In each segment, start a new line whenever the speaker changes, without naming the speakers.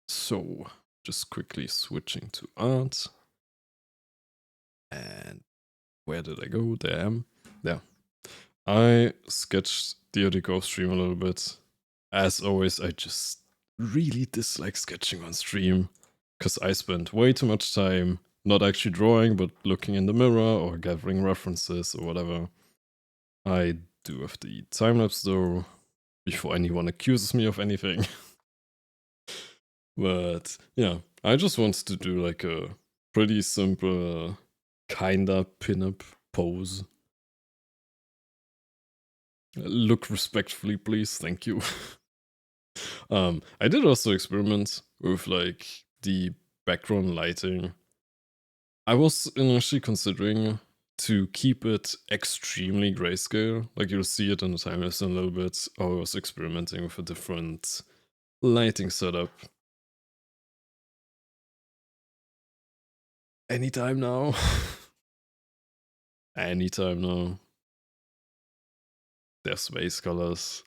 So, just quickly switching to art. And where did I go? There I am. There. I sketched DyaRikku off stream a little bit. As always, I just really dislike sketching on stream. Because I spend way too much time not actually drawing, but looking in the mirror or gathering references or whatever. I do have the time-lapse though, before anyone accuses me of anything. But yeah, I just wanted to do like a pretty simple, kinda pin-up pose. Look respectfully, please. Thank you. I did also experiment with like the background lighting. I was initially considering to keep it extremely grayscale. Like you'll see it in the timelapse in a little bit. I was experimenting with a different lighting setup. Anytime now. Anytime now. They're space colors.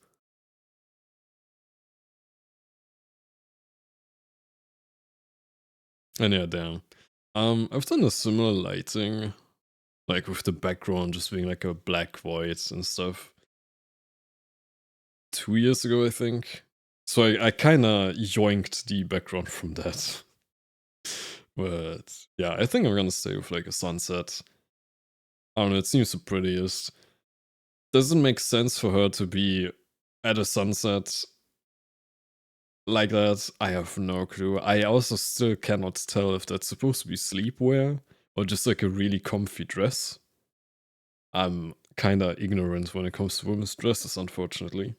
And yeah, damn. I've done a similar lighting, like with the background just being like a black void and stuff. 2 years ago, I think. So I kinda yoinked the background from that. But yeah, I think I'm gonna stay with like a sunset. I don't know, it seems the prettiest. Doesn't make sense for her to be at a sunset like that. I have no clue. I also still cannot tell if that's supposed to be sleepwear or just like a really comfy dress. I'm kinda ignorant when it comes to women's dresses, unfortunately.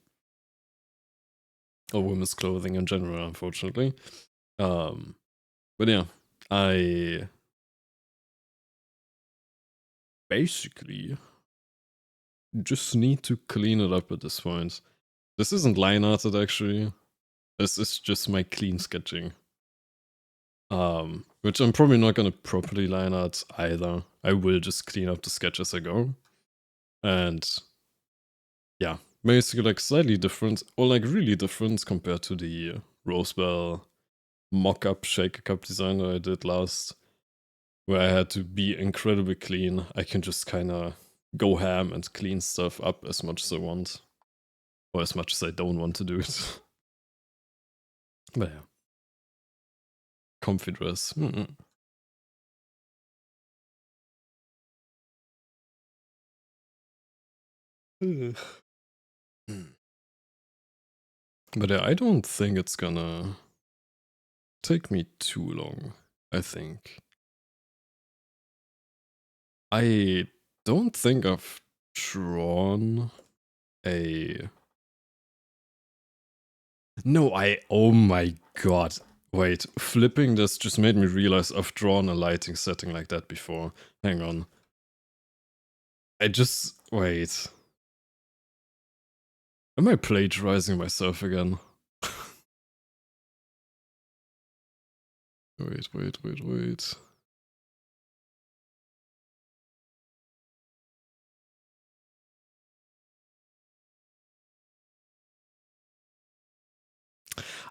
Or women's clothing in general, unfortunately. But yeah, I basically just need to clean it up at this point. This isn't line arted actually. This is just my clean sketching. Which I'm probably not gonna properly line art either. I will just clean up the sketch as I go. And yeah, basically like slightly different, or like really different compared to the Rosebell mock-up shaker cup design that I did last, where I had to be incredibly clean. I can just kinda go ham and clean stuff up as much as I want. Or as much as I don't want to do it. But yeah. Comfy dress. Ugh. But yeah, I don't think it's gonna take me too long, I think. I don't think I've drawn a... No, oh my god. Wait, flipping this just made me realize I've drawn a lighting setting like that before. Hang on. Wait. Am I plagiarizing myself again? Wait.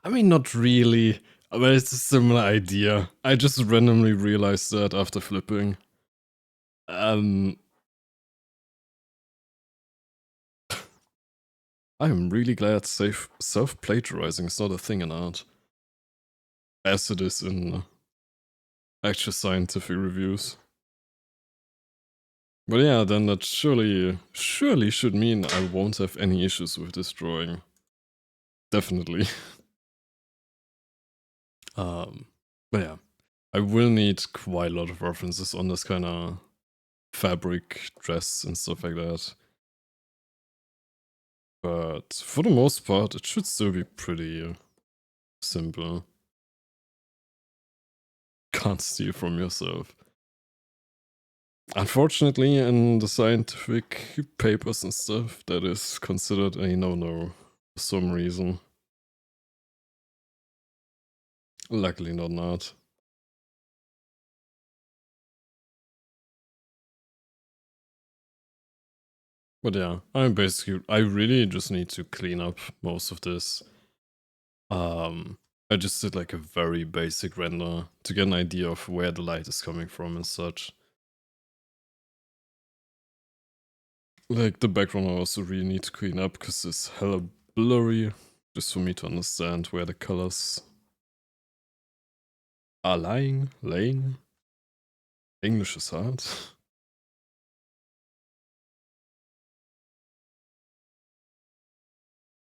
I mean, not really, but it's a similar idea. I just randomly realized that after flipping. I'm really glad self-plagiarizing is not a thing in art. As it is in actual scientific reviews. But yeah, then that surely should mean I won't have any issues with this drawing. Definitely. But yeah, I will need quite a lot of references on this kind of fabric dress and stuff like that. But for the most part, it should still be pretty simple. Can't steal from yourself. Unfortunately, in the scientific papers and stuff, that is considered a no-no for some reason. Luckily not. But yeah, I really just need to clean up most of this. I just did like a very basic render to get an idea of where the light is coming from and such. Like the background I also really need to clean up because it's hella blurry, just for me to understand where the colors are laying. English is hard.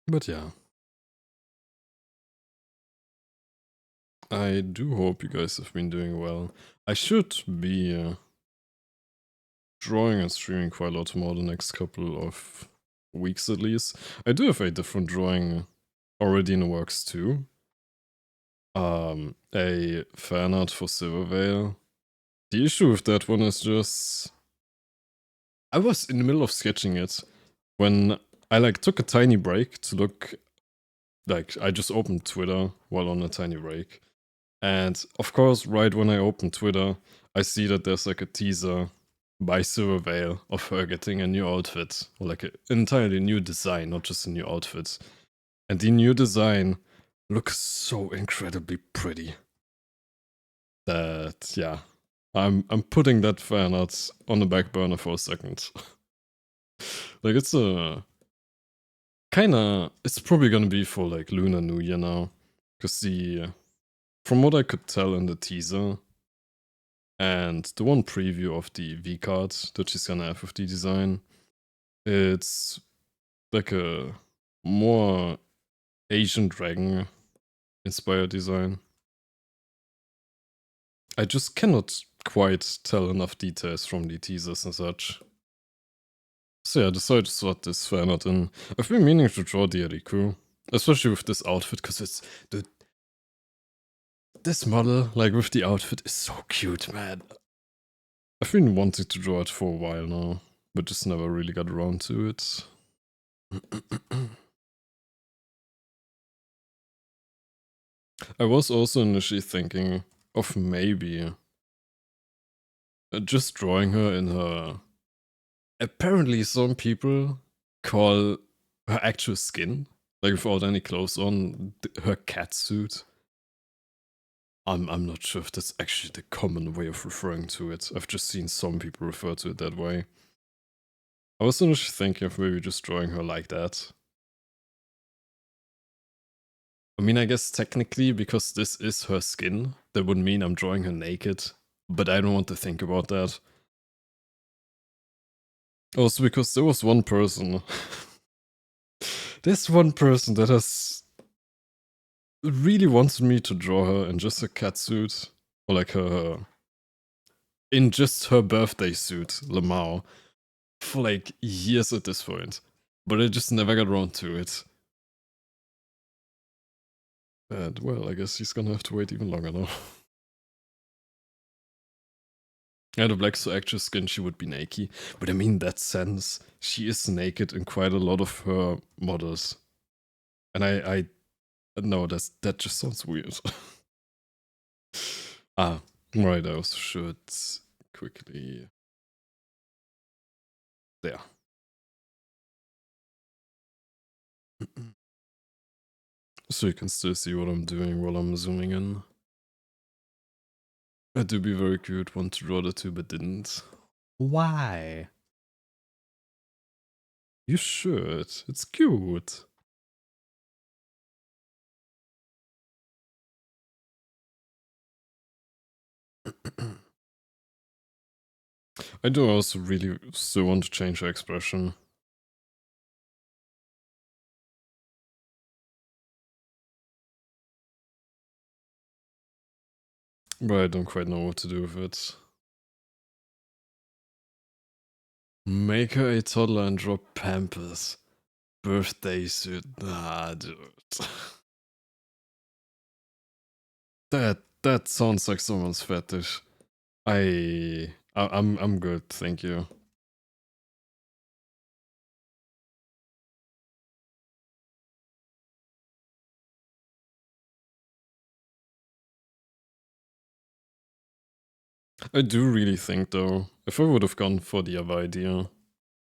But yeah. I do hope you guys have been doing well. I should be drawing and streaming quite a lot more the next couple of weeks at least. I do have a different drawing already in the works too. A fan art for Silvervale. The issue with that one is just I was in the middle of sketching it when I like took a tiny break to look. Like I just opened Twitter while on a tiny break, and of course, right when I open Twitter, I see that there's like a teaser by Silvervale of her getting a new outfit, or like an entirely new design, not just a new outfit. And the new design looks so incredibly pretty that yeah, I'm putting that fan art on the back burner for a second. Like it's a kinda, it's probably gonna be for like Lunar New Year now, because from what I could tell in the teaser and the one preview of the V card that she's gonna have with the design, it's like a more Asian dragon inspired design. I just cannot quite tell enough details from the teasers and such. So yeah, I decided to slot this fan art in. I've been meaning to draw DyaRikku, especially with this outfit, because it's this model, like with the outfit, is so cute, man. I've been wanting to draw it for a while now, but just never really got around to it. I was also initially thinking of maybe just drawing her in her. Apparently, some people call her actual skin, like without any clothes on, her cat suit. I'm not sure if that's actually the common way of referring to it. I've just seen some people refer to it that way. I was initially thinking of maybe just drawing her like that. I mean, I guess technically, because this is her skin, that would mean I'm drawing her naked, but I don't want to think about that. Also, because there was one person. There's one person that has really wanted me to draw her in just a cat suit, or like her. In just her birthday suit, Lamau, for like years at this point. But I just never got around to it. And well, I guess he's gonna have to wait even longer now. Yeah, the Black so actual skin, she would be naked. But I mean, in that sense, she is naked in quite a lot of her models. And I no, that just sounds weird. Right, I also should quickly. There. So you can still see what I'm doing while I'm zooming in. I do be very cute, want to draw the two but didn't. Why? You should. It's cute. I do also really still want to change her expression. But I don't quite know what to do with it. Make her a toddler and draw Pampers. Birthday suit. Nah, dude. That sounds like someone's fetish. I'm good, thank you. I do really think though, if I would have gone for the other idea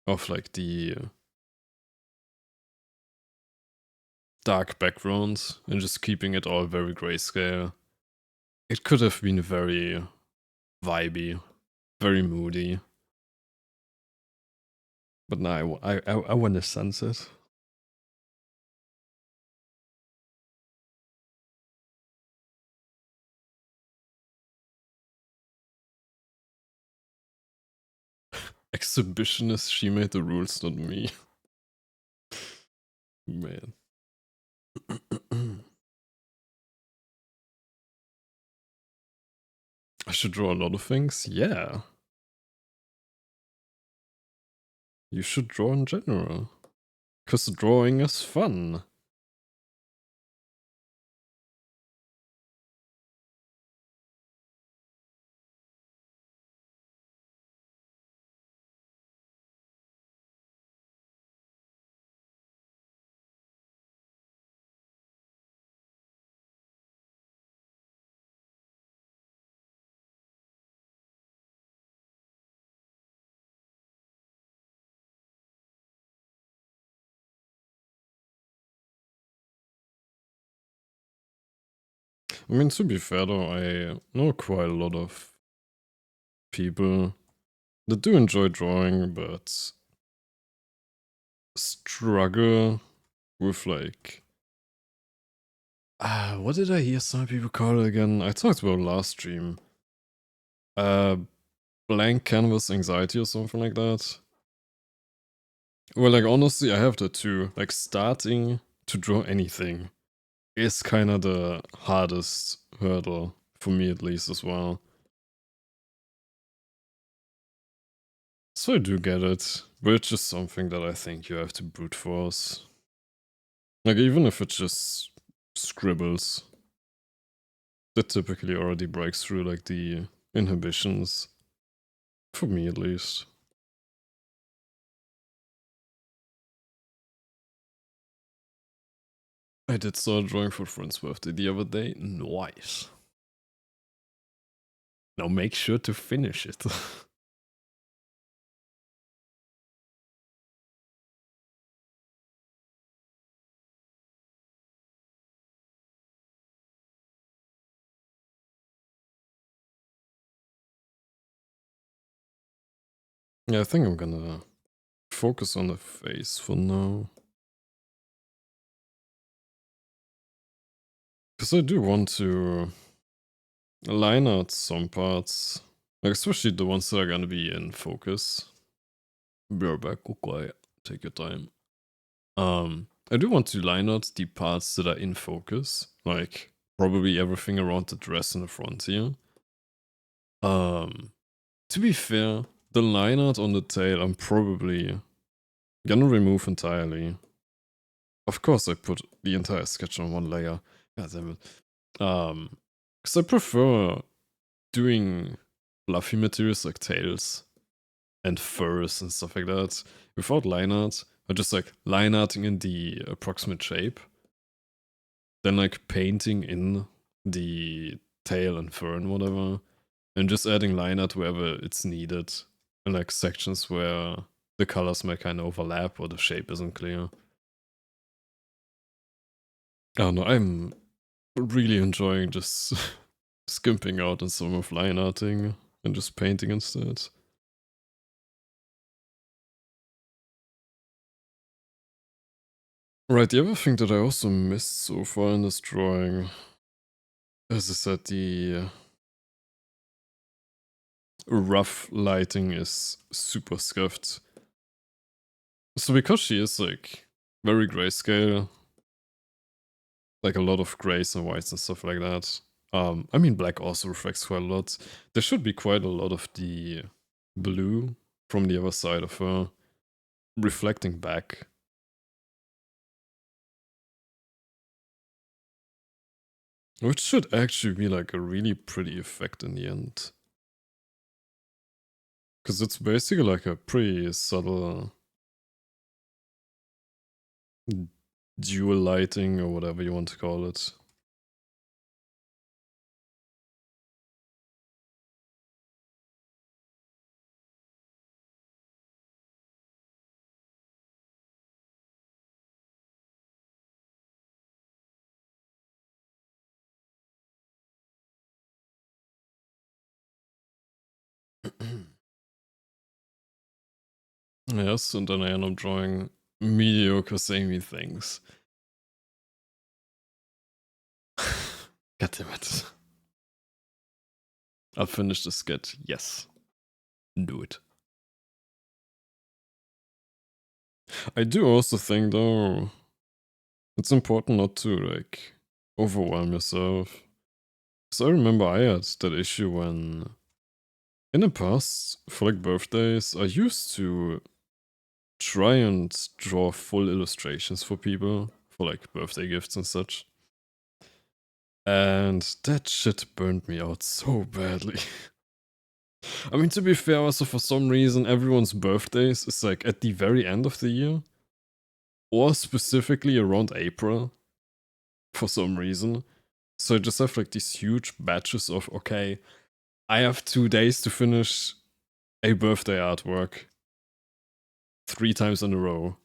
of like the dark background and just keeping it all very grayscale, it could have been very vibey, very moody. But now I want a sunset. Exhibitionist, she made the rules, not me. Man. I should draw a lot of things? Yeah. You should draw in general. Because drawing is fun. I mean, to be fair though, I know quite a lot of people that do enjoy drawing, but struggle with like... what did I hear some people call it again? I talked about last stream. Blank canvas anxiety or something like that. Well, like honestly, I have that too. Like starting to draw anything is kind of the hardest hurdle, for me at least as well. So I do get it, but it's just something that I think you have to brute force. Like even if it just scribbles, that typically already breaks through like the inhibitions. For me at least. I did start drawing for a friend's birthday the other day. Nice. Now make sure to finish it. Yeah, I think I'm gonna focus on the face for now. Because I do want to line out some parts, like especially the ones that are gonna be in focus. Be right back, okay, take your time. I do want to line out the parts that are in focus, like probably everything around the dress in the front here. To be fair, the line art on the tail I'm probably gonna remove entirely. Of course I put the entire sketch on one layer. God damn it. Because I prefer doing fluffy materials like tails and furs and stuff like that without line art, or just like line arting in the approximate shape, then like painting in the tail and fur and whatever, and just adding line art wherever it's needed, in like sections where the colors might kind of overlap or the shape isn't clear. I don't know, I'm really enjoying just skimping out on some of line arting and just painting instead. Right, the other thing that I also missed so far in this drawing, as I said, the rough lighting is super scuffed. So because she is like very grayscale, like a lot of grays and whites and stuff like that. I mean black also reflects quite a lot. There should be quite a lot of the blue from the other side of her reflecting back. Which should actually be like a really pretty effect in the end. Because it's basically like a pretty subtle dual lighting or whatever you want to call it. Yes, and then I end up drawing mediocre, samey things. God damn it. I'll finish the skit. Yes. Do it. I do also think, though, it's important not to, like, overwhelm yourself. So I remember I had that issue when, in the past, for like birthdays, I used to try and draw full illustrations for people, for like birthday gifts and such. And that shit burned me out so badly. I mean, to be fair, also for some reason, everyone's birthdays is like at the very end of the year, or specifically around April, for some reason. So I just have like these huge batches of, okay, I have 2 days to finish a birthday artwork 3 times in a row,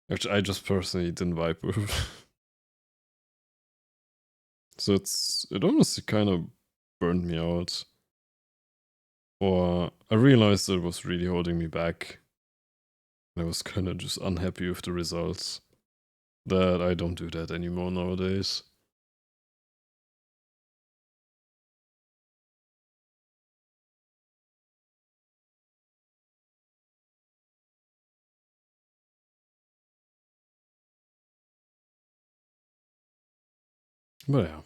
which I just personally didn't vibe with. So it honestly kind of burned me out. Or I realized it was really holding me back. I was kind of just unhappy with the results. That I don't do that anymore nowadays. But yeah.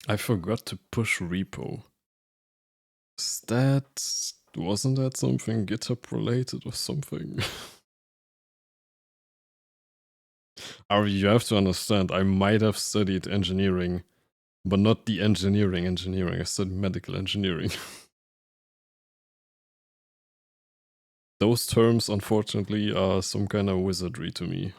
I forgot to push repo. Wasn't that something GitHub related or something? You have to understand, I might have studied engineering, but not the engineering. I studied medical engineering. Those terms, unfortunately, are some kind of wizardry to me.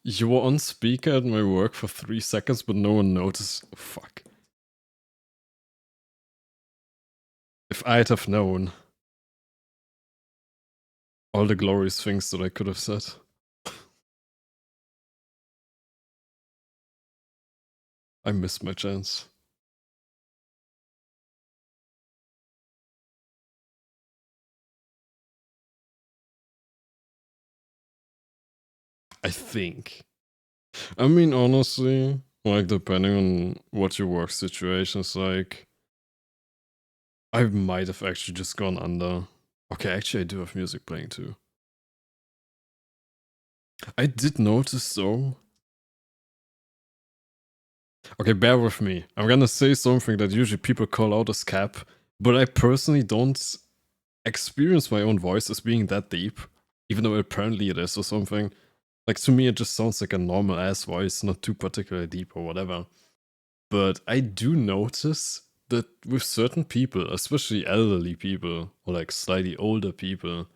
You were on speaker at my work for 3 seconds, but no one noticed. Fuck. If I'd have known all the glorious things that I could have said. I missed my chance. I think. I mean, honestly, like, depending on what your work situation is like, I might have actually just gone under. Okay, actually, I do have music playing too. I did notice though. Okay, bear with me. I'm gonna say something that usually people call out as cap, but I personally don't experience my own voice as being that deep, even though apparently it is or something. Like, to me, it just sounds like a normal ass voice, not too particularly deep or whatever. But I do notice that with certain people, especially elderly people or like slightly older people,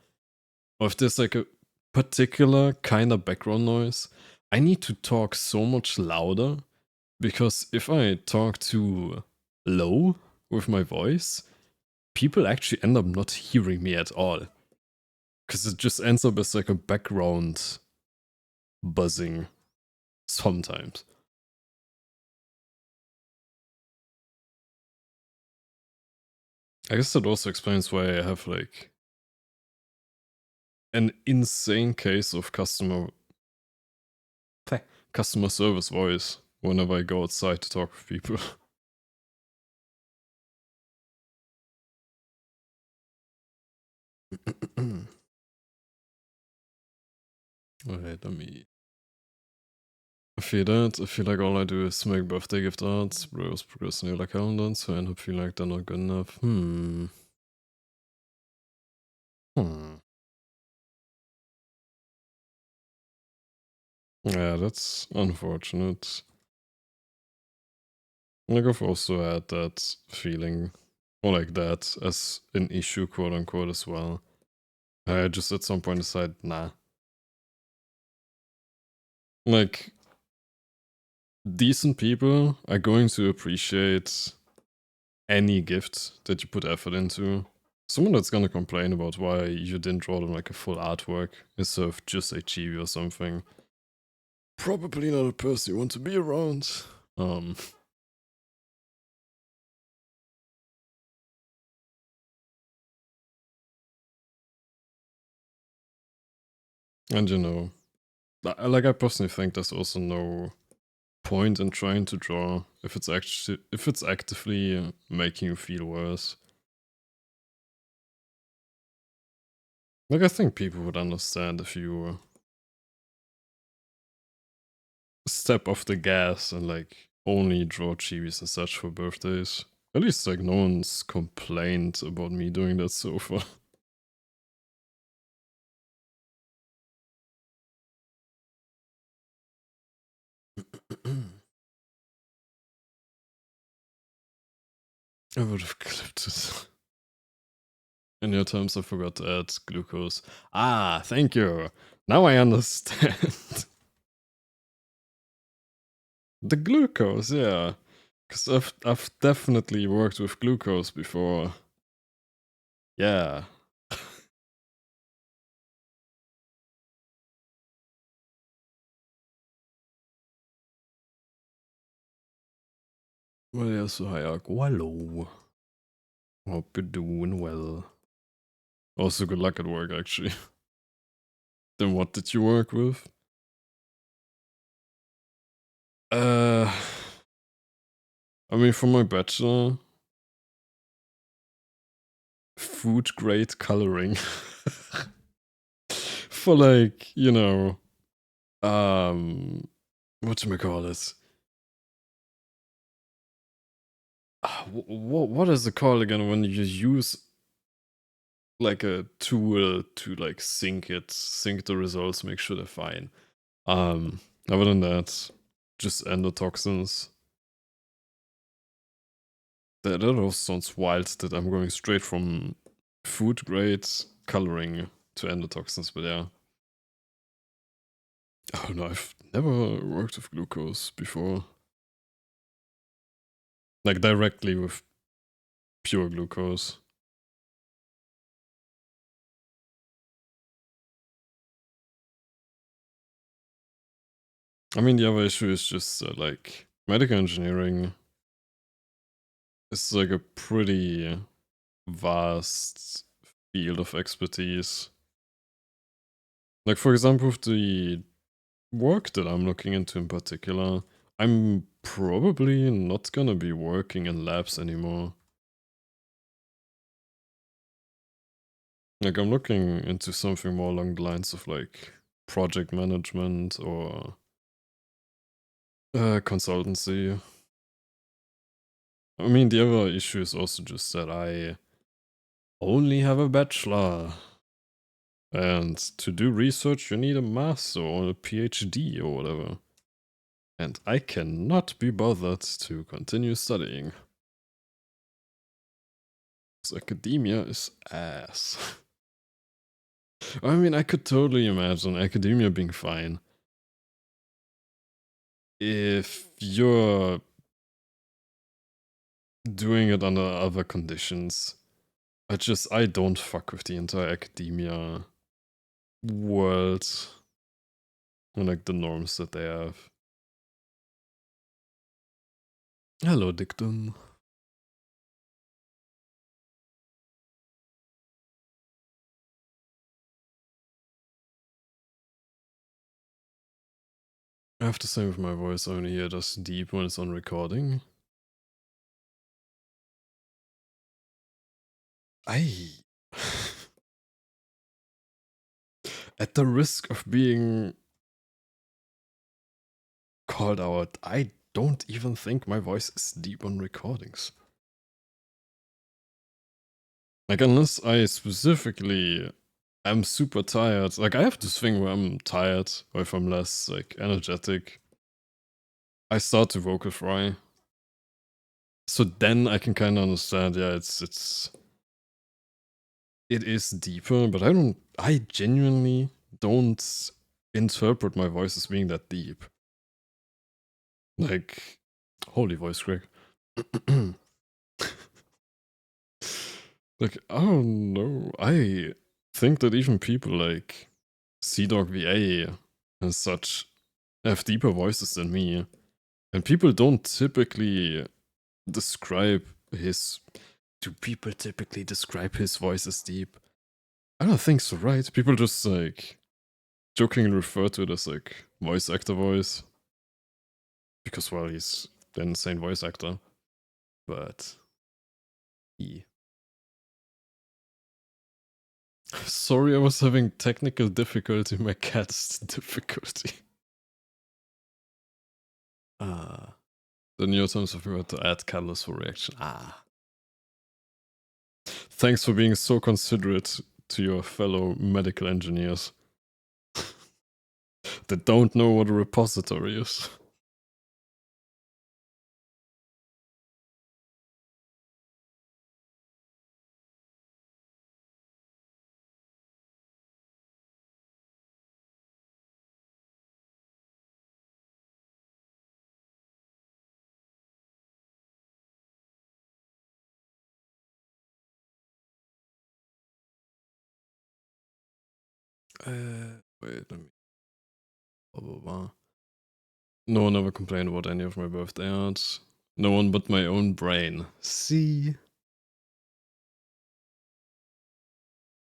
or if there's like a particular kind of background noise, I need to talk so much louder because if I talk too low with my voice, people actually end up not hearing me at all. Because it just ends up as like a background buzzing sometimes. I guess that also explains why I have like an insane case of customer service voice whenever I go outside to talk with people. Alright, let me. I feel that. I feel like all I do is make birthday gift arts, bros progressing like calendar, so I end up feeling like they're not good enough. Yeah, that's unfortunate. Like, I've also had that feeling, or like that as an issue, quote unquote, as well. I just at some point decided, nah. Like, decent people are going to appreciate any gift that you put effort into. Someone that's gonna complain about why you didn't draw them like a full artwork instead of just a chibi or something. Probably not a person you want to be around. And you know, like I personally think there's also no point in trying to draw if it's actively making you feel worse. Like I think people would understand if you step off the gas and like only draw chibis and such for birthdays. At least like no one's complained about me doing that so far. I would have clipped it. In your terms, I forgot to add glucose. Ah, thank you. Now I understand. The glucose, yeah. Because I've definitely worked with glucose before. Yeah. Well, yeah, so Hayako, hello. Hope you're doing well. Also, good luck at work, actually. Then what did you work with? Uh, I mean, for my bachelor, food grade coloring. For like, you know, whatchamacallit? What is it called again when you use like a tool to like sync the results, make sure they're fine. Other than that, just endotoxins. That also sounds wild that I'm going straight from food grade coloring to endotoxins, but yeah. Oh no, I've never worked with glucose before. Like directly with pure glucose. I mean, the other issue is just like medical engineering is like a pretty vast field of expertise. Like, for example, with the work that I'm looking into in particular, I'm probably not gonna be working in labs anymore. Like, I'm looking into something more along the lines of like project management or consultancy. I mean, the other issue is also just that I only have a bachelor. And to do research, you need a master or a PhD or whatever. And I cannot be bothered to continue studying. So academia is ass. I mean, I could totally imagine academia being fine if you're doing it under other conditions. I don't fuck with the entire academia world and like the norms that they have. Hello, Dictum. I have to say with my voice, I only hear this deep when it's on recording. I. At the risk of being called out, I don't even think my voice is deep on recordings. Like, unless I specifically am super tired. Like, I have this thing where I'm tired, or if I'm less, like, energetic, I start to vocal fry. So then I can kind of understand, yeah, it is deeper, but I genuinely don't interpret my voice as being that deep. Like, holy voice crack. Like, I don't know. I think that even people like CDog VA and such have deeper voices than me. And people don't typically describe his. Do people typically describe his voice as deep? I don't think so, right? People just like jokingly refer to it as like voice actor voice. Because, well, he's an insane voice actor. But. Yeah. Sorry, I was having technical difficulty. My cat's difficulty. The New York Times forgot to add catalyst for reaction. Thanks for being so considerate to your fellow medical engineers that don't know what a repository is. Wait, let me. Blah, blah, blah. No one ever complained about any of my birthday art. No one but my own brain. See?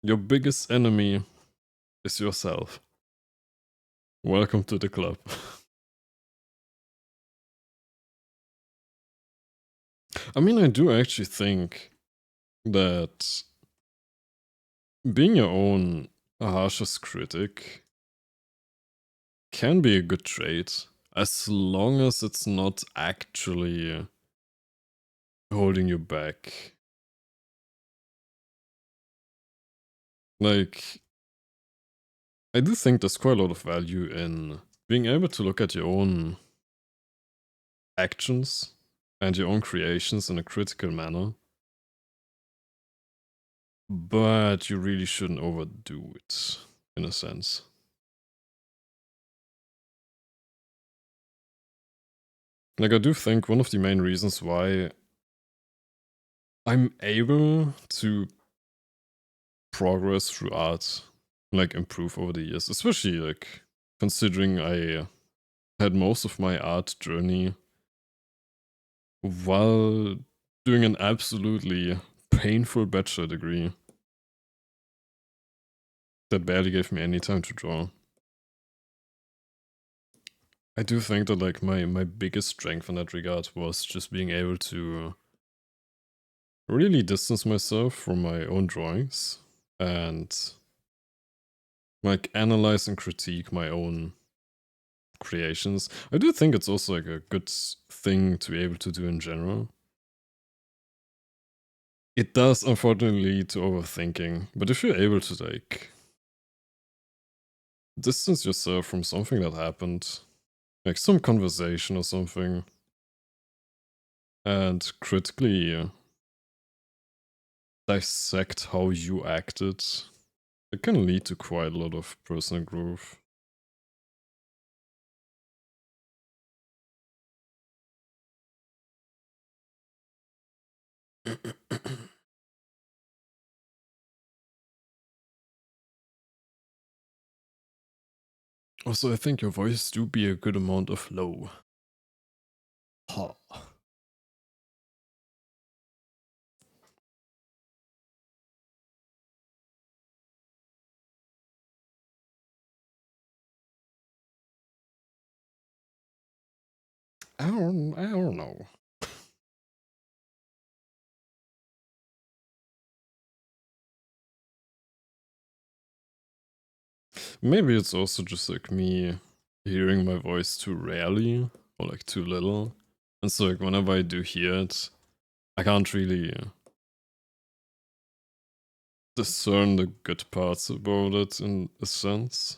Your biggest enemy is yourself. Welcome to the club. I mean, I do actually think that being your own harshest critic can be a good trait, as long as it's not actually holding you back. Like, I do think there's quite a lot of value in being able to look at your own actions and your own creations in a critical manner. But you really shouldn't overdo it, in a sense. Like, I do think one of the main reasons why I'm able to progress through art, like improve over the years, especially like considering I had most of my art journey while doing an absolutely painful bachelor degree that barely gave me any time to draw. I do think that like my biggest strength in that regard was just being able to really distance myself from my own drawings and like analyze and critique my own creations. I do think it's also like a good thing to be able to do in general. It does unfortunately lead to overthinking, but if you're able to like distance yourself from something that happened, like some conversation or something, and critically dissect how you acted, it can lead to quite a lot of personal growth. Also, I think your voice do be a good amount of low. Ha. I don't know. Maybe it's also just like me hearing my voice too rarely or like too little. And so like whenever I do hear it, I can't really discern the good parts about it in a sense.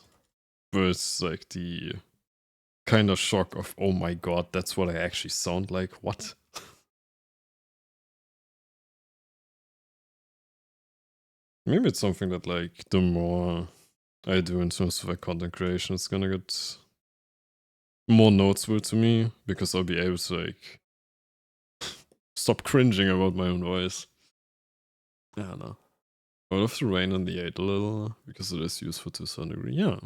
But it's like the kind of shock of, oh my god, that's what I actually sound like. What? Maybe it's something that like the more I do in terms of like content creation, it's gonna get more noticeable to me because I'll be able to like stop cringing about my own voice. I don't know. I would have to rein in the 8 a little because it is useful to some degree. Yeah.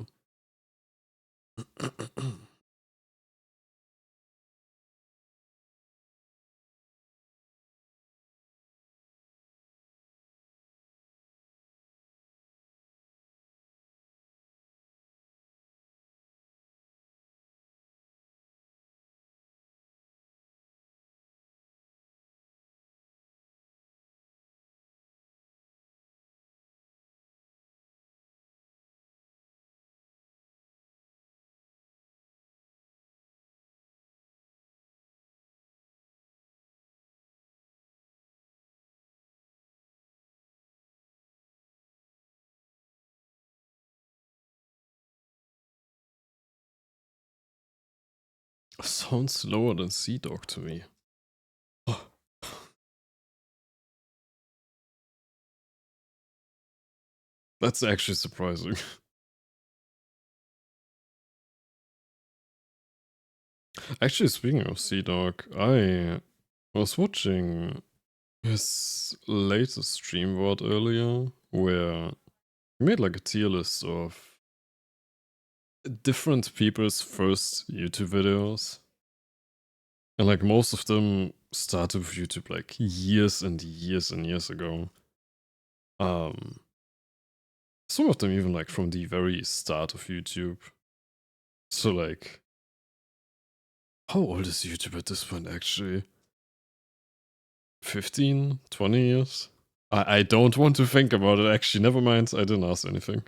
Sounds slower than Sea Dog to me. Oh. That's actually surprising. Actually, speaking of Sea Dog, I was watching his latest stream VOD earlier where he made like a tier list of different people's first YouTube videos. And like most of them started with YouTube like years and years and years ago. Some of them even like from the very start of YouTube. So like, how old is YouTube at this point actually? 15, 20 years? I don't want to think about it actually, never mind, I didn't ask anything.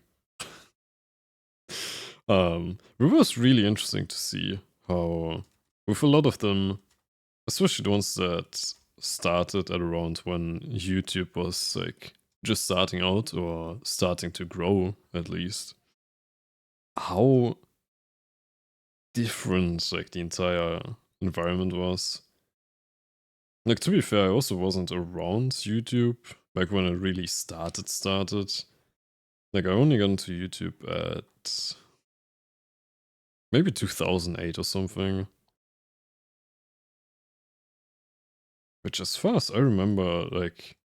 It was really interesting to see how, with a lot of them, especially the ones that started at around when YouTube was like just starting out or starting to grow at least, how different like the entire environment was. Like to be fair, I also wasn't around YouTube like when it really started. Like I only got into YouTube at maybe 2008 or something. Which as far as I remember, like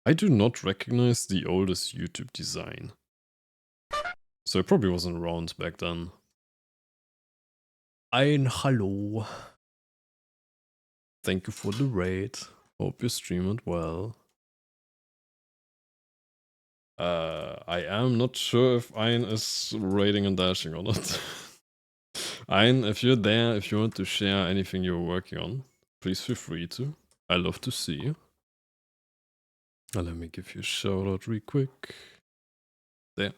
I do not recognize the oldest YouTube design. So I probably wasn't around back then. Ein Hallo. Thank you for the raid. Hope you stream it well. I am not sure if Ein is raiding and dashing or not. Ein, if you're there, if you want to share anything you're working on, please feel free to. I love to see you. Let me give you a shout out real quick. There.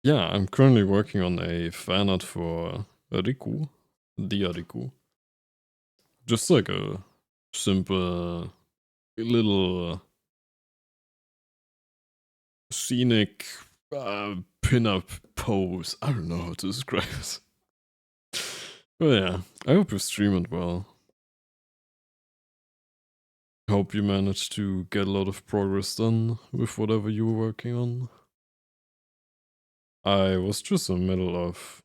Yeah, I'm currently working on a fan art for Riku, DyaRikku. Just like a simple little scenic pin-up pose. I don't know how to describe it. But yeah, I hope you stream it well. Hope you managed to get a lot of progress done with whatever you were working on. I was just in the middle of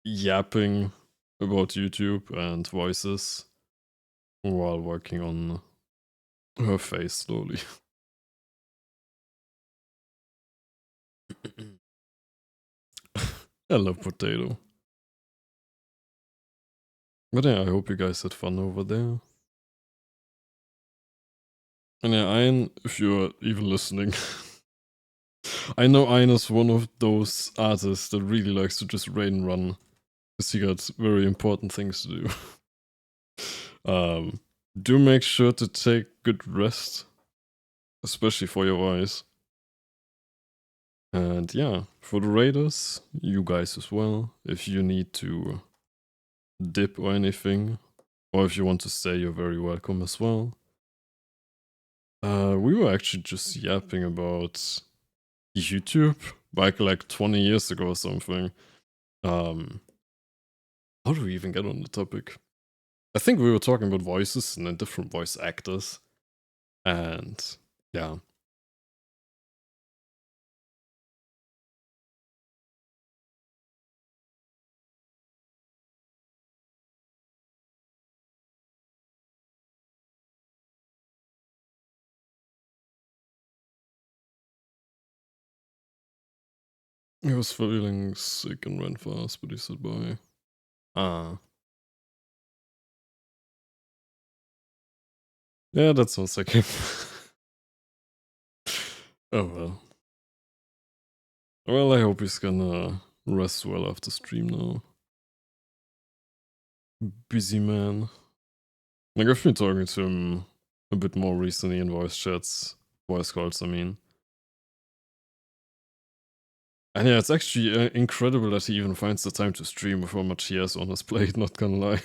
yapping about YouTube and voices while working on her face slowly. Hello, potato. But yeah, I hope you guys had fun over there. And yeah, Ian, if you're even listening, I know Ian is one of those artists that really likes to just raid and run because he got very important things to do. Do make sure to take good rest, especially for your eyes. And yeah, for the raiders, you guys as well, if you need to dip or anything, or if you want to stay, you're very welcome as well. We were actually just yapping about YouTube back like 20 years ago or something. How do we even get on the topic? I think we were talking about voices and then different voice actors. And Yeah. He was feeling sick and ran fast, but he said bye. Ah. Yeah, that sounds like him. Oh well. Well, I hope he's gonna rest well after stream now. Busy man. Like, I've been talking to him a bit more recently in voice chats. Voice calls, I mean. And yeah, it's actually incredible that he even finds the time to stream with how much he has on his plate, not gonna lie.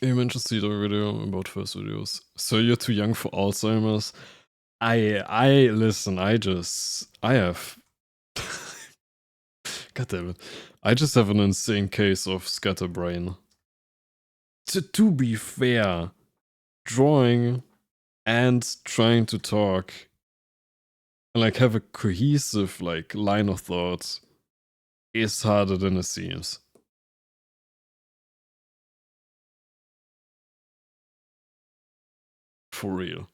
You mentioned the video about first videos. So you're too young for Alzheimer's. I listen, I have God damn it. I just have an insane case of scatterbrain. To be fair, drawing and trying to talk and like have a cohesive like line of thought is harder than it seems. For real.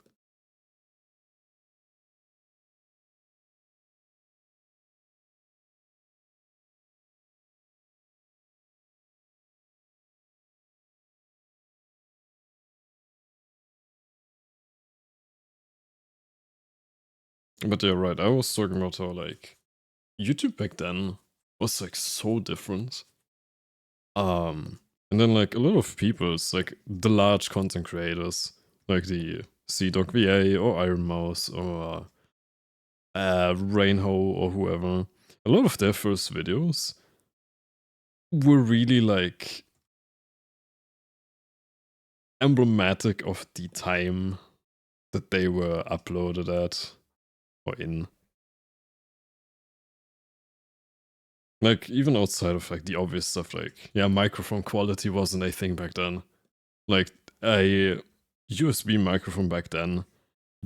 But you're right, I was talking about how like YouTube back then was like so different. And then like a lot of people, it's like the large content creators, like the CDocVA or Iron Mouse or Rainho or whoever, a lot of their first videos were really like emblematic of the time that they were uploaded at or in. Like even outside of like the obvious stuff, like yeah, microphone quality wasn't a thing back then. Like a USB microphone back then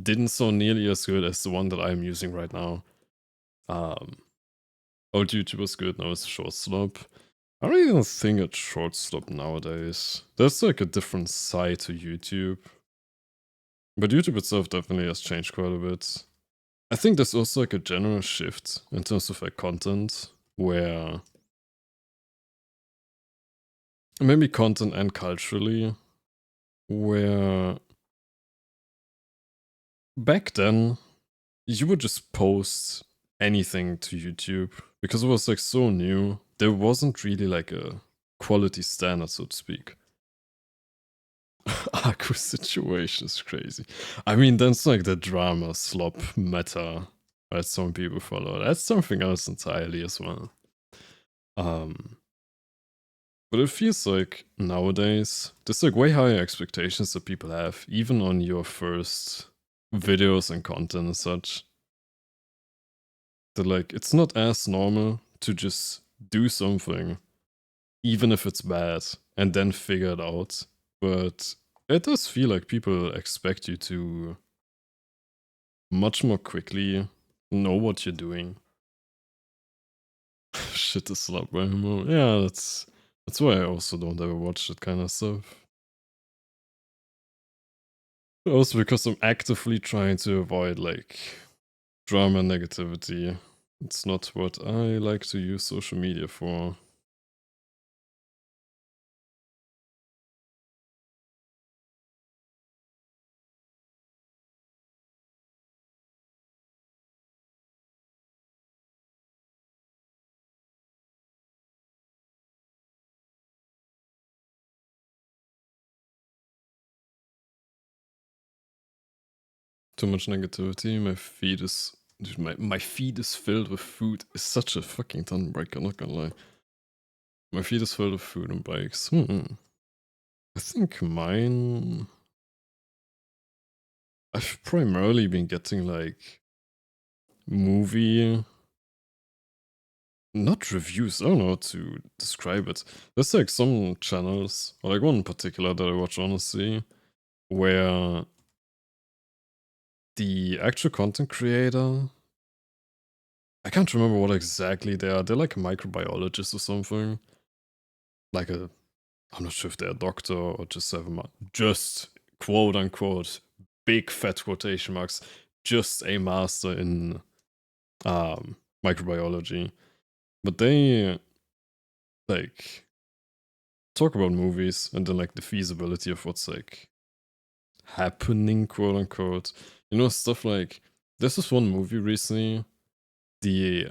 didn't sound nearly as good as the one that I'm using right now. Old YouTube was good, now it's short slop. I don't even think it's short slop nowadays. There's like a different side to YouTube. But YouTube itself definitely has changed quite a bit. I think there's also like a general shift in terms of like content where maybe content and culturally where back then you would just post anything to YouTube because it was like so new. There wasn't really like a quality standard, so to speak. Aku situation is crazy. I mean, that's like the drama slop meta that some people follow. That's something else entirely as well. Um, but it feels like nowadays there's like way higher expectations that people have, even on your first videos and content and such. That like it's not as normal to just do something, even if it's bad, and then figure it out. But it does feel like people expect you to much more quickly know what you're doing. Shit is slap by him. Yeah, that's why I also don't ever watch that kind of stuff. Also because I'm actively trying to avoid like drama and negativity. It's not what I like to use social media for. Too much negativity. My feed is dude, my feed is filled with food. It's such a fucking ton breaker, not gonna lie. My feed is filled with food and bikes. I think mine I've primarily been getting like movie not reviews, I don't know how to describe it. There's like some channels, or like one in particular that I watch honestly, where the actual content creator, I can't remember what exactly they are. They're like a microbiologist or something. Like a, I'm not sure if they're a doctor or just have a, just quote unquote, big fat quotation marks, just a master in microbiology. But they like talk about movies and then like the feasibility of what's like happening, quote unquote. You know, stuff like this is one movie recently, the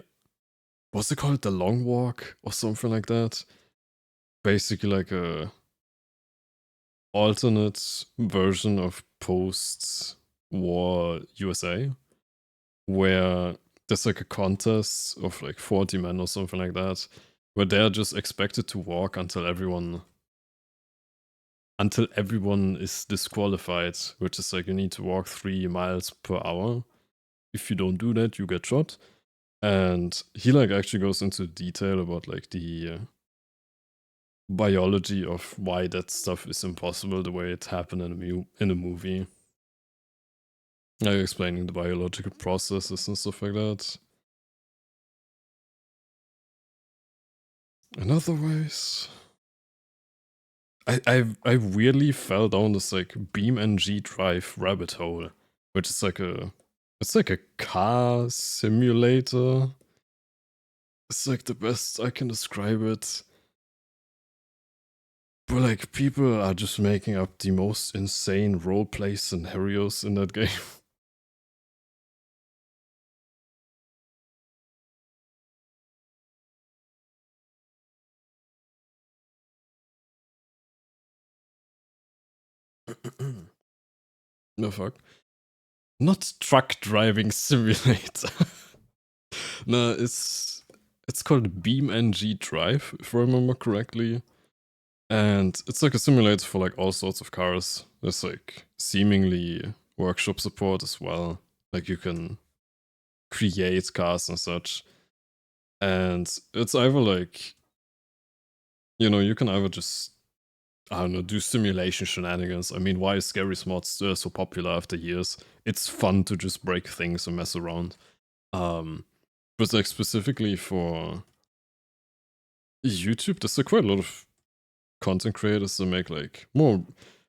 what's it called? The Long Walk or something like that. Basically like a alternate version of post war USA where there's like a contest of like 40 men or something like that, where they're just expected to walk until everyone is disqualified, which is like you need to walk 3 miles per hour. If you don't do that, you get shot. And he like actually goes into detail about like the biology of why that stuff is impossible the way it happened in a movie. Like explaining the biological processes and stuff like that. In other ways, I weirdly fell down this like BeamNG Drive rabbit hole, which is like it's like a car simulator. It's like the best I can describe it. But like people are just making up the most insane roleplay scenarios in that game. No fuck. Not truck driving simulator. No, it's called BeamNG Drive, if I remember correctly. And it's like a simulator for like all sorts of cars. There's like seemingly workshop support as well. Like you can create cars and such. And it's either like, you know, you can either just, I don't know, do simulation shenanigans. I mean, why is Scary Smart still so popular after years? It's fun to just break things and mess around. But like specifically for YouTube, there's like quite a lot of content creators that make like more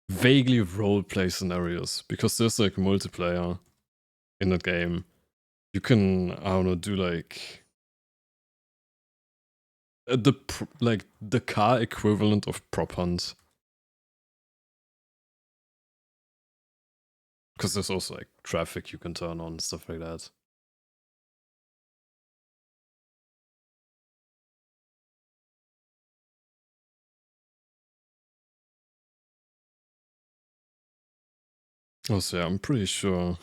vaguely roleplay scenarios because there's like multiplayer in that game. You can, I don't know, do like like the car equivalent of prop hunt. Because there's also like traffic you can turn on and stuff like that. Also, yeah, I'm pretty sure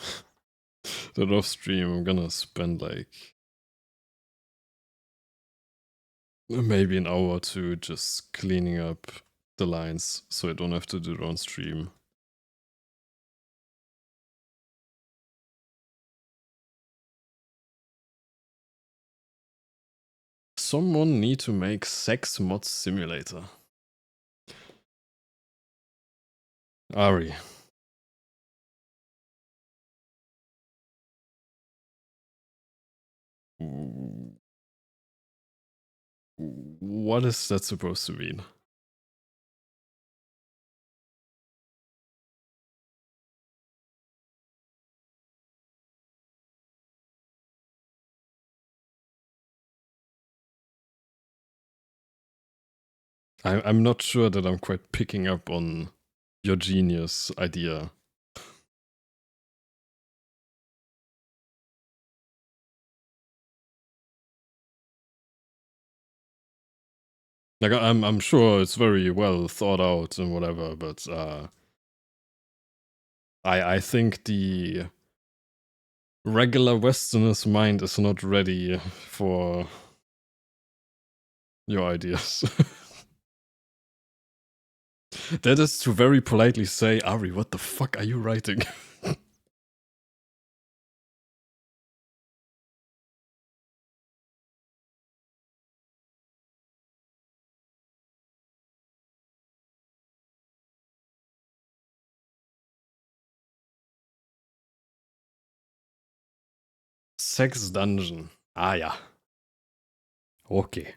that off stream I'm gonna spend like maybe an hour or two just cleaning up the lines so I don't have to do it on stream. Someone need to make sex mod simulator. Ari. What is that supposed to mean? I'm not sure that I'm quite picking up on your genius idea. Like I'm sure it's very well thought out and whatever, but I think the regular Westerner's mind is not ready for your ideas. That is to very politely say, Ari, what the fuck are you writing? Sex Dungeon. Ah ja. Okay.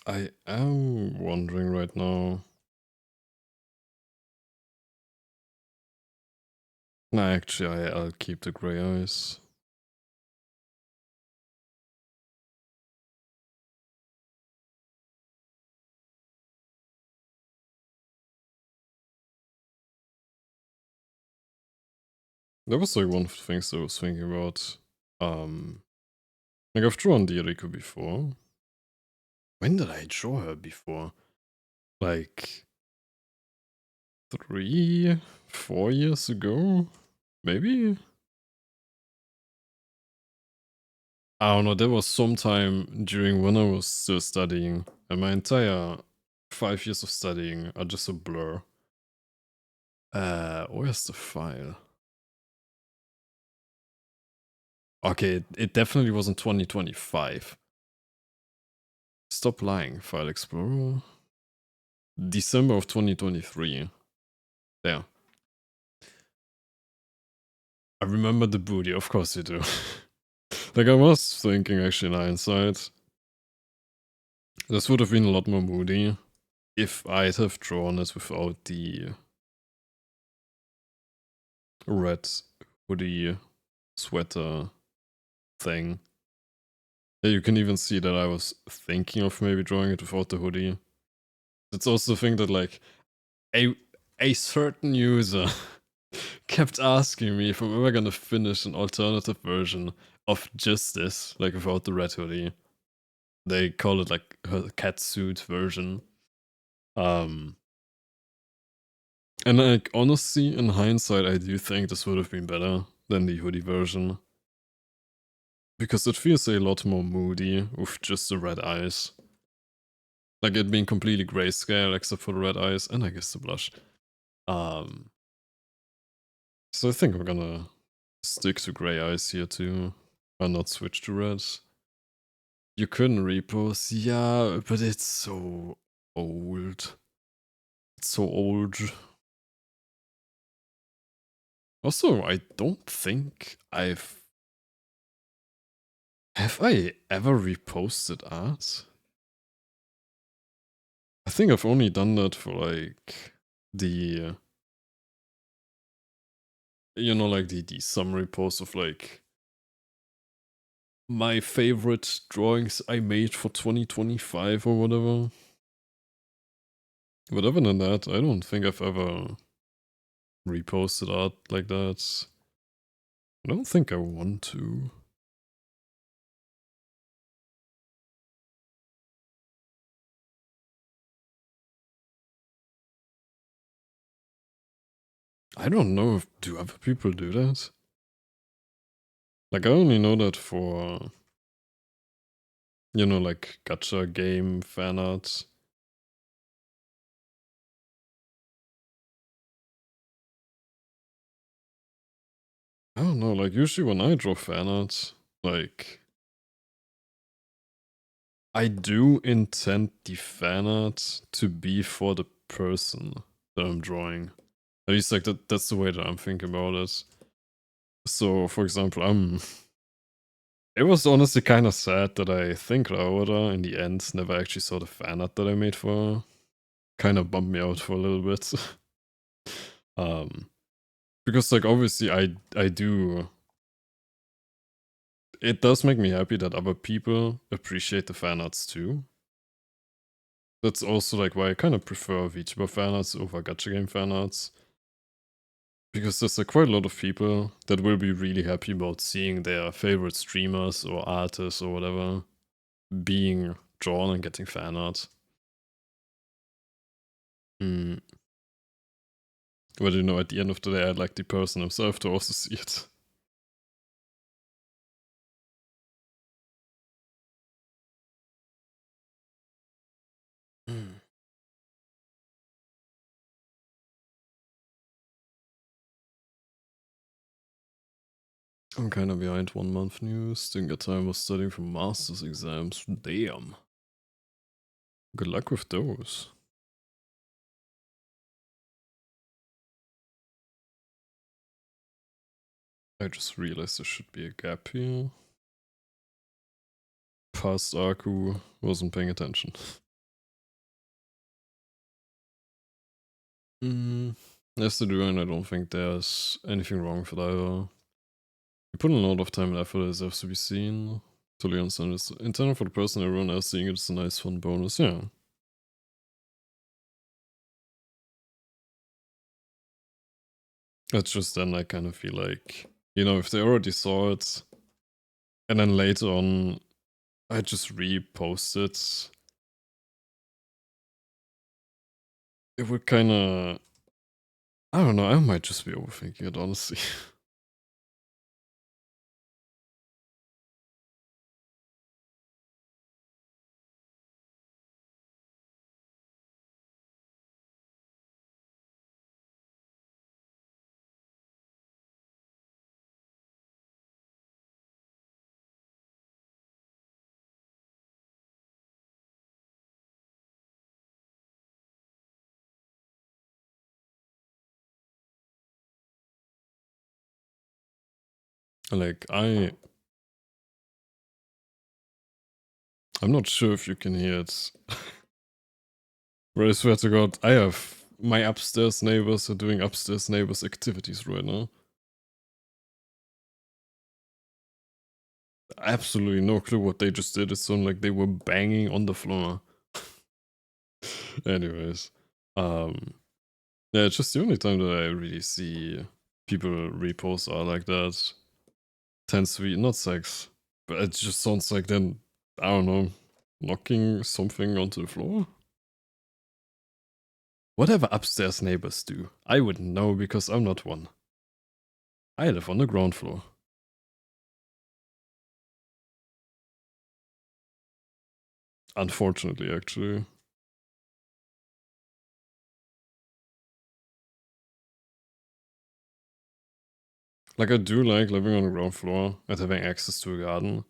I am wondering right now. No, actually, I'll keep the gray eyes. That was like one of the things I was thinking about. Like I've drawn DyaRikku before. When did I draw her before? Like 3, 4 years ago? Maybe? I don't know, there was some time during when I was still studying, and my entire 5 years of studying are just a blur. Where's the file? Okay, it definitely wasn't 2025. Stop lying, File Explorer. December of 2023. There. I remember the booty, of course you do. Like I was thinking actually in hindsight, this would have been a lot more moody if I'd have drawn it without the red hoodie sweater thing. Yeah, you can even see that I was thinking of maybe drawing it without the hoodie. It's also the thing that like a certain user kept asking me if I'm ever gonna finish an alternative version of just this, like without the red hoodie. They call it like her cat suit version. And like honestly, in hindsight, I do think this would have been better than the hoodie version. Because it feels a lot more moody with just the red eyes. Like it being completely grayscale except for the red eyes and I guess the blush. So I think I'm gonna stick to gray eyes here too. And not switch to red. You couldn't repose, yeah, but it's so old. It's so old. Also, I don't think I've... Have I ever reposted art? I think I've only done that for like the... You know, like the summary post of like my favorite drawings I made for 2025 or whatever. But other than that, I don't think I've ever reposted art like that. I don't think I want to. I don't know if do other people do that. Like I only know that for you know like gacha game fan art. I don't know, like usually when I draw fan art, like I do intend the fan art to be for the person that I'm drawing. At least like that's the way that I'm thinking about it. So for example, it was honestly kind of sad that I think Laura in the end never actually saw the fan art that I made for her. Kind of bummed me out for a little bit. um because like obviously I do, it does make me happy that other people appreciate the fan arts too. That's also like why I kind of prefer VTuber fan arts over gacha game fan arts. Because there's like quite a lot of people that will be really happy about seeing their favorite streamers or artists or whatever being drawn and getting fan art. Mm. But you know, at the end of the day, I'd like the person himself to also see it. Mm. I'm kind of behind 1 month news. Didn't get time of studying for master's exams. Damn. Good luck with those. I just realized there should be a gap here. Past Aku wasn't paying attention. Yes, they do, and I don't think there's anything wrong with it either. You put in a lot of time and effort, it has to be seen. Totally understand it's intended for the person, everyone else seeing it's a nice fun bonus, yeah. It's just then I kind of feel like, you know, if they already saw it, and then later on I just repost it, it would kind of, I don't know, I might just be overthinking it, honestly. Like, I'm not sure if you can hear it. But I swear to God, I have my upstairs neighbors are doing upstairs neighbors activities right now. Absolutely no clue what they just did. It sounded like they were banging on the floor. Anyways, yeah, it's just the only time that I really see people repost art like that. Tends to be not sex, but it just sounds like then, I don't know, knocking something onto the floor. Whatever upstairs neighbors do, I wouldn't know because I'm not one. I live on the ground floor. Unfortunately, actually. Like, I do like living on the ground floor and having access to a garden.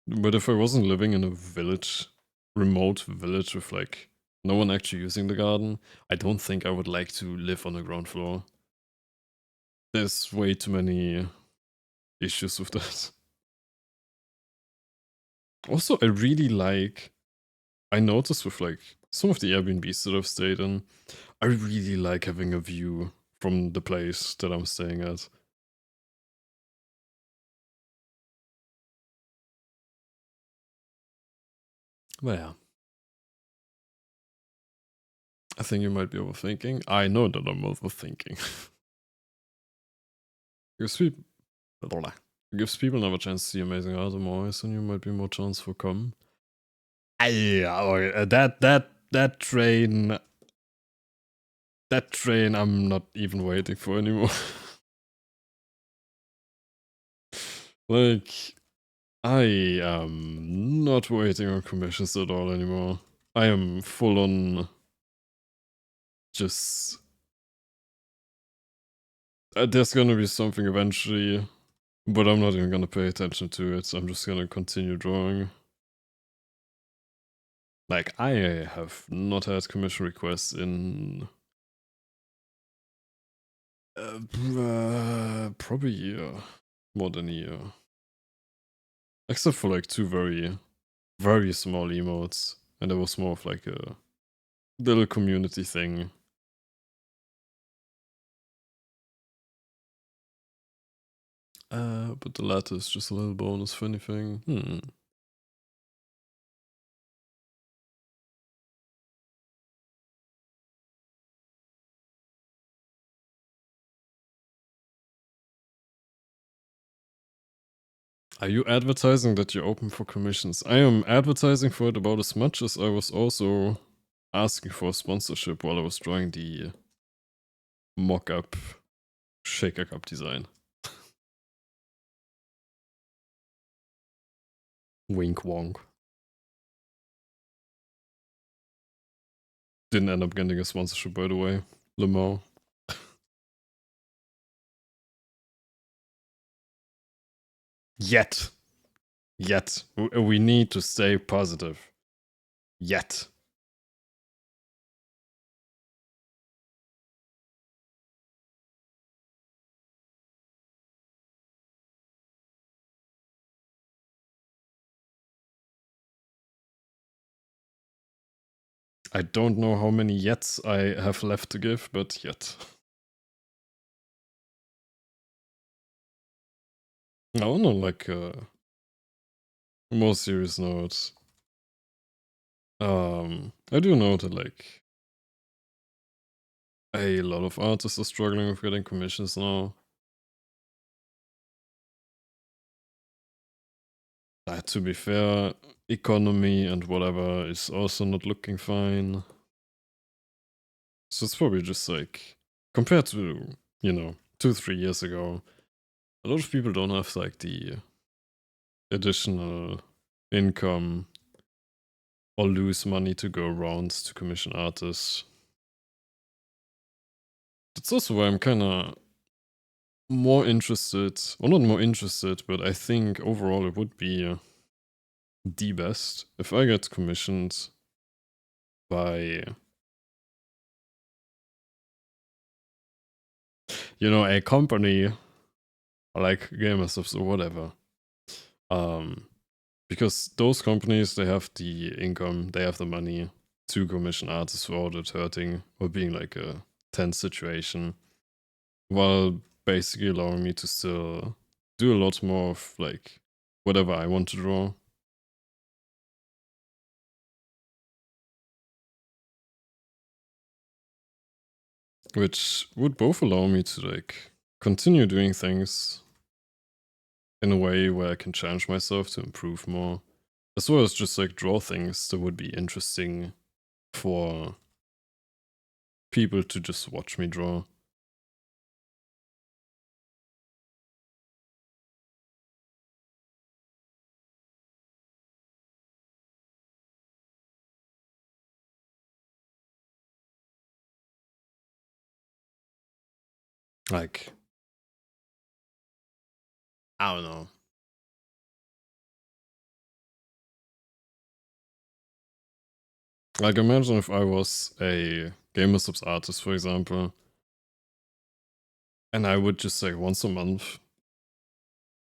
But if I wasn't living in a village, remote village with like no one actually using the garden, I don't think I would like to live on the ground floor. There's way too many issues with that. Also, I really like, I noticed with like some of the Airbnbs that I've stayed in, I really like having a view from the place that I'm staying at. But yeah, I think you might be overthinking. I know that I'm overthinking. gives people, gives people another chance to see amazing art more, and you might be more chance for come. That train I'm not even waiting for anymore. Like, I am not waiting on commissions at all anymore. I am full on just there's gonna be something eventually, but I'm not even gonna pay attention to it. I'm just gonna continue drawing. Like, I have not had commission requests in probably a year, more than a year. Except for like two very, very small emotes, and it was more of like a little community thing. But the latter is just a little bonus for anything. Are you advertising that you're open for commissions? I am advertising for it about as much as I was also asking for sponsorship while I was drawing the mock-up Shaker Cup design. Wink wonk. Didn't end up getting a sponsorship, by the way. Lamar. Yet. We need to stay positive. Yet. I don't know how many yets I have left to give, but yet. No, no, like, more serious note. I do know that, like, a lot of artists are struggling with getting commissions now. To be fair, economy and whatever is also not looking fine. So it's probably just like, compared to, 2-3 years ago, a lot of people don't have like the additional income or lose money to go around to commission artists. That's also why I'm kind of more interested, or not more interested, but I think overall it would be the best if I get commissioned by, a company like Gamersubs or whatever. Because those companies, they have the income, they have the money to commission artists without it hurting or being like a tense situation, while basically allowing me to still do a lot more of like whatever I want to draw. Which would both allow me to like continue doing things in a way where I can challenge myself to improve more, as well as just like draw things that would be interesting for people to just watch me draw. Like, I don't know. Like, imagine if I was a Gamersubs artist, for example, and I would just like once a month.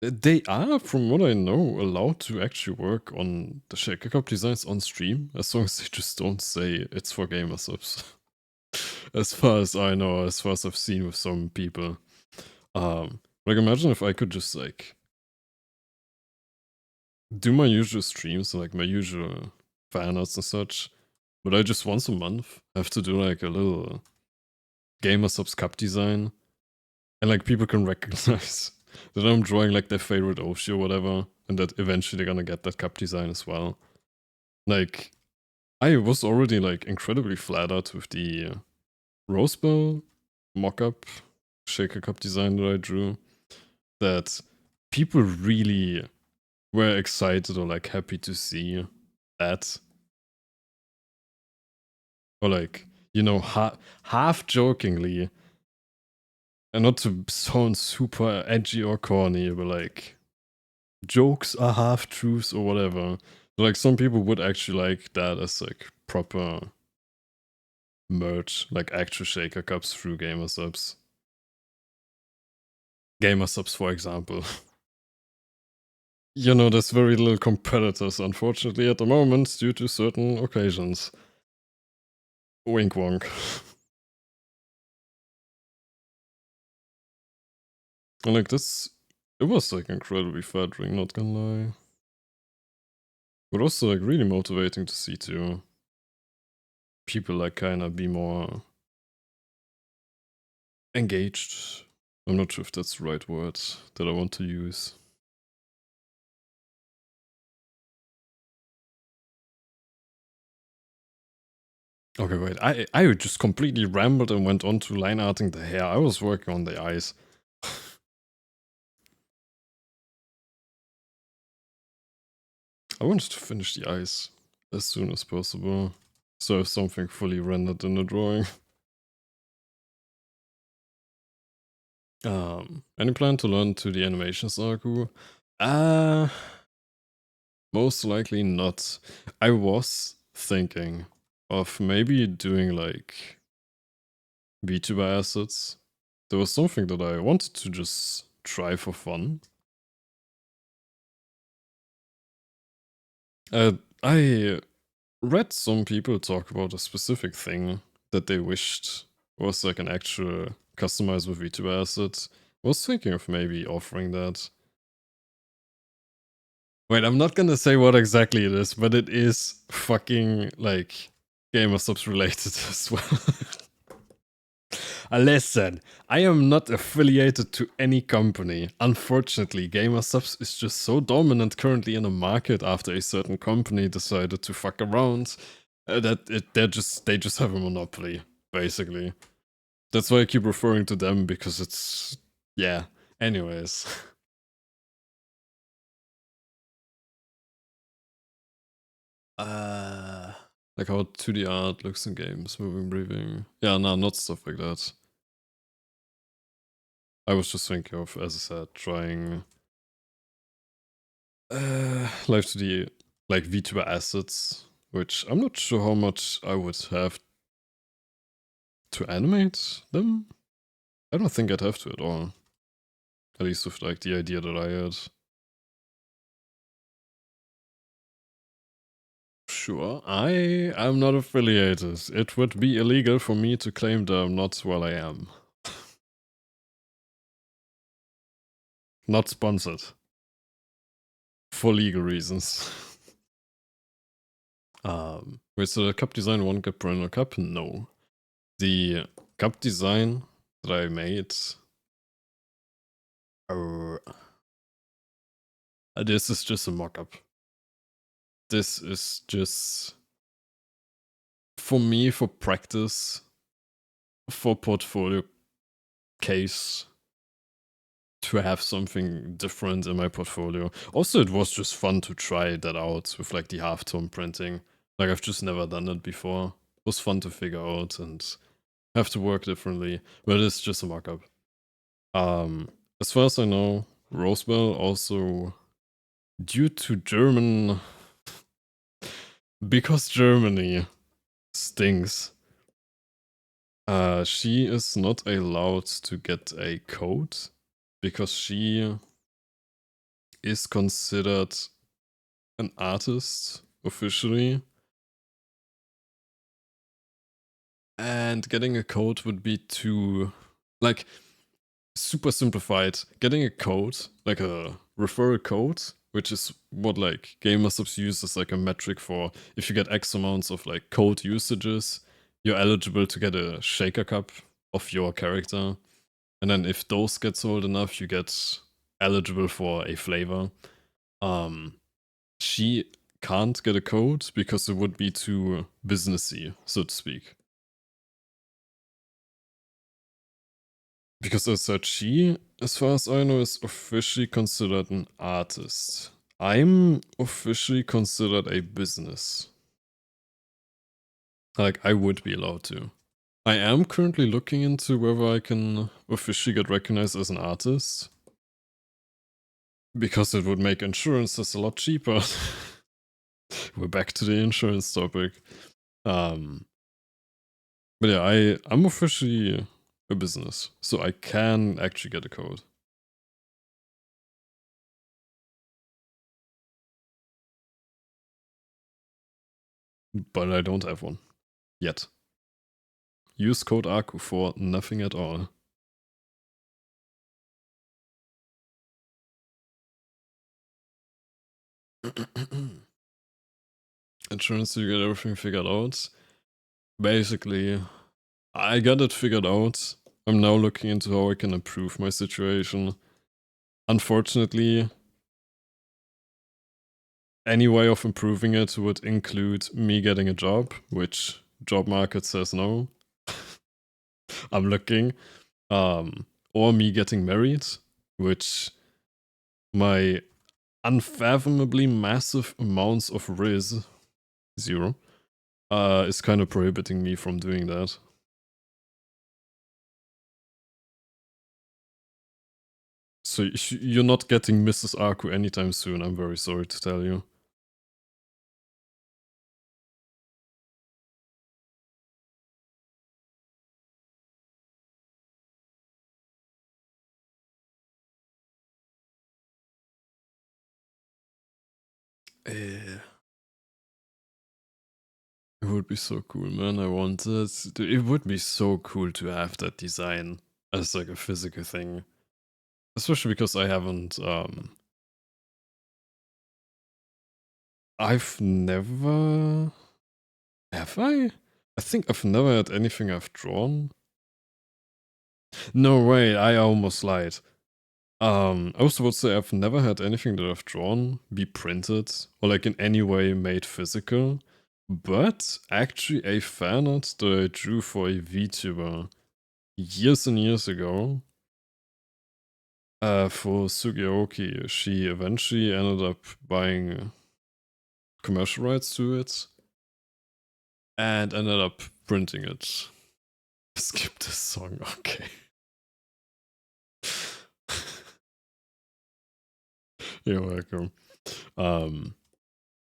They are, from what I know, allowed to actually work on the Shaker Cup designs on stream, as long as they just don't say it's for Gamersubs. As far as I know, as far as I've seen with some people. Like, imagine if I could just like do my usual streams, like my usual fan arts and such, but I just once a month have to do like a little Gamersubs Cup design, and like people can recognize that I'm drawing like their favorite Oshi or whatever, and that eventually they're gonna get that cup design as well. Like, I was already like incredibly flattered with the Rose Bowl mock-up Shaker Cup design that I drew, that people really were excited or like happy to see that. Or like, half jokingly, and not to sound super edgy or corny, but like, jokes are half truths or whatever. Like, some people would actually like that as like proper merch, like actual Shaker Cups through Gamersubs. Gamersubs, for example. There's very little competitors, unfortunately, at the moment, due to certain occasions. Wink wonk. And like this, it was like incredibly flattering, not gonna lie. But also like really motivating to see too. People like kinda be more engaged. I'm not sure if that's the right word that I want to use. Okay, wait. I just completely rambled and went on to line arting the hair. I was working on the eyes. I wanted to finish the eyes as soon as possible, so I have something fully rendered in the drawing. Any plan to learn to the animations, DyaRikku? Most likely not. I was thinking of maybe doing like VTuber assets. There was something that I wanted to just try for fun. I read some people talk about a specific thing that they wished was like an actual customizable VTuber asset. I was thinking of maybe offering that. Wait, I'm not gonna say what exactly it is, but it is fucking like GamerSubs related as well. Listen, I am not affiliated to any company. Unfortunately, GamerSubs is just so dominant currently in the market after a certain company decided to fuck around they just have a monopoly, basically. That's why I keep referring to them, because it's, yeah. Anyways. Like how 2D art looks in games, moving, breathing. Yeah, no, not stuff like that. I was just thinking of, as I said, trying live 2D, like VTuber assets, which I'm not sure how much I would have to animate them. I don't think I'd have to at all. At least with like the idea that I had. Sure, I am not affiliated. It would be illegal for me to claim that I'm not while I am. Not sponsored. For legal reasons. Wait, so the cup design won't get perennial cup? No. The cup design that I made... this is just a mock-up. This is just... for me, for practice, for portfolio case, to have something different in my portfolio. Also, it was just fun to try that out with like the halftone printing. Like, I've just never done it before. It was fun to figure out and have to work differently, but it's just a mock-up. As far as I know, Rosebell also, due to German, because Germany stinks, she is not allowed to get a code because she is considered an artist officially. And getting a code would be too, like, super simplified. Getting a code, like a referral code, which is what like GamerSubs use as like a metric for if you get X amounts of like code usages, you're eligible to get a shaker cup of your character. And then if those get sold enough, you get eligible for a flavor. She can't get a code because it would be too businessy, so to speak. Because as said, she, as far as I know, is officially considered an artist. I'm officially considered a business. Like, I would be allowed to. I am currently looking into whether I can officially get recognized as an artist. Because it would make insurances a lot cheaper. We're back to the insurance topic. But yeah, I'm officially a business, so I can actually get a code. But I don't have one. Yet. Use code ARKU for nothing at all. Insurance, you get everything figured out. Basically, I got it figured out. I'm now looking into how I can improve my situation. Unfortunately, any way of improving it would include me getting a job, which job market says no. I'm looking. Or me getting married, which my unfathomably massive amounts of Riz, 0, is kind of prohibiting me from doing that. So you're not getting Mrs. Arku anytime soon, I'm very sorry to tell you. It would be so cool, man. I want it. It would be so cool to have that design as like a physical thing. Especially because I haven't, I've never... Have I? I think I've never had anything I've drawn. No way, I almost lied. I was about to say I've never had anything that I've drawn be printed or like in any way made physical, but actually a fan art that I drew for a VTuber years and years ago, for Sugiyoki. She eventually ended up buying commercial rights to it and ended up printing it. Skip this song, okay. You're welcome.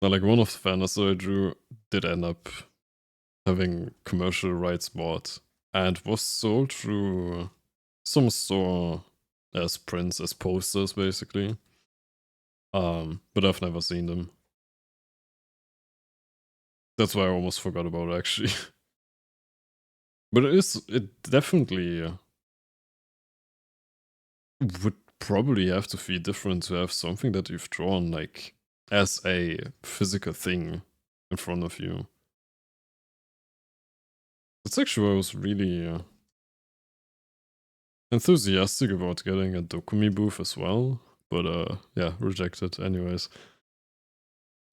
Like one of the fans that I drew did end up having commercial rights bought and was sold through some store as prints, as posters, basically. But I've never seen them. That's why I almost forgot about it, actually. But it definitely would probably have to feel different to have something that you've drawn, like, as a physical thing in front of you. That's actually why I was really enthusiastic about getting a Dokumi booth as well, but yeah, rejected anyways.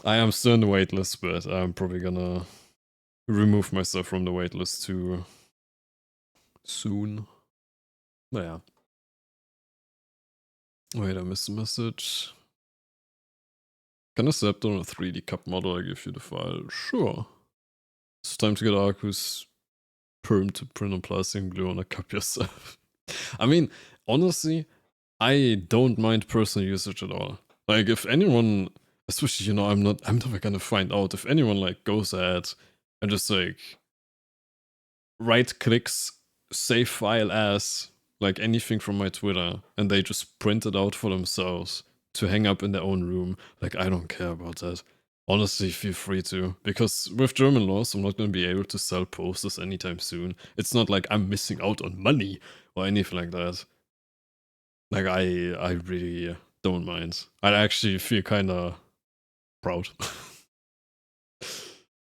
I am still in the waitlist, but I'm probably gonna remove myself from the waitlist too soon. But yeah. Wait, I missed a message. Can I accept on a 3D cup model? I give you the file. Sure. It's time to get Arku's perm to print on plastic and glue on a cup yourself. I mean, honestly, I don't mind personal usage at all. Like, if anyone, especially, you know, I'm never gonna find out. If anyone, like, goes ahead and just, like, right clicks, save file as, like, anything from my Twitter, and they just print it out for themselves to hang up in their own room, like, I don't care about that. Honestly, feel free to, because with German laws, I'm not gonna be able to sell posters anytime soon. It's not like I'm missing out on money or anything like that. Like, I really don't mind. I actually feel kind of proud.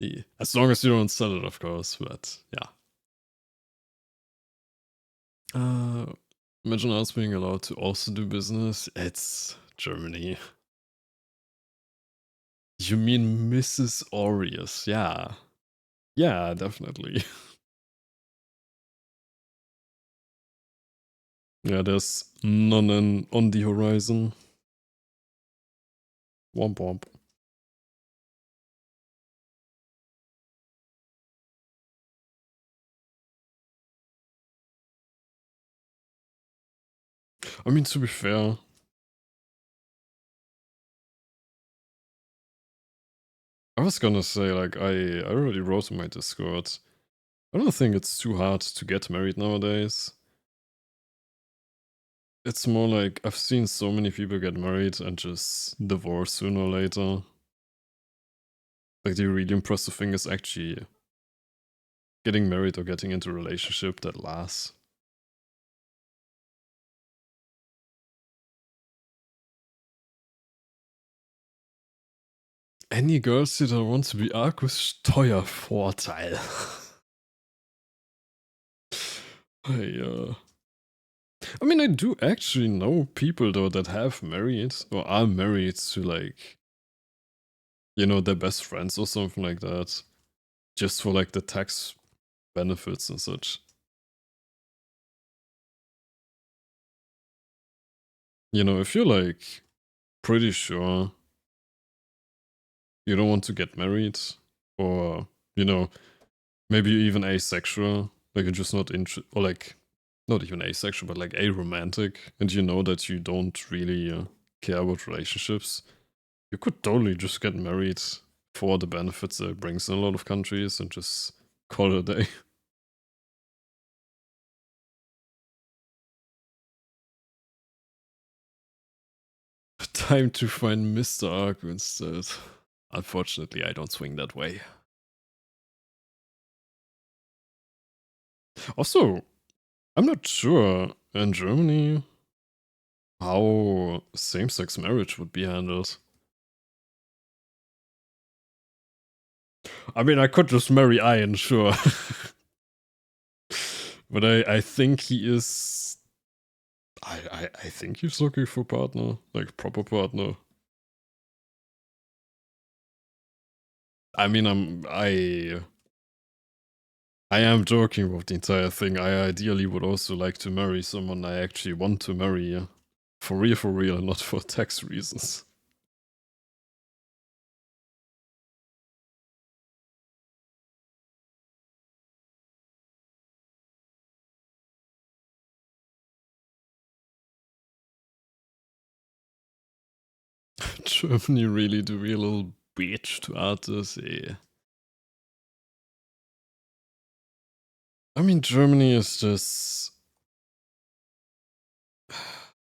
Yeah. As long as you don't sell it, of course, but yeah. Imagine us being allowed to also do business. It's Germany. You mean Mrs. Aureus? Yeah. Yeah, definitely. Yeah, there's none on the horizon. Womp womp. I mean, to be fair, I was gonna say, like, I already wrote in my Discord. I don't think it's too hard to get married nowadays. It's more like I've seen so many people get married and just divorce sooner or later. Like, the really impressive thing is actually getting married or getting into a relationship that lasts. Any girls that want to be Arkus Steuervorteil. I mean, I do actually know people though that have married or are married to, like, you know, their best friends or something like that. Just for, like, the tax benefits and such. You know, if you're, like, pretty sure you don't want to get married, or, you know, maybe you're even asexual, like, you're just not interested, or, like, not even asexual, but like aromantic, and you know that you don't really care about relationships, you could totally just get married for the benefits that it brings in a lot of countries and just call it a day. Time to find Mr. Arku instead. Unfortunately, I don't swing that way. Also, I'm not sure in Germany how same-sex marriage would be handled. I mean, I could just marry Ian, sure. But I think he is... I think he's looking for a partner, like proper partner. I mean, I am joking about the entire thing. I ideally would also like to marry someone I actually want to marry. For real, and not for tax reasons. Germany really the real little bitch to artists, yeah. I mean, Germany is just...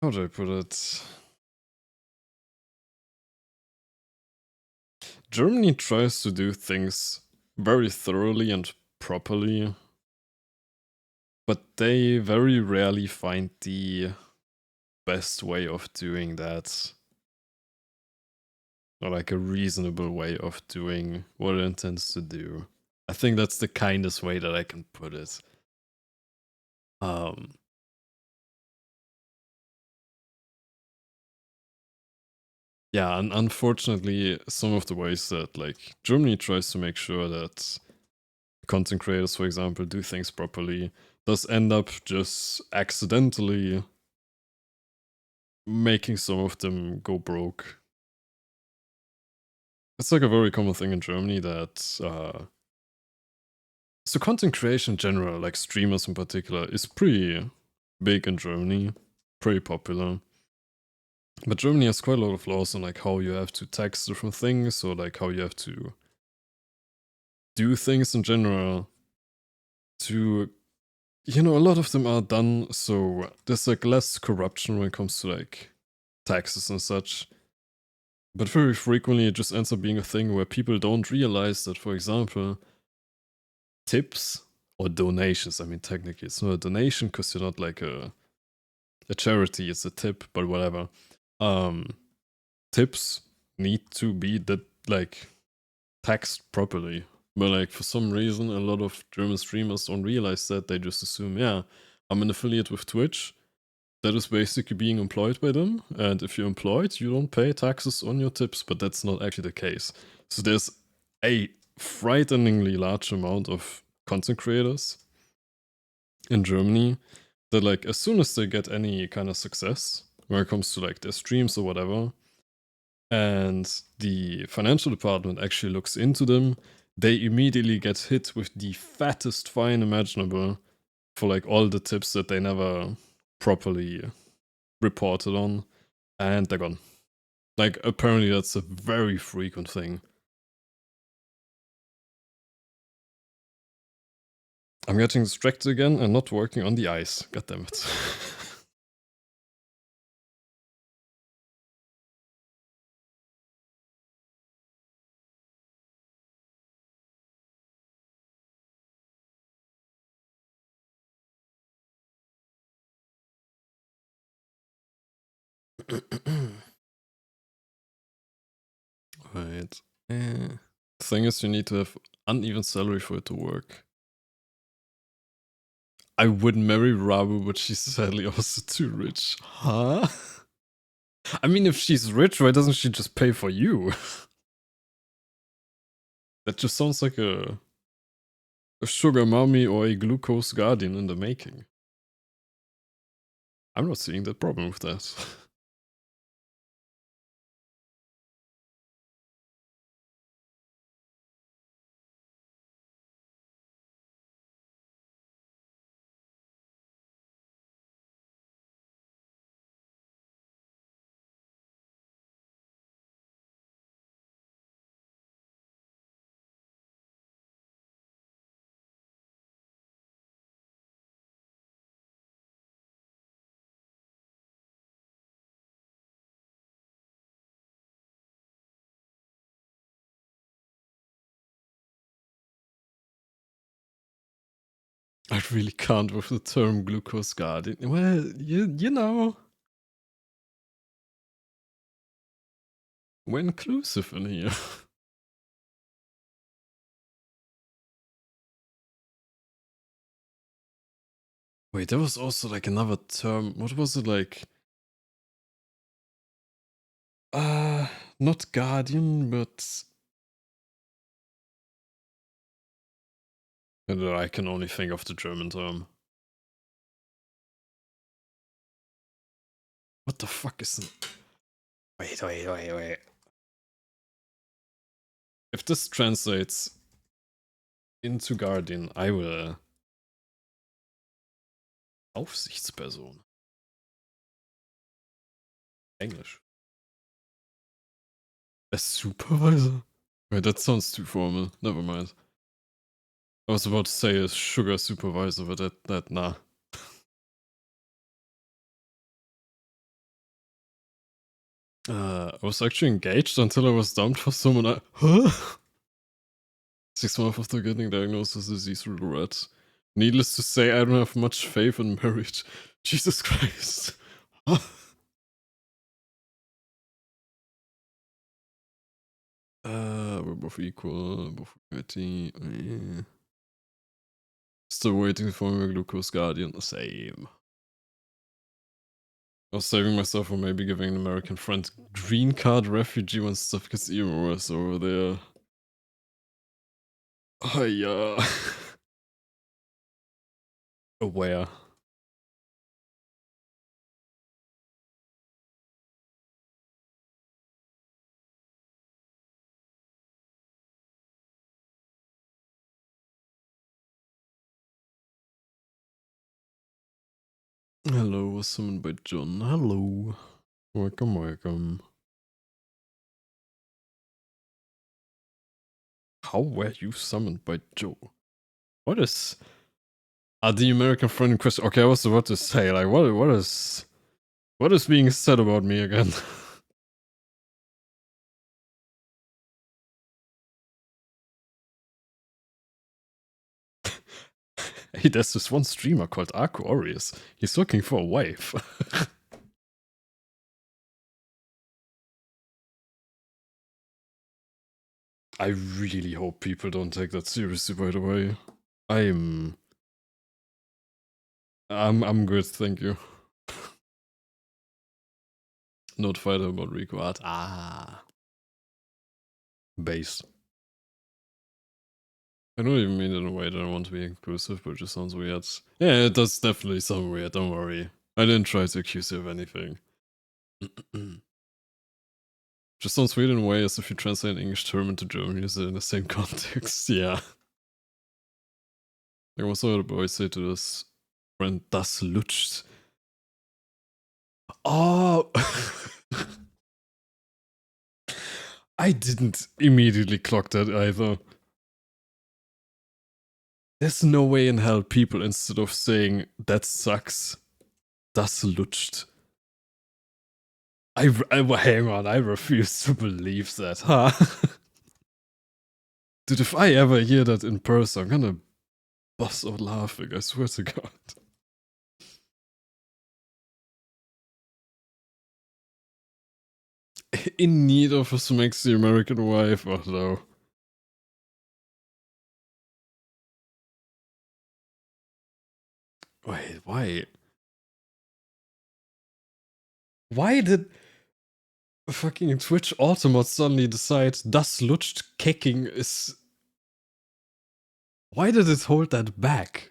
How do I put it? Germany tries to do things very thoroughly and properly, but they very rarely find the best way of doing that. Or like a reasonable way of doing what it intends to do. I think that's the kindest way that I can put it. Yeah, and unfortunately, some of the ways that like Germany tries to make sure that content creators, for example, do things properly, does end up just accidentally making some of them go broke. It's like a very common thing in Germany that so content creation in general, like streamers in particular, is pretty big in Germany, pretty popular. But Germany has quite a lot of laws on like how you have to tax different things, or like how you have to do things in general to, you know, a lot of them are done so there's like less corruption when it comes to like taxes and such. But very frequently it just ends up being a thing where people don't realize that, for example, tips or donations, I mean, technically it's not a donation because you're not like a charity, it's a tip, but whatever. Tips need to be that like taxed properly. But like for some reason, a lot of German streamers don't realize that. They just assume, yeah, I'm an affiliate with Twitch. That is basically being employed by them. And if you're employed, you don't pay taxes on your tips. But that's not actually the case. So there's a frighteningly large amount of content creators in Germany that like as soon as they get any kind of success when it comes to like their streams or whatever, and the financial department actually looks into them, they immediately get hit with the fattest fine imaginable for like all the tips that they never properly reported on, and they're gone. Like apparently that's a very frequent thing. I'm getting distracted again and not working on the ice. God damn it. Right. Thing is, you need to have uneven salary for it to work. I would marry Rabu, but she's sadly also too rich. Huh? I mean, if she's rich, why doesn't she just pay for you? That just sounds like a sugar mommy or a glucose guardian in the making. I'm not seeing that problem with that. I really can't with the term glucose guardian. Well, you know. We're inclusive in here. Wait, there was also like another term. What was it like? Not guardian, but I can only think of the German term. What the fuck is it? Wait. If this translates into Guardian, I will. Aufsichtsperson. English. A supervisor? Wait, that sounds too formal. Never mind. I was about to say a sugar supervisor, but nah. I was actually engaged until I was dumped for someone Huh? 6 months after getting diagnosed with disease through the rat. Needless to say, I don't have much faith in marriage. Jesus Christ. We're both equal, both pretty. Still waiting for my glucose guardian. Same. I was saving myself for maybe giving an American friend green card refugee when stuff gets even worse over there. Oh yeah. Aware. Hello, was summoned by John. Hello. Welcome. How were you summoned by Joe? What is... the American friend in question... Okay, I was about to say, like, what is being said about me again? Hey, there's this one streamer called DyaRikku Aureus. He's looking for a wife. I really hope people don't take that seriously, by the way. I'm good, thank you. Notified about Rico art. Base. I don't even mean it in a way that I want to be inclusive, but it just sounds weird. Yeah, it does definitely sound weird, don't worry. I didn't try to accuse you of anything. Just sounds weird in a way as if you translate an English term into German, use it in the same context. Yeah. Like, what's the boy say to this friend? Das lutscht. Oh! I didn't immediately clock that either. There's no way in hell people, instead of saying that sucks, das lutscht. Hang on, I refuse to believe that, huh? Dude, if I ever hear that in person, I'm gonna bust out laughing, I swear to God. In need of a sexy American wife, oh no. Wait, why? Why did fucking Twitch Automod suddenly decide das lutscht kicking is... Why did it hold that back?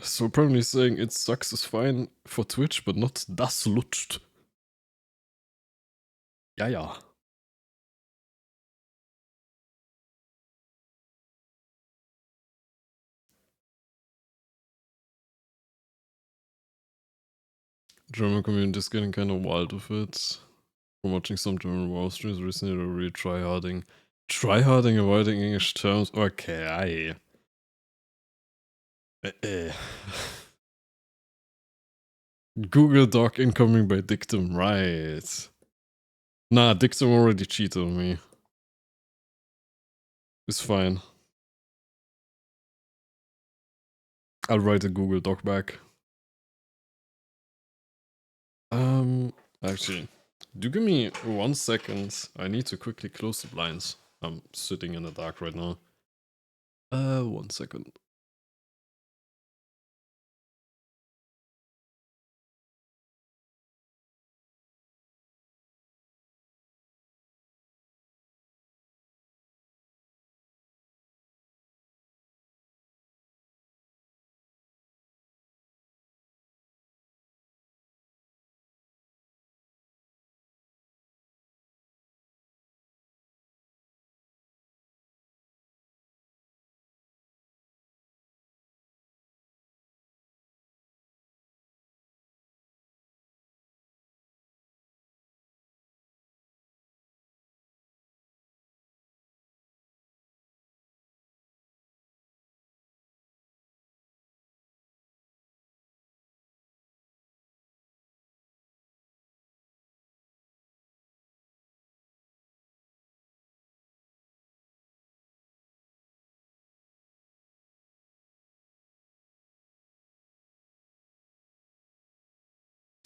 So apparently saying it sucks is fine for Twitch, but not das lutscht. Ja. German community is getting kind of wild with it. From watching some German WoW streams recently, they're really tryharding. Tryharding avoiding English terms? Okay, Google Doc incoming by dictum, right. Nah, Dixon already cheated on me. It's fine. I'll write a Google Doc back. Actually, do give me 1 second. I need to quickly close the blinds. I'm sitting in the dark right now. 1 second.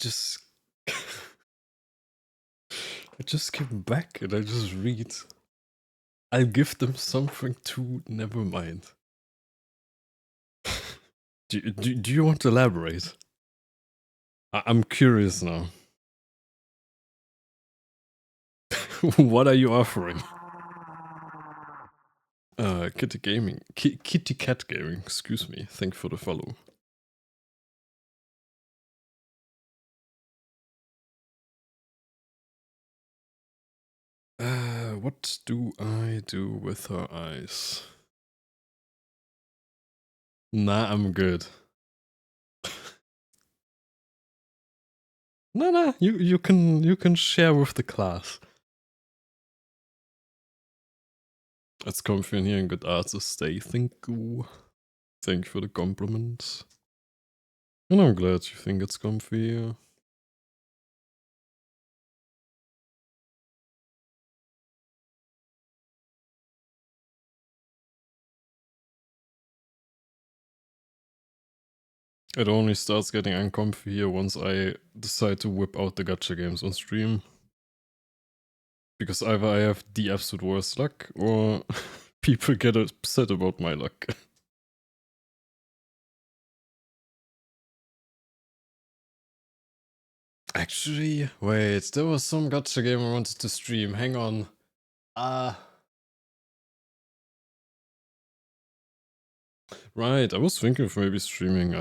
Just I just came back and I just read. I'll give them something to never mind. do you want to elaborate? I'm curious now. What are you offering? Kitty Gaming. Kitty Cat Gaming, excuse me. Thank you for the follow. What do I do with her eyes? Nah, I'm good. Nah, you can share with the class. It's comfy in here and good art to stay. Thank you. Thank you for the compliments. And I'm glad you think it's comfy. It only starts getting uncomfy here once I decide to whip out the gacha games on stream. Because either I have the absolute worst luck, or people get upset about my luck. Actually, wait, there was some gacha game I wanted to stream. Hang on. Right, I was thinking of maybe streaming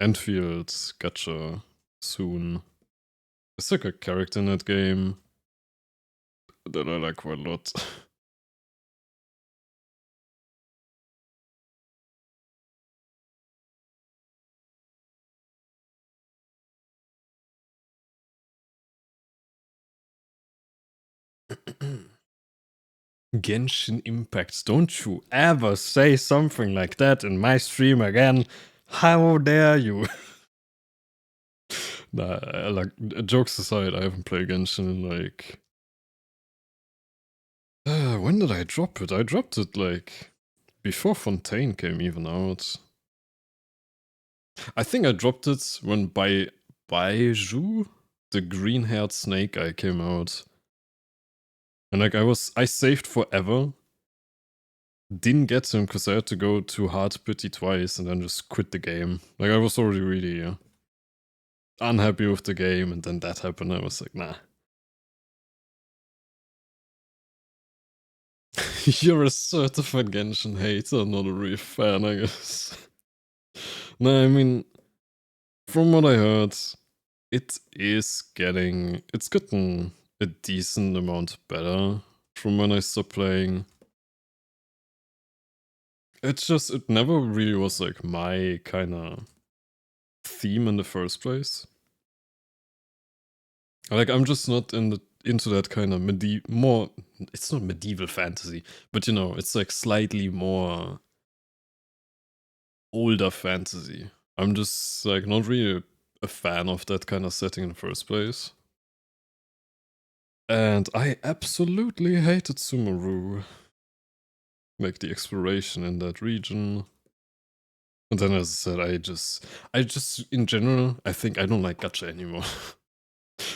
Enfield's gacha soon. It's like a character in that game that I like quite a lot. Genshin Impact. Don't you ever say something like that in my stream again. How dare you? Nah, like, jokes aside, I haven't played Genshin in like... when did I drop it? I dropped it like before Fontaine came even out. I think I dropped it when Baiju, the green-haired snake guy, came out. And like I saved forever. Didn't get him because I had to go to hard pity twice and then just quit the game. Like I was already really unhappy with the game, and then that happened. I was like, nah. You're a certified Genshin hater, not a real fan, I guess. No, I mean, from what I heard, it's gotten a decent amount better from when I stopped playing. It's just, it never really was like my kind of theme in the first place. Like, I'm just not into that kind of more, it's not medieval fantasy, but you know, it's like slightly more older fantasy. I'm just like not really a fan of that kind of setting in the first place. And I absolutely hated Sumeru. Like the exploration in that region. And then as I said, I just in general, I think I don't like gacha anymore.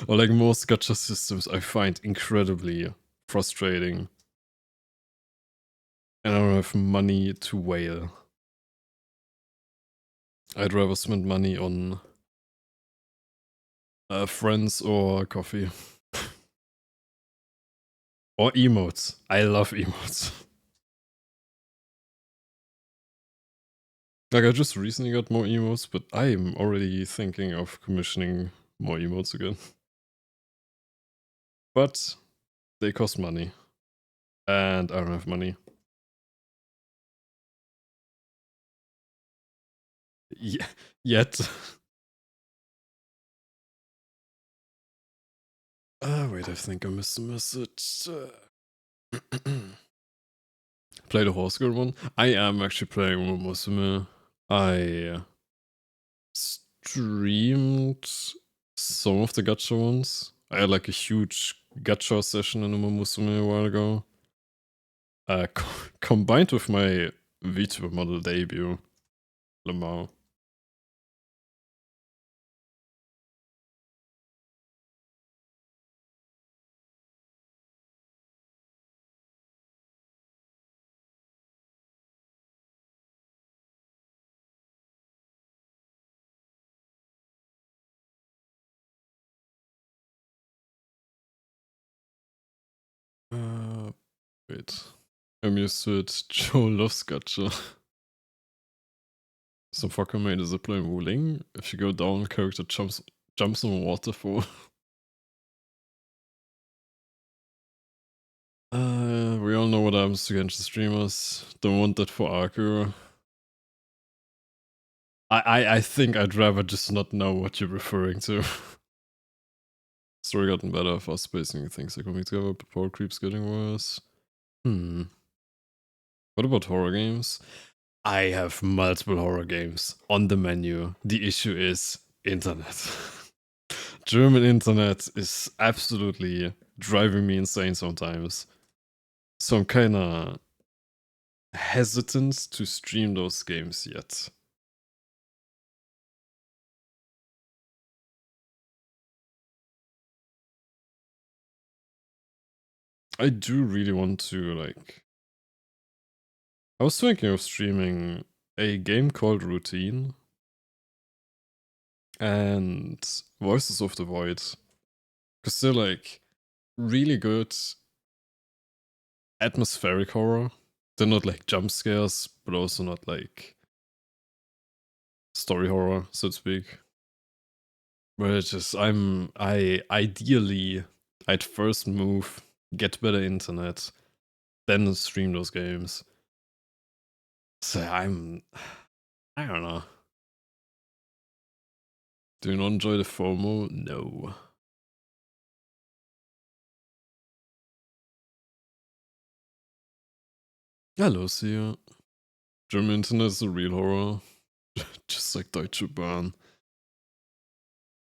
Or like most gacha systems I find incredibly frustrating. And I don't have money to whale. I'd rather spend money on friends or coffee. Or emotes. I love emotes. Like I just recently got more emotes, but I'm already thinking of commissioning more emotes again. But they cost money. And I don't have money. Yet. Wait, I think I missed a message. Play the horse girl one. I am actually playing Musume. I streamed some of the gacha ones. I had like a huge gacha session in Musume a while ago. Combined with my VTuber model debut, Lamar. Wait. I'm used to it. Joe loves gacha. Some fucker made a zipline ruling. If you go down, character jumps on a waterfall. We all know what happens to Genshin streamers. Don't want that for Aku. I think I'd rather just not know what you're referring to. Story gotten better, fast pacing things are coming together, but power creep's getting worse. What about horror games? I have multiple horror games on the menu. The issue is internet. German internet is absolutely driving me insane sometimes. So I'm kinda hesitant to stream those games yet. I do really want to, like... I was thinking of streaming a game called Routine and Voices of the Void. Because they're, like, really good atmospheric horror. They're not, like, jump scares, but also not, like, story horror, so to speak. But it's just, ideally, I'd first move, get better internet, then stream those games. So I don't know. Do you not enjoy the FOMO? No. Hello, Sia. German internet is a real horror. Just like Deutsche Bahn.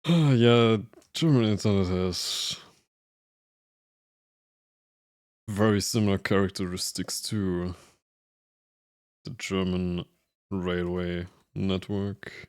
Yeah, German internet has very similar characteristics to the German railway network.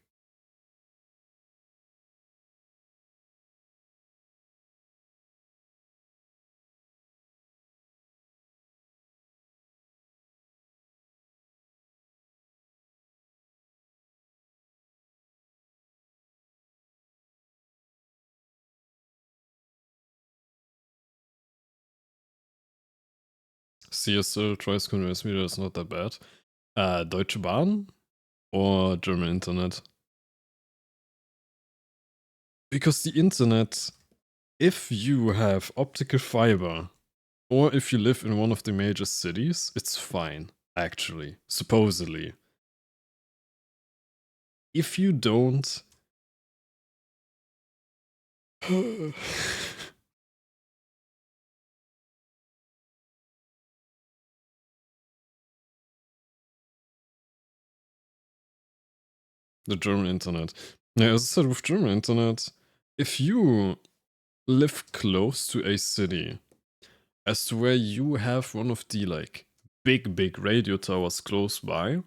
CSL tries to convince me that it's not that bad. Deutsche Bahn or German internet? Because the internet, if you have optical fiber, or if you live in one of the major cities, it's fine, actually, supposedly. If you don't... The German internet. Yeah, as I said, with German internet, if you live close to a city as to where you have one of the like big radio towers close by,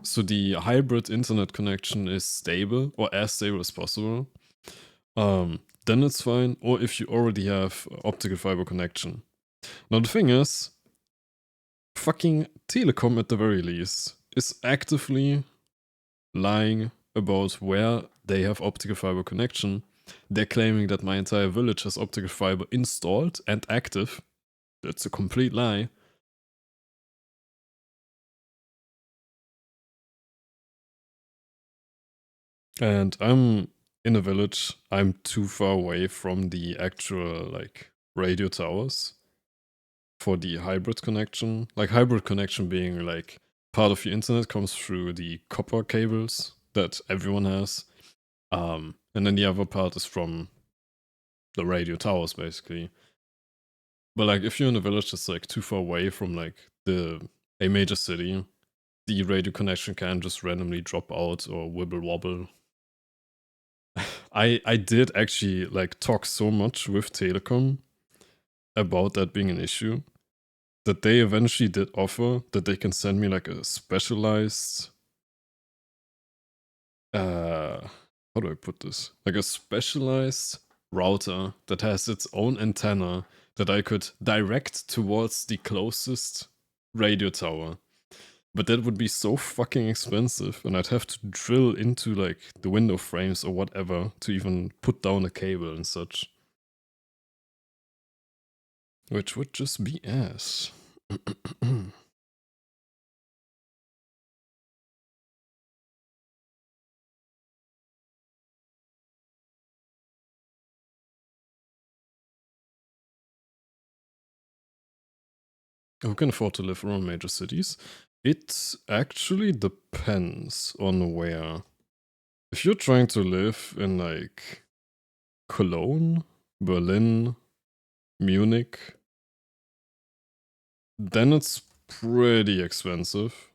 so the hybrid internet connection is stable or as stable as possible, then it's fine. Or if you already have optical fiber connection. Now the thing is, fucking Telecom at the very least is actively lying about where they have optical fiber connection. They're claiming that my entire village has optical fiber installed and active. That's a complete lie. And I'm in a village. I'm too far away from the actual like radio towers for the hybrid connection. Like hybrid connection being like part of your internet comes through the copper cables that everyone has. And then the other part is from the radio towers basically. But like if you're in a village that's like too far away from like a major city, the radio connection can just randomly drop out or wibble wobble. I did actually like talk so much with Telecom about that being an issue that they eventually did offer that they can send me like a specialized how do I put this? Like a specialized router that has its own antenna that I could direct towards the closest radio tower. But that would be so fucking expensive, and I'd have to drill into like the window frames or whatever to even put down a cable and such. Which would just be ass. Who can afford to live around major cities? It actually depends on where. If you're trying to live in like Cologne, Berlin, Munich, then it's pretty expensive.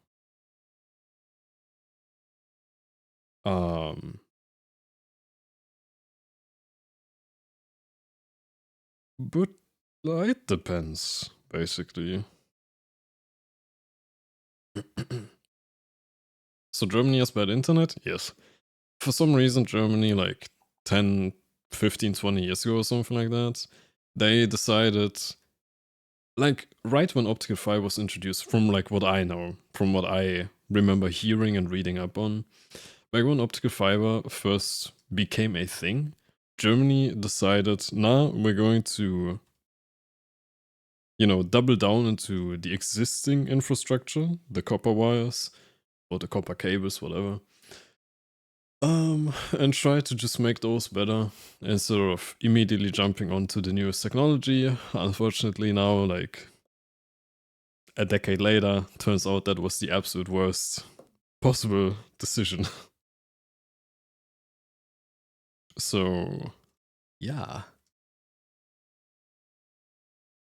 But it depends, basically. So Germany has bad internet? Yes. For some reason, Germany, like 10, 15, 20 years ago or something like that, they decided, like right when optical fiber was introduced, from like what I know, from what I remember hearing and reading up on, like when optical fiber first became a thing, Germany decided, nah, we're going to, double down into the existing infrastructure, the copper wires, or the copper cables, whatever. And try to just make those better instead of immediately jumping onto the newest technology. Unfortunately, now, like a decade later, turns out that was the absolute worst possible decision. So, yeah.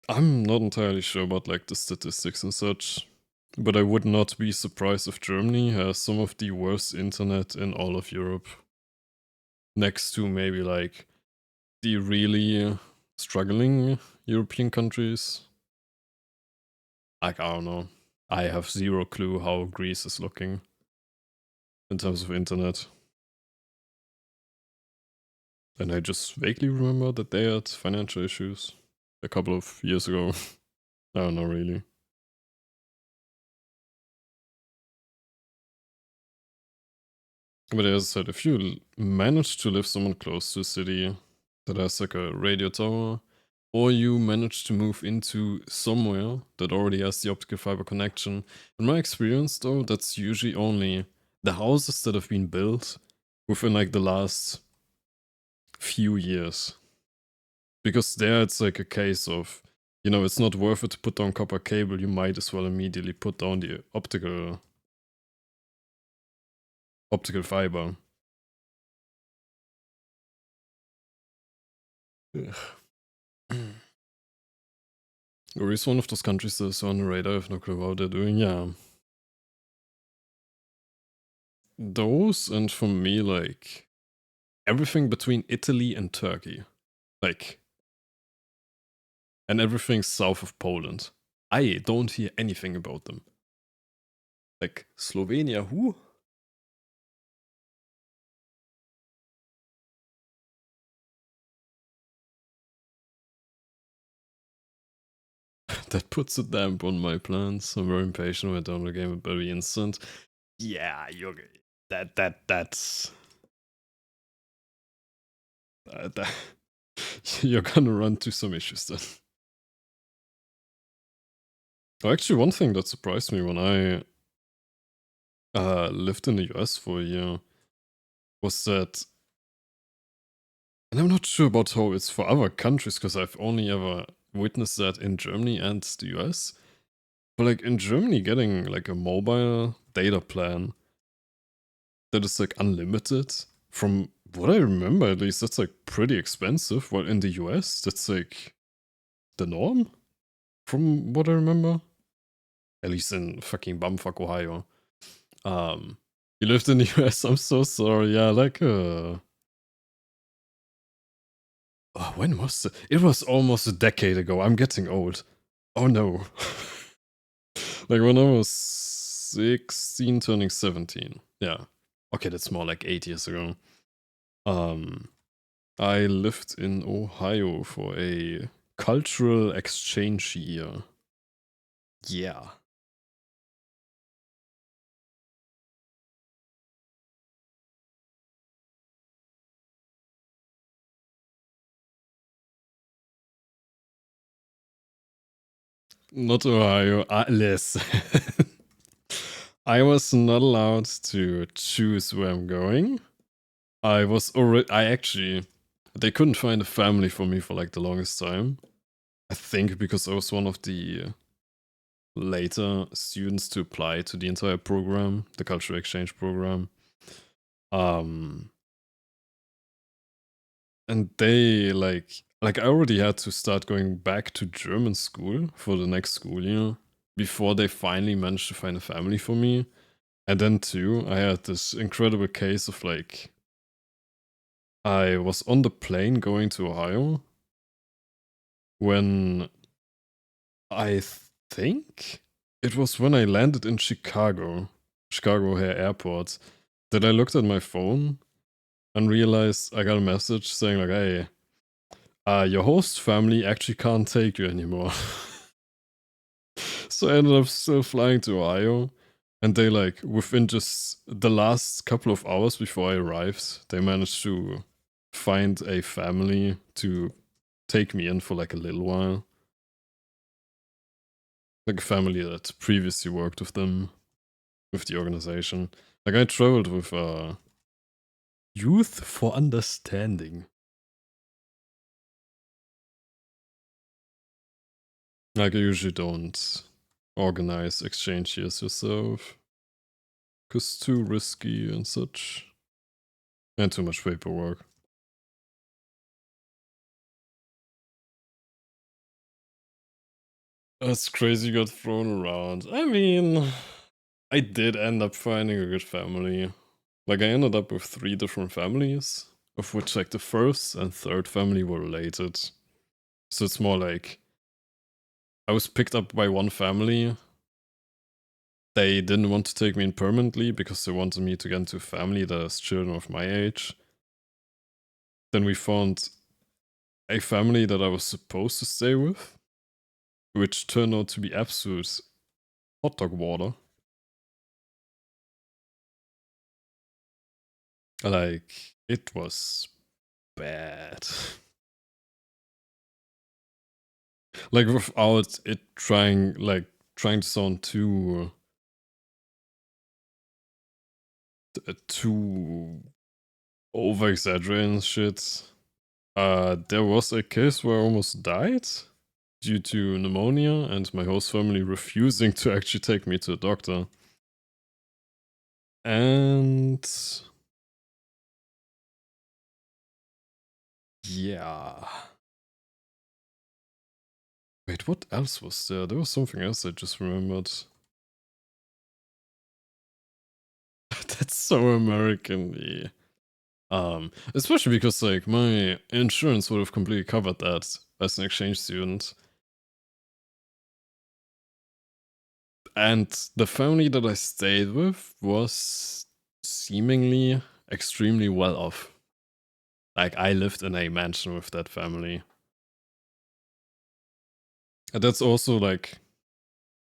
I'm not entirely sure about like the statistics and such, but I would not be surprised if Germany has some of the worst internet in all of Europe. Next to maybe like the really struggling European countries. Like, I don't know. I have zero clue how Greece is looking in terms of internet. And I just vaguely remember that they had financial issues a couple of years ago. I don't know really. But as I said, if you manage to live someone close to a city that has like a radio tower, or you manage to move into somewhere that already has the optical fiber connection, in my experience though, that's usually only the houses that have been built within like the last few years. Because there it's like a case of, it's not worth it to put down copper cable, you might as well immediately put down the optical fiber. Greece is one of those countries that's on the radar. I have no clue how they're doing, yeah. Those, and for me, like, everything between Italy and Turkey. Like, and everything south of Poland. I don't hear anything about them. Like, Slovenia, who? That puts a damp on my plans. I'm very impatient when I download the game very instant. Yeah, you're that's that, you're gonna run into some issues then. Oh, actually, one thing that surprised me when I lived in the US for a year was that, and I'm not sure about how it's for other countries because I've only ever witnessed that in Germany and the US. But like in Germany, getting like a mobile data plan that is like unlimited, from what I remember at least, that's like pretty expensive. While in the US, that's like the norm, from what I remember. At least in fucking bumfuck Ohio. You lived in the US, I'm so sorry. Yeah, like oh, when was it? It was almost a decade ago. I'm getting old. Oh no. Like when I was 16 turning 17. Yeah. Okay, that's more like 8 years ago. Um I lived in Ohio for a cultural exchange year. Yeah. Not Ohio. Listen. I was not allowed to choose where I'm going. I was already. I actually. They couldn't find a family for me for like the longest time. I think because I was one of the later students to apply to the entire program, the cultural exchange program. Um, and they like I already had to start going back to German school for the next school year before they finally managed to find a family for me. And then too, I had this incredible case of like I was on the plane going to Ohio when I think it was when I landed in Chicago O'Hare Airport, that I looked at my phone and realized I got a message saying like, "Hey, your host family actually can't take you anymore." So I ended up still flying to Ohio, and they like within just the last couple of hours before I arrived, they managed to find a family to take me in for like a little while. Like a family that previously worked with them, with the organization. Like I traveled with Youth for Understanding. Like I usually don't organize exchange years yourself, cause too risky and such, and too much paperwork. That's crazy got thrown around. I mean, I did end up finding a good family. Like I ended up with 3 different families, of which like the first and third family were related. So it's more like I was picked up by one family. They didn't want to take me in permanently because they wanted me to get into a family that has children of my age. Then we found a family that I was supposed to stay with, which turned out to be absolute hot dog water. Like, it was bad. Like, without it trying to sound too over exaggerating shit. There was a case where I almost died due to pneumonia and my host family refusing to actually take me to a doctor. And yeah. Wait, what else was there? There was something else I just remembered. That's so American. Especially because like my insurance would have completely covered that as an exchange student. And the family that I stayed with was seemingly extremely well off. Like I lived in a mansion with that family. And that's also like,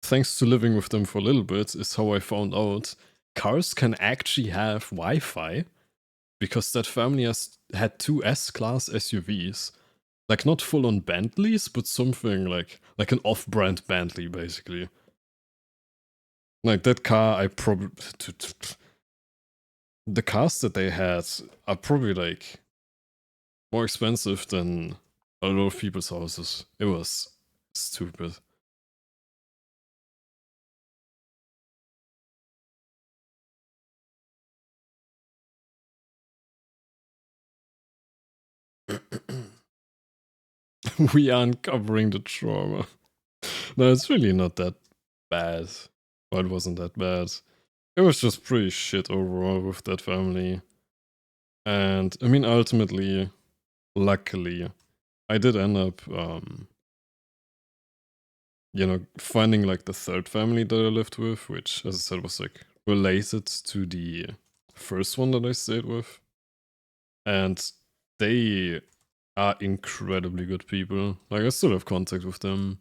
thanks to living with them for a little bit, is how I found out cars can actually have Wi-Fi, because that family had two S-Class SUVs. Like not full-on Bentleys, but something like an off-brand Bentley, basically. Like that car, I probably the cars that they had are probably like more expensive than a lot of people's houses. It was stupid. We are uncovering the trauma. No, it's really not that bad. Well, it wasn't that bad. It was just pretty shit overall with that family. And I mean, ultimately, luckily, I did end up, finding like the third family that I lived with, which, as I said, was like related to the first one that I stayed with. And they are incredibly good people. Like, I still have contact with them.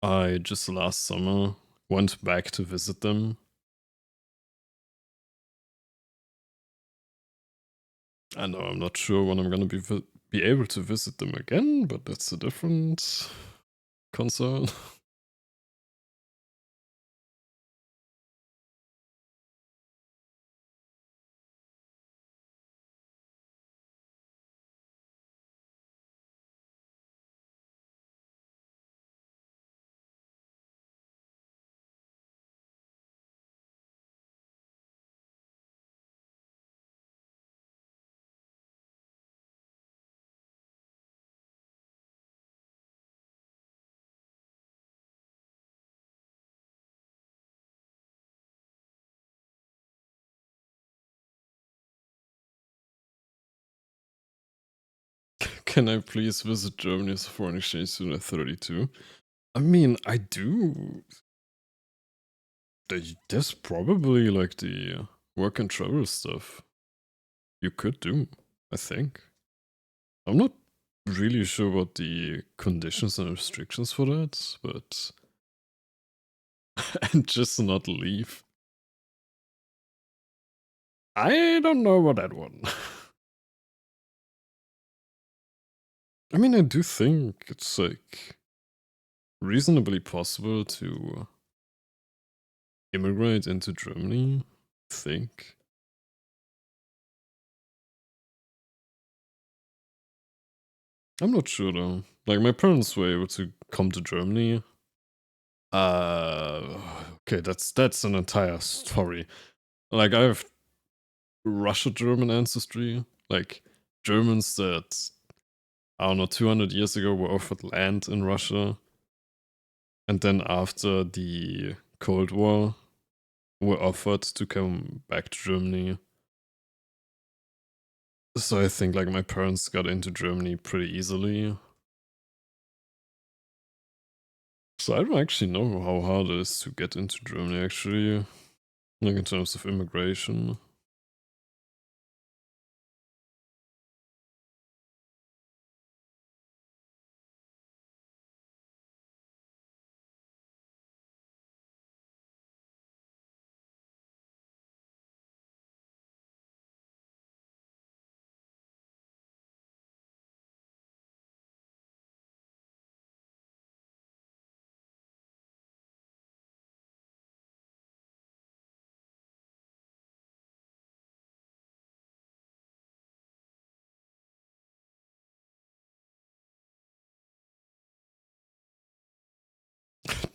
I just last summer went back to visit them. I know I'm not sure when I'm gonna be able to visit them again, but that's a different concern. Can I please visit Germany as a foreign exchange student at 32? I mean, I do. There's probably like the work and travel stuff you could do, I think. I'm not really sure about the conditions and restrictions for that, but. And just not leave. I don't know about that one. I mean, I do think it's like reasonably possible to immigrate into Germany, I think. I'm not sure though. Like my parents were able to come to Germany. Uh okay, that's an entire story. Like I have Russia German ancestry. Like Germans that I don't know 200 years ago were offered land in Russia. And then after the Cold War were offered to come back to Germany. So I think like my parents got into Germany pretty easily. So I don't actually know how hard it is to get into Germany actually, like in terms of immigration.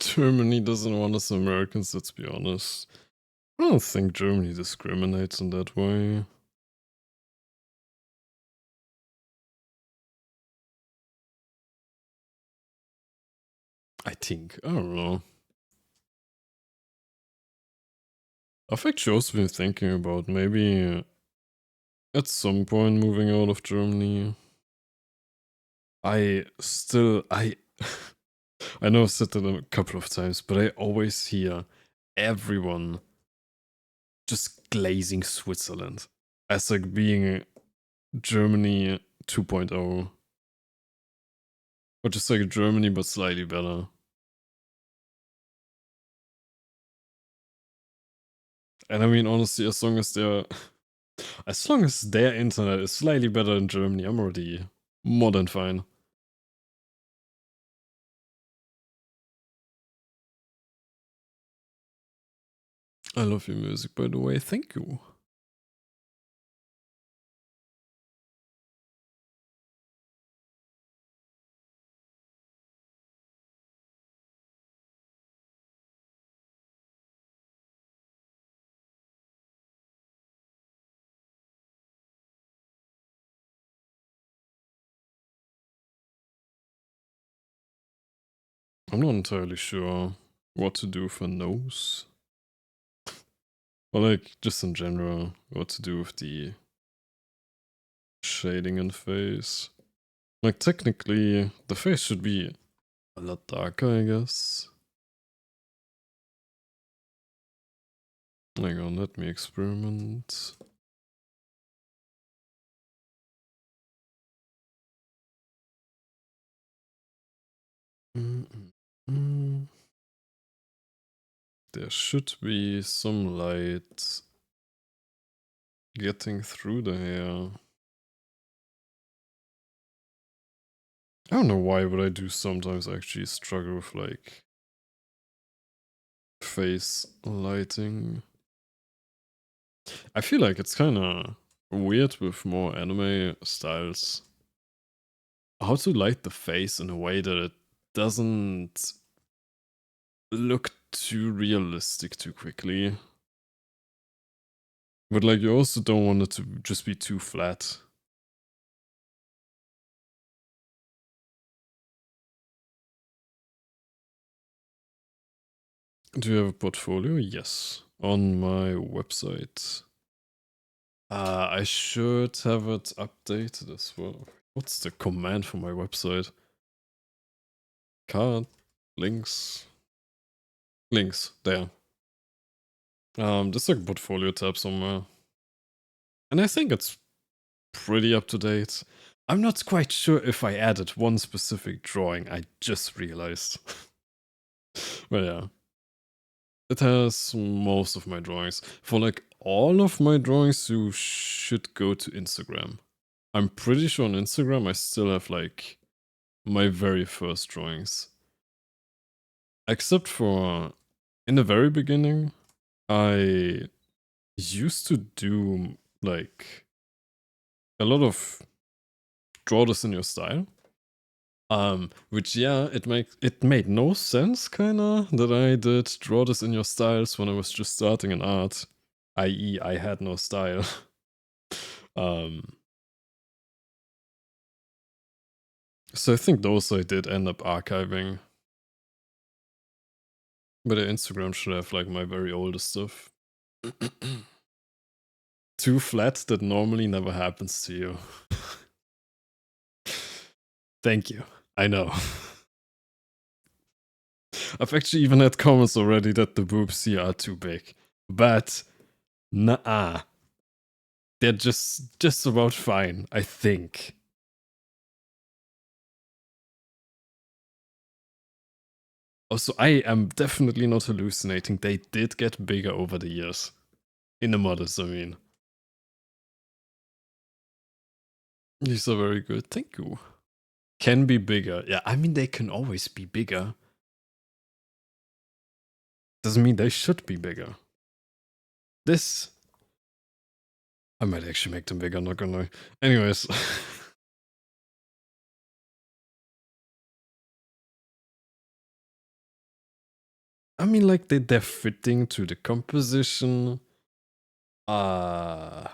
Germany doesn't want us Americans, let's be honest. I don't think Germany discriminates in that way. I think. I don't know. I've actually also been thinking about maybe At some point moving out of Germany. I I know I've said that a couple of times, but I always hear everyone just glazing Switzerland as like being Germany 2.0. Or just like Germany but slightly better. And I mean honestly, as long as their internet is slightly better in Germany, I'm already more than fine. I love your music, by the way. Thank you. I'm not entirely sure what to do for nose. Or like, just in general, what to do with the shading in face. Like, technically, the face should be a lot darker, I guess. Hang on, let me experiment. There should be some light getting through the hair. I don't know why, but I do sometimes actually struggle with like face lighting. I feel like it's kind of weird with more anime styles. How to light the face in a way that it doesn't look too realistic too quickly. But like you also don't want it to just be too flat. Do you have a portfolio? Yes. On my website. I should have it updated as well. What's the command for my website? Card, links, there. There's like a portfolio tab somewhere. And I think it's pretty up to date. I'm not quite sure if I added one specific drawing, I just realized. But yeah. It has most of my drawings. For like all of my drawings, you should go to Instagram. I'm pretty sure on Instagram I still have like my very first drawings. Except for in the very beginning, I used to do like a lot of draw this in your style. Which yeah, it made no sense kinda that I did draw this in your styles when I was just starting in art, i.e. I had no style. um so I think those I did end up archiving. But the Instagram should have like my very oldest stuff. Too flat that normally never happens to you. Thank you. I know. I've actually even had comments already that the boobs here are too big. But nah. They're just about fine, I think. Also, I am definitely not hallucinating. They did get bigger over the years. In the models, I mean. These are very good. Thank you. Can be bigger. Yeah, I mean, they can always be bigger. Doesn't mean they should be bigger. This. I might actually make them bigger, not gonna lie. Anyways. I mean, like, they're fitting to the composition. Uh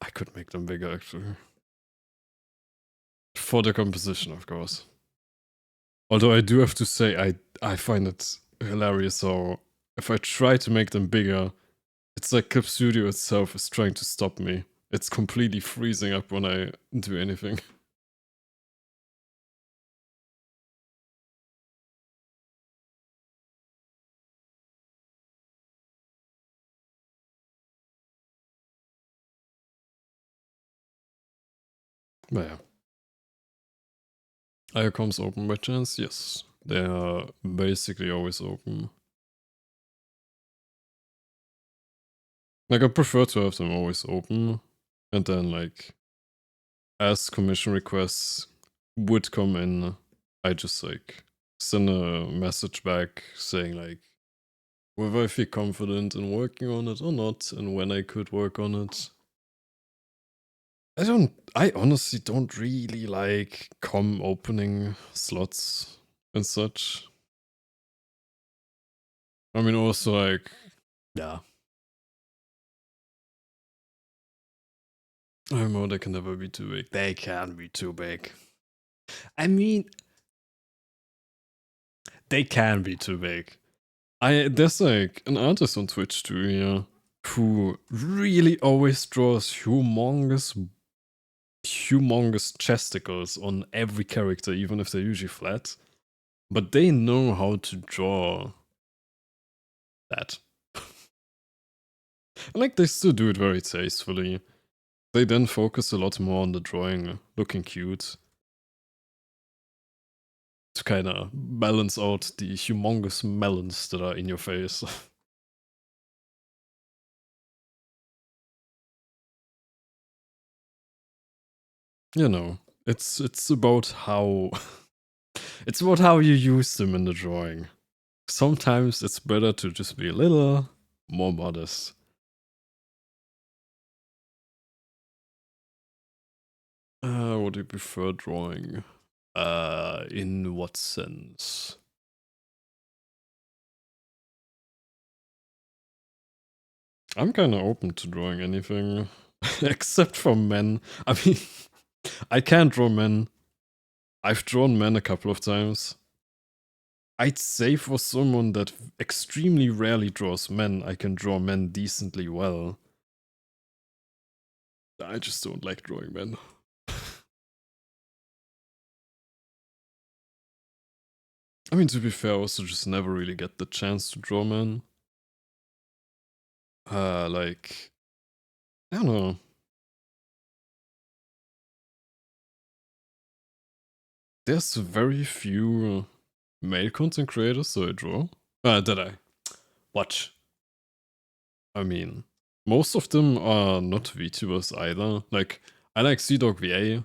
I could make them bigger, actually. For the composition, of course. Although I do have to say, I find it hilarious how if I try to make them bigger, it's like Clip Studio itself is trying to stop me. It's completely freezing up when I do anything. But yeah. IOCOM's open by chance? Yes. They are basically always open. Like, I prefer to have them always open. And then, like, as commission requests would come in, I just, like, send a message back saying, like, whether I feel confident in working on it or not, and when I could work on it. I honestly don't really like opening slots and such. I mean, also, like, yeah. I know they can never be too big. They can be too big. I mean, they can be too big. There's like an artist on Twitch too, yeah, who really always draws humongous chesticles on every character, even if they're usually flat. But they know how to draw that. And like they still do it very tastefully. They then focus a lot more on the drawing looking cute. To kind of balance out the humongous melons that are in your face. You know, it's about how it's about how you use them in the drawing. Sometimes it's better to just be a little more modest. What do you prefer drawing? In what sense? I'm kind of open to drawing anything, except for men. I mean, I can't draw men. I've drawn men a couple of times. I'd say for someone that extremely rarely draws men, I can draw men decently well. I just don't like drawing men. I mean, to be fair, I also just never really get the chance to draw men. Like, I don't know. There's very few male content creators that I draw. That I watch. I mean, most of them are not VTubers either. Like, I like CDog VA.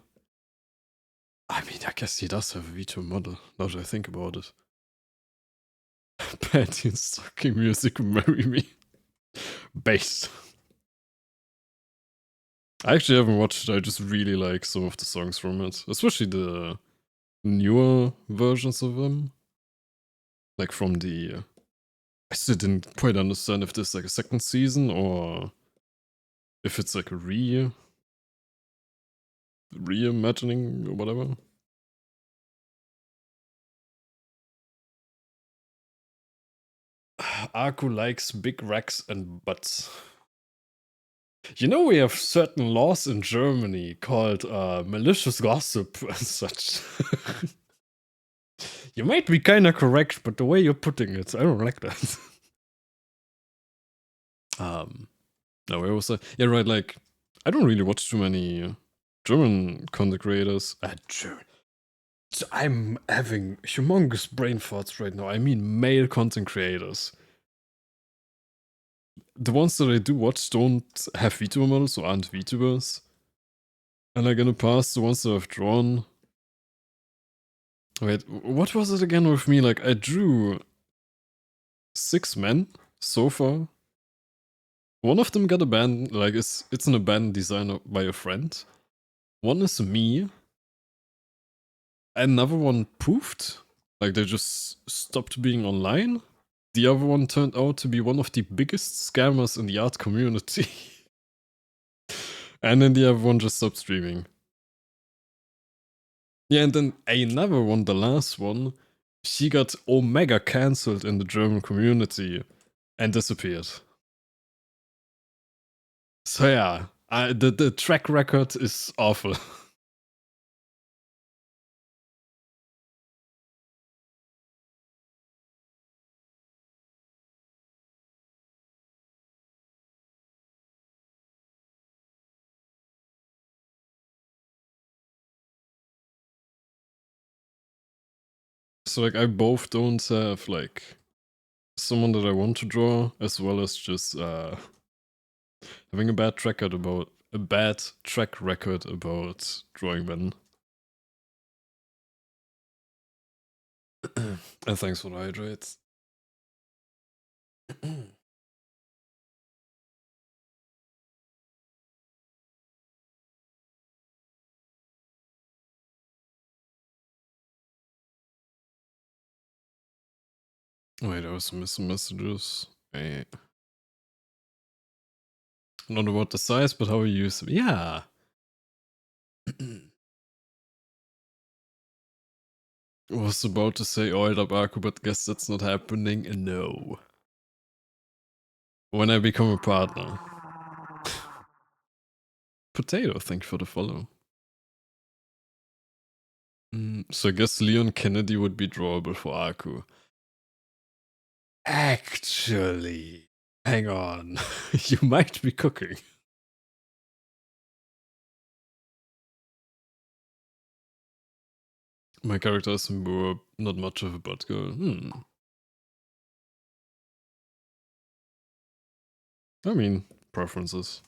I mean, I guess he does have a VTuber model, now that I think about it. Panty and stocking music, marry me. Based. I actually haven't watched it, I just really like some of the songs from it. Especially the newer versions of them. Like from the... I still didn't quite understand if there's like a second season or if it's like a reimagining or whatever. Aku likes big racks and butts. You know, we have certain laws in Germany called malicious gossip and such. You might be kinda correct, but the way you're putting it, I don't like that. No, I was yeah, right, like, I don't really watch too many German content creators. So I'm having humongous brain farts right now. I mean male content creators. The ones that I do watch don't have VTuber models or aren't VTubers. And like in the past, the ones that I've drawn... Wait, what was it again with me? Like, I drew 6 men so far. One of them got abandoned, like, it's an abandoned design by a friend. One is me. Another one poofed. Like, they just stopped being online. The other one turned out to be one of the biggest scammers in the art community. And then the other one just stopped streaming. Yeah, and then another one, the last one, she got Omega cancelled in the German community and disappeared. So yeah, the track record is awful. So like I both don't have like someone that I want to draw, as well as just having a bad track record about drawing men. And thanks for the hydrates. Wait, I was missing messages. Wait. Not about the size, but how you use them. Yeah. Was about to say oiled up Aku, but guess that's not happening. No. When I become a partner. Potato, thank you for the follow. So I guess Leon Kennedy would be drawable for Aku. Actually, hang on. You might be cooking. My character is not much of a butt girl. I mean, preferences.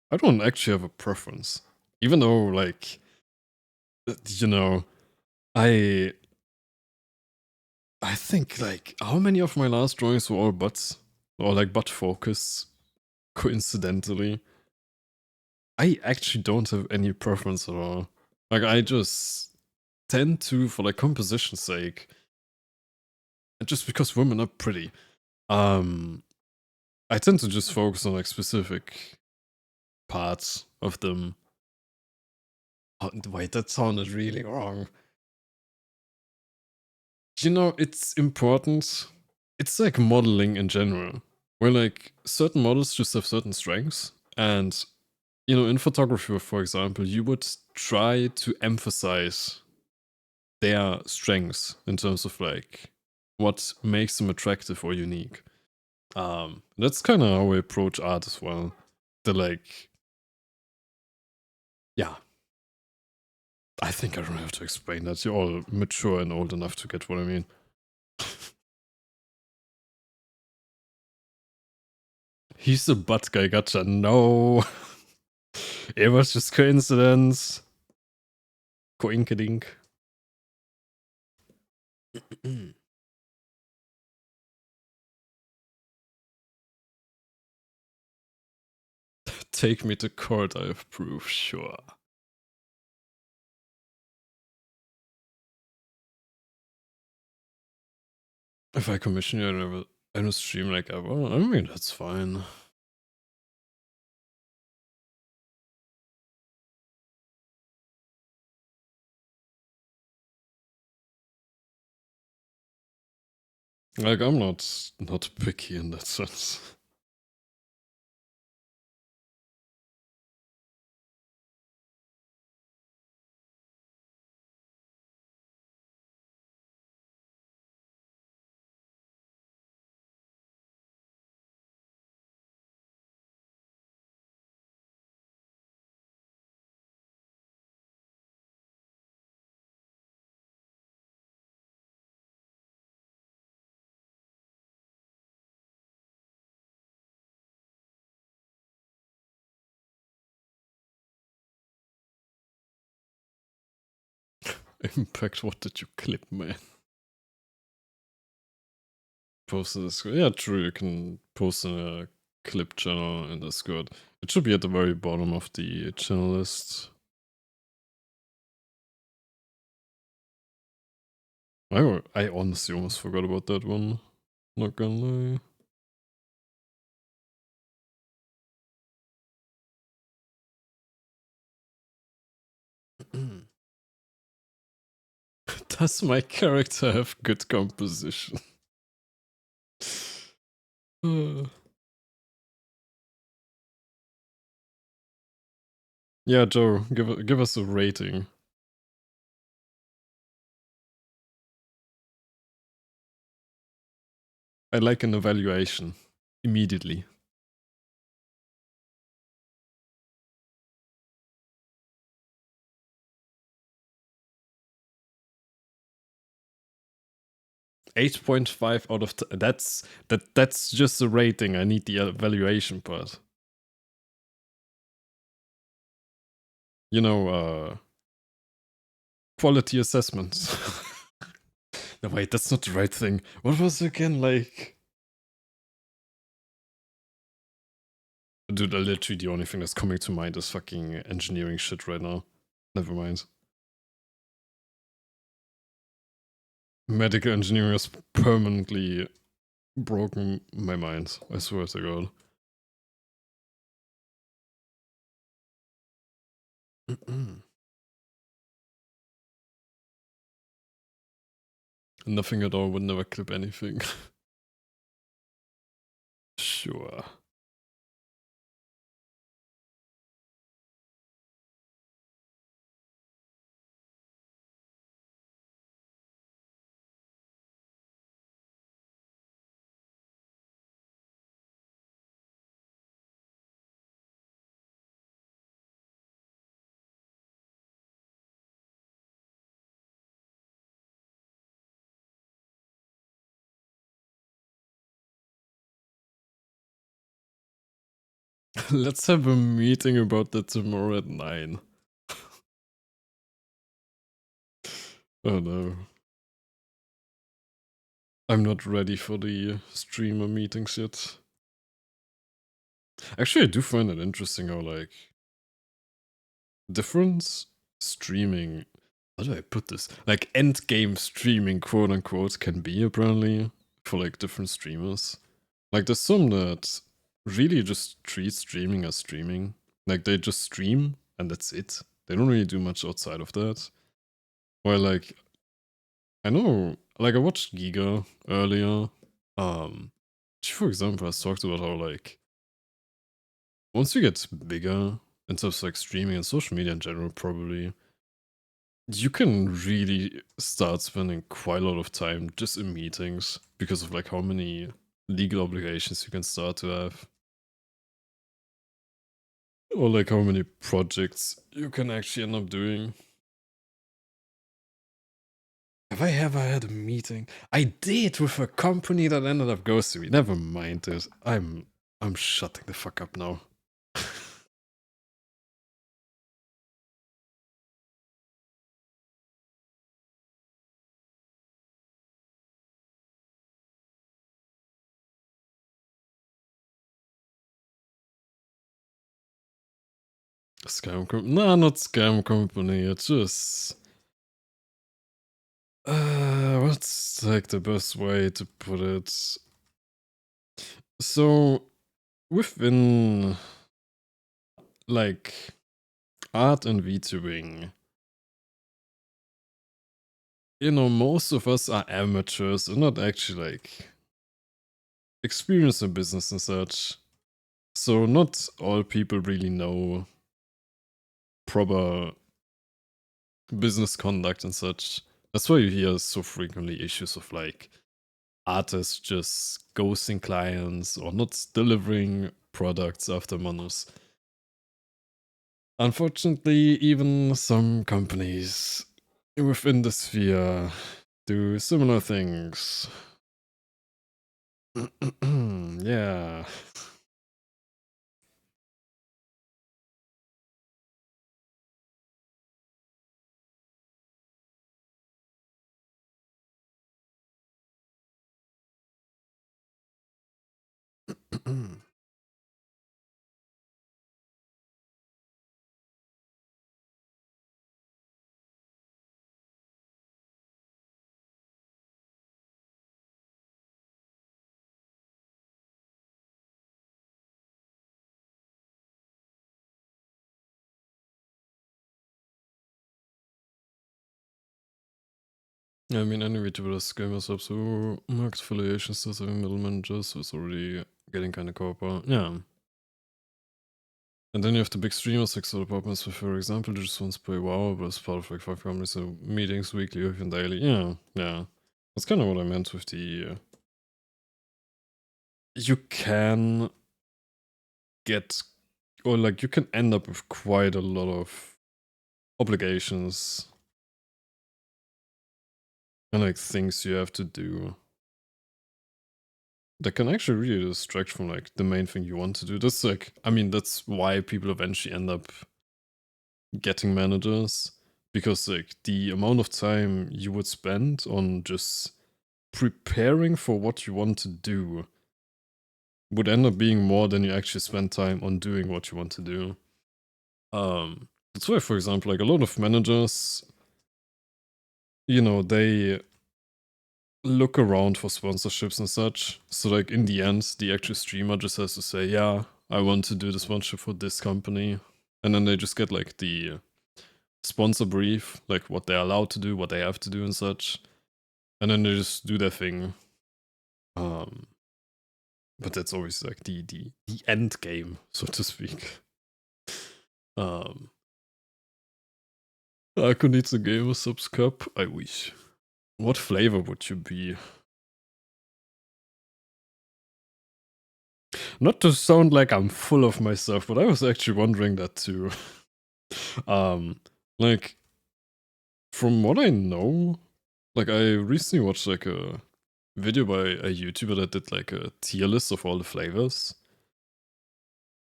I don't actually have a preference. Even though, like, you know, I think, like, how many of my last drawings were all butts? Or, like, butt focus, coincidentally. I actually don't have any preference at all. Like, I just tend to, for, like, composition's sake, and just because women are pretty, I tend to just focus on, like, specific parts of them. Oh, wait, that sounded really wrong. You know, it's important. It's like modeling in general, where like certain models just have certain strengths. And, you know, in photography, for example, you would try to emphasize their strengths in terms of like what makes them attractive or unique. That's kind of how I approach art as well. The like, yeah, I think I don't have to explain that. You're all mature and old enough to get what I mean. He's a butt guy, gotcha. No. It was just coincidence. Coinkadink. Take me to court, I have proof, sure. If I commission you, I don't stream like ever. I mean, that's fine. Like, I'm not picky in that sense. Impact, what did you clip, man? Post in the Discord. Yeah, true, you can post in a clip channel in Discord. It should be at the very bottom of the channel list. I honestly almost forgot about that one. Not gonna lie. Does my character have good composition? Yeah, Joe, give us a rating. I like an evaluation immediately. .5 out of that's just a rating. I need the evaluation part. You know, quality assessments. No, wait, that's not the right thing. What was it again? Like, dude, literally the only thing that's coming to mind is fucking engineering shit right now. Never mind. Medical engineering has permanently broken my mind. I swear to God. Nothing at all would never clip anything. Sure. Let's have a meeting about that tomorrow at 9. Oh no. I'm not ready for the streamer meetings yet. Actually, I do find it interesting how, like, different streaming. How do I put this? Like, end game streaming, quote unquote, can be apparently for like different streamers. Like, there's some that really just treat streaming as streaming. Like, they just stream and that's it. They don't really do much outside of that. While, like, I know, like, I watched Giga earlier. She, for example, has talked about how, like, once you get bigger in terms of like streaming and social media in general, probably, you can really start spending quite a lot of time just in meetings because of like how many legal obligations you can start to have. Or like how many projects you can actually end up doing. Have I ever had a meeting? I did with a company that ended up ghosting me. Never mind it. I'm shutting the fuck up now. Scam company? Nah, not scam company. It's just what's like the best way to put it? So within like art and VTubing, you know, most of us are amateurs and not actually like experienced in business and such. So not all people really know proper business conduct and such. That's why you hear so frequently issues of like artists just ghosting clients or not delivering products after months. Unfortunately, even some companies within the sphere do similar things. Yeah. I mean, any VTuber does gamers up, so market affiliations does having middle managers, so it's already getting kind of corporate. Yeah. And then you have the big streamers like Solar Pop, for example, who just wants to play WoW, but as part of like 5 companies, so meetings weekly or even daily. Yeah, yeah. That's kind of what I meant with the. You can get, or like you can end up with quite a lot of obligations and like things you have to do that can actually really distract from like the main thing you want to do. That's like, I mean, that's why people eventually end up getting managers, because like the amount of time you would spend on just preparing for what you want to do would end up being more than you actually spend time on doing what you want to do. That's why, for example, like a lot of managers, you know, they look around for sponsorships and such. So like in the end, the actual streamer just has to say, yeah, I want to do the sponsorship for this company. And then they just get like the sponsor brief, like what they're allowed to do, what they have to do and such. And then they just do their thing. But that's always like the end game, so to speak. Aku needs a gamer subs cup. I wish. What flavor would you be? Not to sound like I'm full of myself, but I was actually wondering that too. Like, from what I know, like I recently watched like a video by a YouTuber that did like a tier list of all the flavors.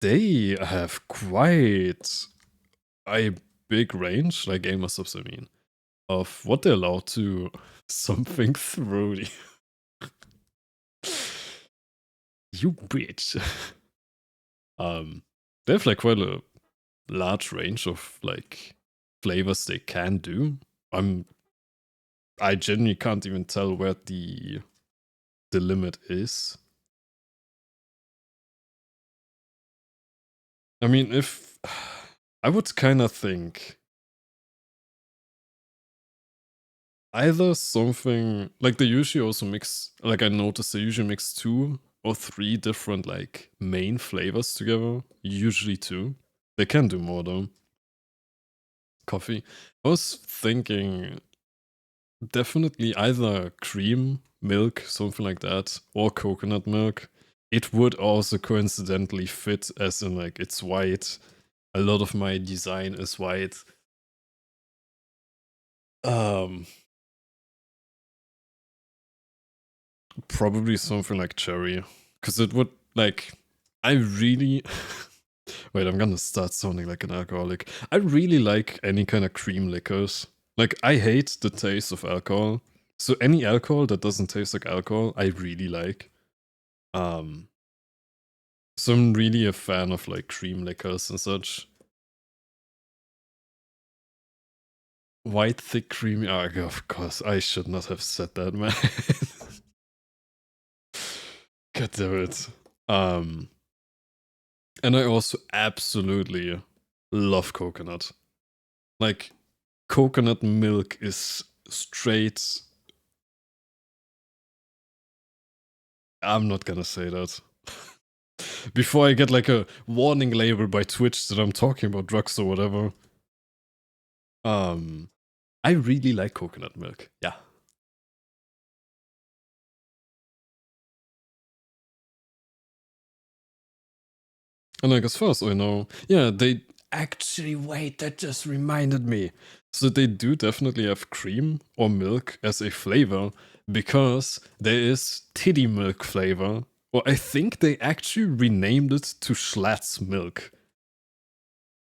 They have quite a big range, like gamer subs, I mean, of what they're allowed to something throaty. You bitch. They have like quite a large range of like flavors they can do. I genuinely can't even tell where the limit is. I mean, if I would kind of think either something like they usually also mix, like I noticed they usually mix 2 or 3 different like main flavors together, usually 2. They can do more though. Coffee. I was thinking definitely either cream, milk, something like that, or coconut milk. It would also coincidentally fit, as in like it's white. A lot of my design is white. Probably something like cherry, because it would like. I really. Wait, I'm gonna start sounding like an alcoholic. I really like any kind of cream liquors. Like, I hate the taste of alcohol. So any alcohol that doesn't taste like alcohol, I really like. Um, so I'm really a fan of like cream liquors and such. White, thick, creamy. Oh, of course, I should not have said that, man. God damn it. And I also absolutely love coconut. Like, coconut milk is straight. I'm not gonna say that. Before I get like a warning label by Twitch that I'm talking about drugs or whatever. I really like coconut milk. Yeah. And like as far as I know, yeah, they actually wait, that just reminded me. So they do definitely have cream or milk as a flavor, because there is titty milk flavor. Or I think they actually renamed it to Schlatt's milk.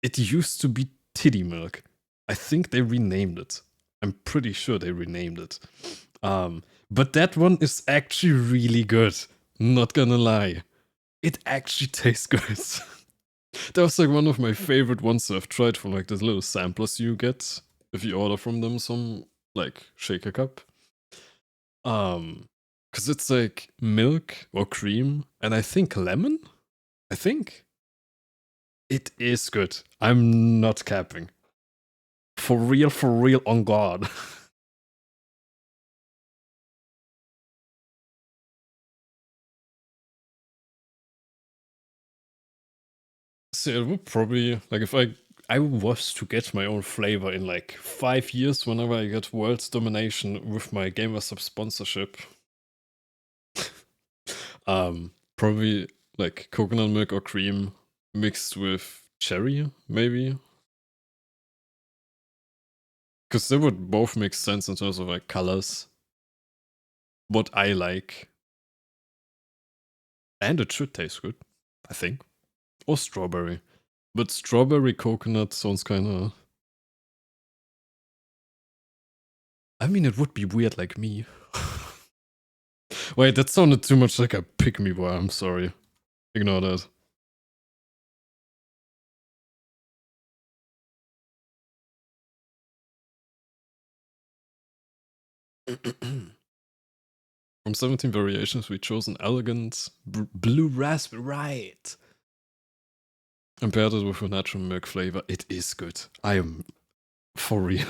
It used to be titty milk. I think they renamed it. I'm pretty sure they renamed it. But that one is actually really good. Not gonna lie. It actually tastes good. That was like one of my favorite ones I've tried from like the little samplers you get if you order from them some like shaker cup. Cause it's like milk or cream and I think lemon? I think. It is good. I'm not capping. For real, on God. So it would probably, like, if I was to get my own flavor in like 5 years, whenever I get world domination with my GamerSub sponsorship, probably like coconut milk or cream mixed with cherry, maybe. Because they would both make sense in terms of like colors. What I like. And it should taste good, I think. Or strawberry. But strawberry coconut sounds kinda. I mean, it would be weird like me. Wait, that sounded too much like a pick me boy, I'm sorry. Ignore that. From 17 variations, we chose an elegant blue raspberry. Right. And paired it with a natural milk flavor. It is good. I am for real.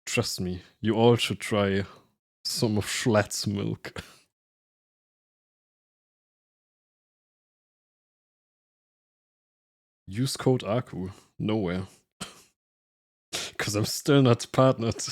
Trust me, you all should try some of Schlatt's milk. Use code AKU. Nowhere. Because I'm still not partnered.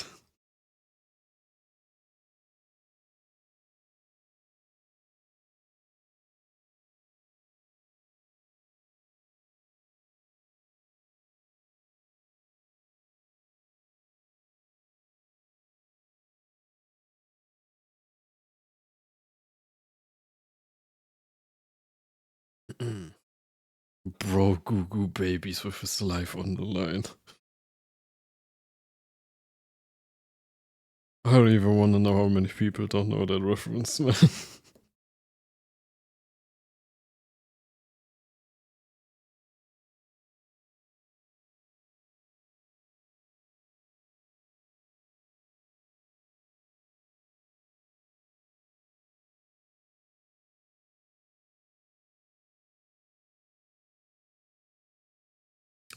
Bro, Goo Goo Babies with his life on the line. I don't even want to know how many people don't know that reference, man.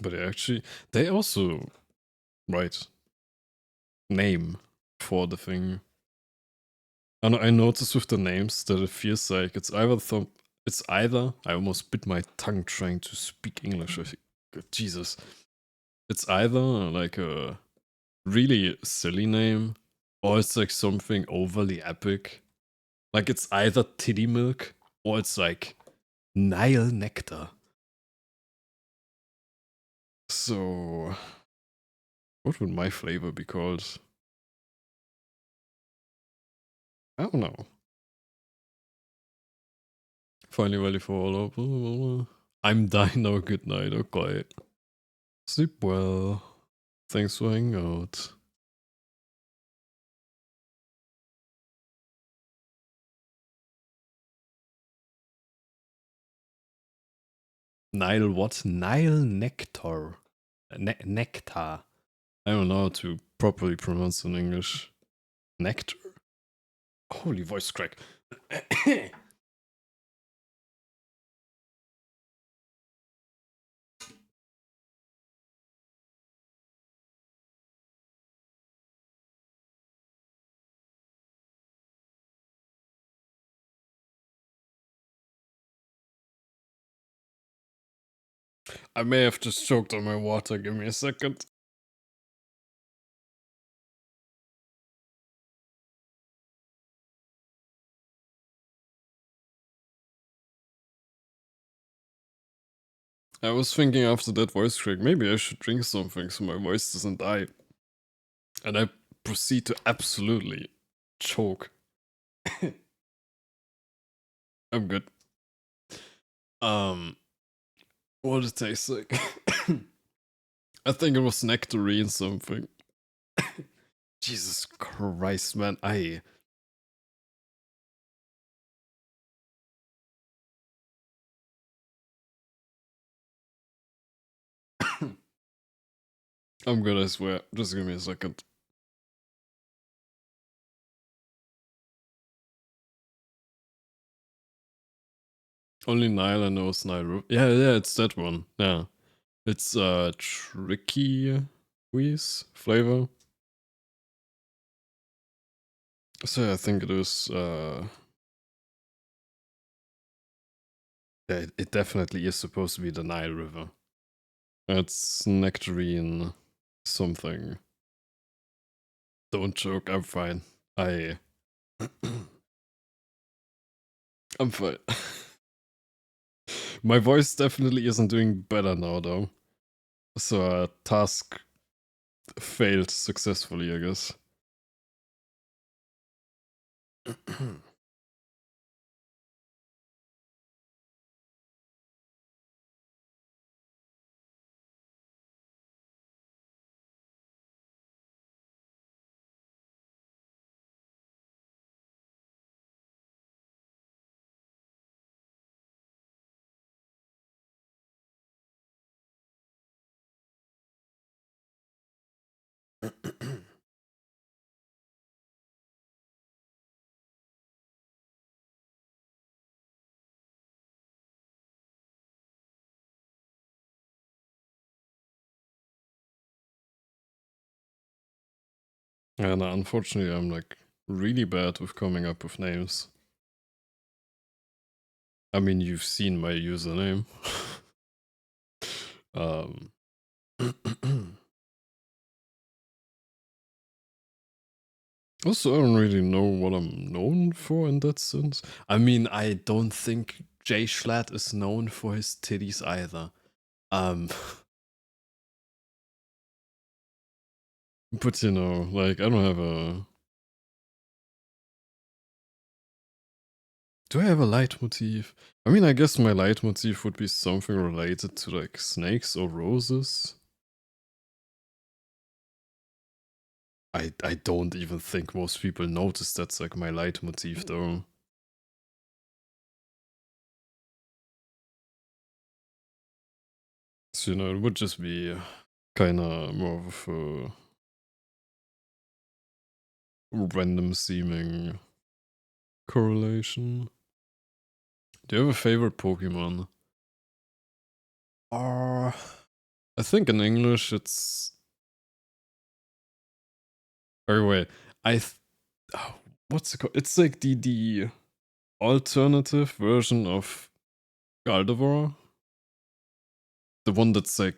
But actually, they also write name for the thing. And I noticed with the names that it feels like it's either I almost bit my tongue trying to speak English. Jesus. It's either like a really silly name or it's like something overly epic. Like it's either titty milk or it's like Nile nectar. So what would my flavor be called? I don't know. Finally ready for all over. I'm dying now. Good night. Okay. Sleep well. Thanks for hanging out. Nile what? Nile nectar. Nectar. I don't know how to properly pronounce in English. Nectar? Holy voice crack. I may have just choked on my water. Give me a second. I was thinking after that voice crack, maybe I should drink something so my voice doesn't die. And I proceed to absolutely choke. I'm good. What did it taste like? I think it was nectarine something. Jesus Christ, man. I'm good, I swear. Just give me a second. Only Nile I know is Nile. Yeah, it's that one. Yeah. It's tricky wheeze flavor. So I think it is Yeah, it definitely is supposed to be the Nile River. It's nectarine something. Don't joke, I'm fine. I I'm fine. My voice definitely isn't doing better now though. So task failed successfully, I guess. And unfortunately, I'm like really bad with coming up with names. I mean, you've seen my username. um, Also, I don't really know what I'm known for in that sense. I mean, I don't think Jay Schlatt is known for his titties either. But you know, like, I don't have a... Do I have a leitmotif? I mean, I guess my leitmotif would be something related to, like, snakes or roses. I don't even think most people notice that's, like, my leitmotif, though. So, you know, it would just be kinda more of a random seeming correlation. Do you have a favorite Pokemon? I think in English it's... Or wait, oh, what's it called? It's like the alternative version of Gardevoir. The one that's like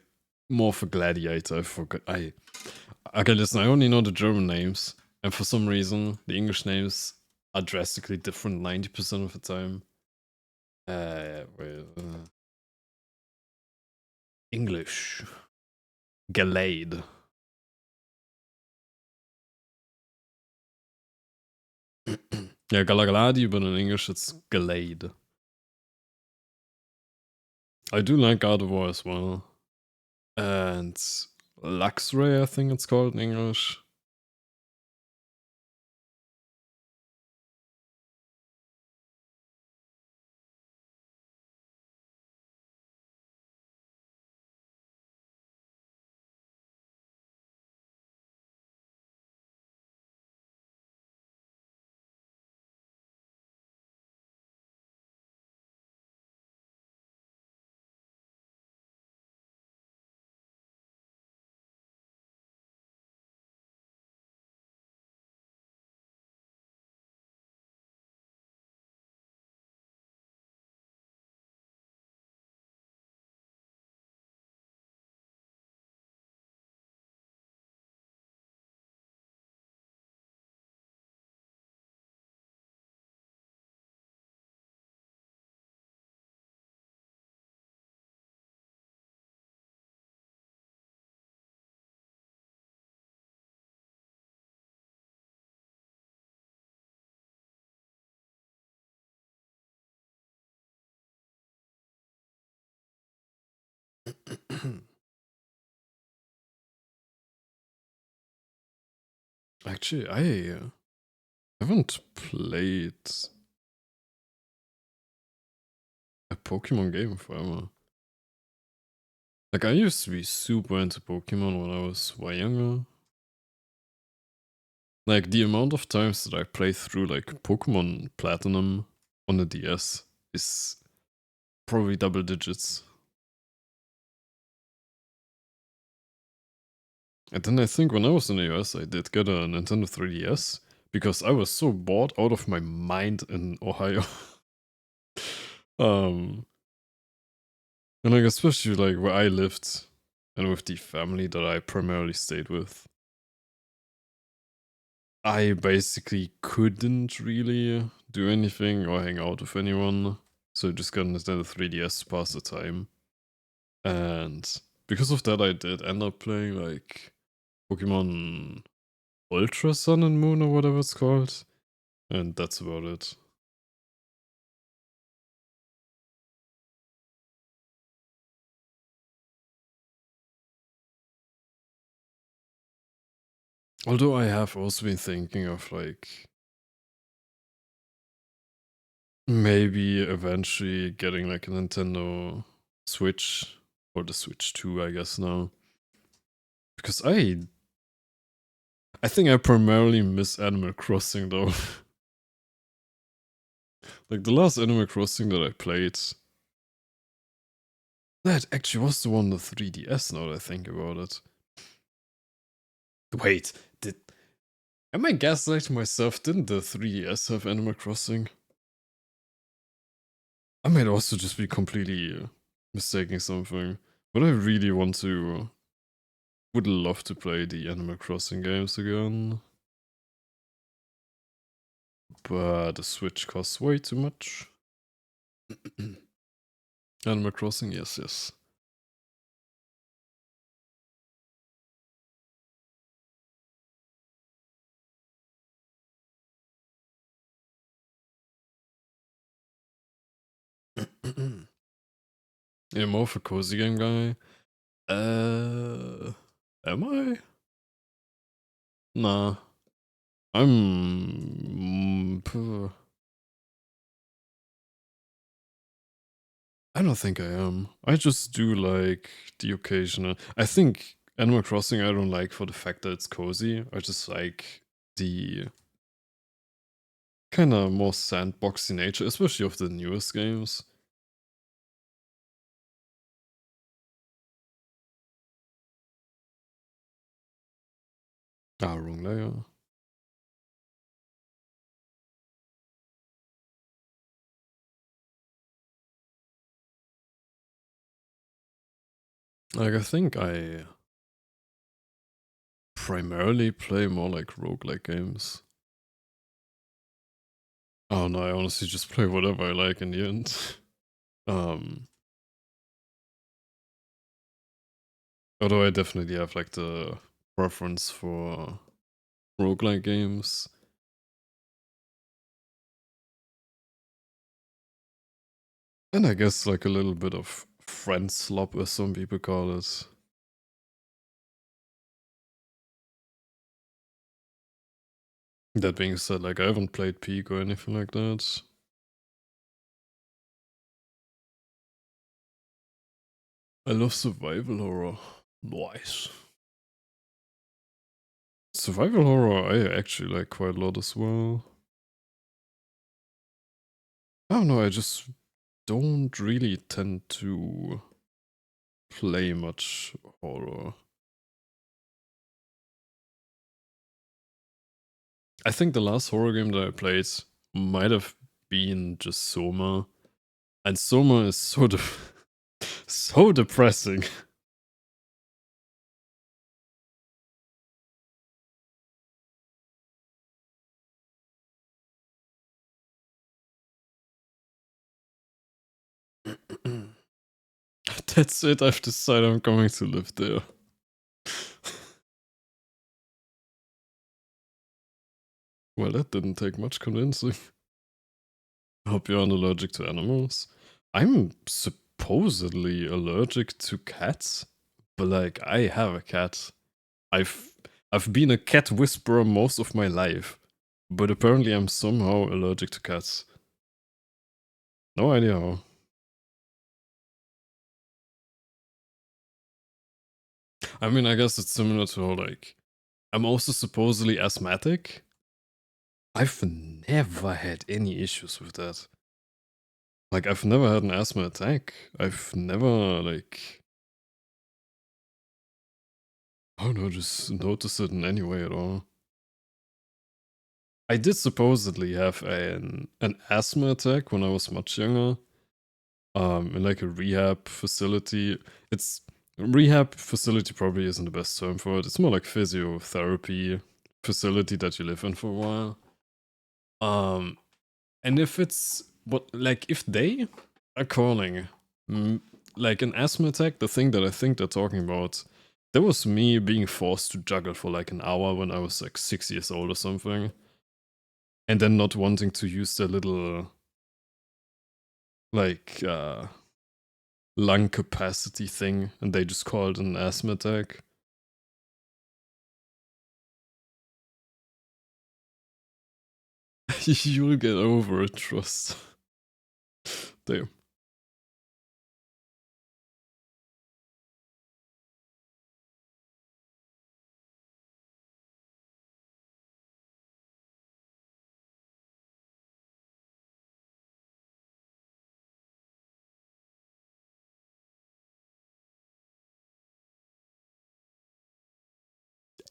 more of a gladiator. I forgot. Okay, listen, I only know the German names. And for some reason, the English names are drastically different 90% of the time. Wait, English. Gallade. Yeah, Galagaladi, but in English it's Gallade. I do like Gardevoir as well. And Luxray, I think it's called in English. Actually, I haven't played a Pokemon game forever. Like, I used to be super into Pokemon when I was way younger. Like, the amount of times that I played through, like, Pokemon Platinum on the DS is probably double digits. And then I think when I was in the US, I did get a Nintendo 3DS because I was so bored out of my mind in Ohio. um, And like especially like where I lived and with the family that I primarily stayed with, I basically couldn't really do anything or hang out with anyone. So I just got a Nintendo 3DS to pass the time. And because of that I did end up playing like Pokemon Ultra Sun and Moon or whatever it's called. And that's about it. Although I have also been thinking of like maybe eventually getting like a Nintendo Switch or the Switch 2, I guess now. Because I think I primarily miss Animal Crossing though. Like the last Animal Crossing that I played, that actually was the one on the 3DS now that I think about it. Wait, am I gaslighting myself? Didn't the 3DS have Animal Crossing? I might also just be completely mistaking something. But I really want to, would love to play the Animal Crossing games again. But the Switch costs way too much. Animal Crossing, yes, yes. Yeah, more of a cozy game guy. Am I? Nah. I don't think I am. I just do like the occasional. I think Animal Crossing I don't like for the fact that it's cozy. I just like the kind of more sandboxy nature, especially of the newest games. Ah, wrong layer. Like I think I primarily play more like roguelike games. Oh no, I honestly just play whatever I like in the end. um Although I definitely have like the preference for roguelike games. And I guess like a little bit of friend slop, as some people call it. That being said, like I haven't played Peak or anything like that. I love survival horror. Nice. Survival horror I actually like quite a lot as well. I don't know, I just don't really tend to play much horror. I think the last horror game that I played might have been just Soma. And Soma is sort of so depressing. That's it, I've decided I'm going to live there. Well, that didn't take much convincing. I hope you aren't allergic to animals. I'm supposedly allergic to cats, but like I have a cat. I've I've been a cat whisperer most of my life, but apparently I'm somehow allergic to cats. No idea how. I mean, I guess it's similar to how like I'm also supposedly asthmatic. I've never had any issues with that. Like I've never had an asthma attack. I've never like I don't know, just noticed it in any way at all. I did supposedly have an asthma attack when I was much younger, in like a rehab facility. It's rehab facility probably isn't the best term for it. It's more like physiotherapy facility that you live in for a while. And if it's what like if they are calling like an asthma attack, the thing that I think they're talking about, that was me being forced to juggle for like an hour when I was like 6 years old or something, and then not wanting to use the little like lung capacity thing, and they just called an asthma attack. You'll get over it, trust. Damn.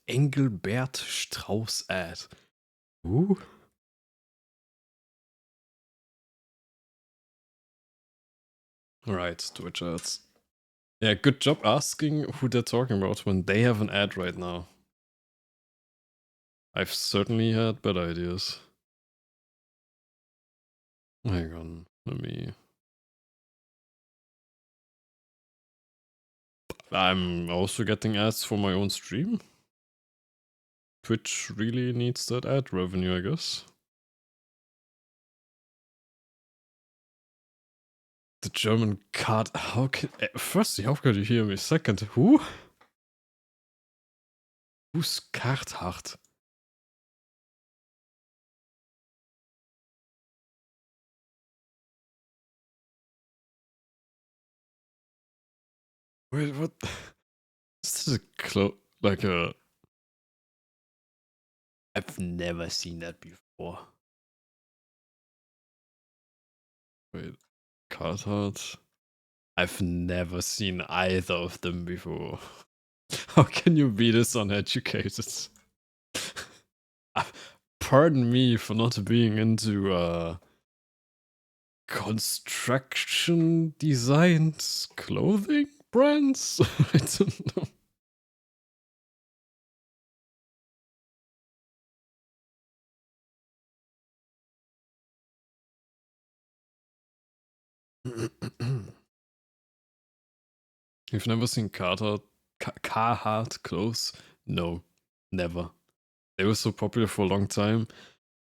Engelbert Strauss ad. Ooh. Alright, Twitch ads. Yeah, good job asking who they're talking about when they have an ad right now. I've certainly had better ideas. Hang on, let me... I'm also getting ads for my own stream. Twitch really needs that ad revenue, I guess. The German card... How can... Firstly, how could you hear me? Second, who? Who's Karthart? Wait, what? Is this like a... I've never seen that before. Wait, Karthart? I've never seen either of them before. How can you be this uneducated? Pardon me for not being into construction designed clothing brands? I don't know. You've never seen Carhartt clothes? No, never. They were so popular for a long time.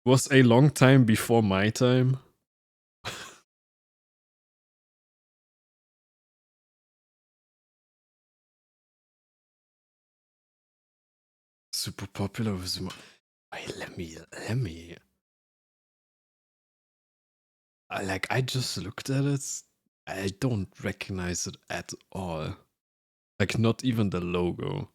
Was a long time before my time. Super popular with wait, let me. I just looked at it. I don't recognize it at all. Like not even the logo.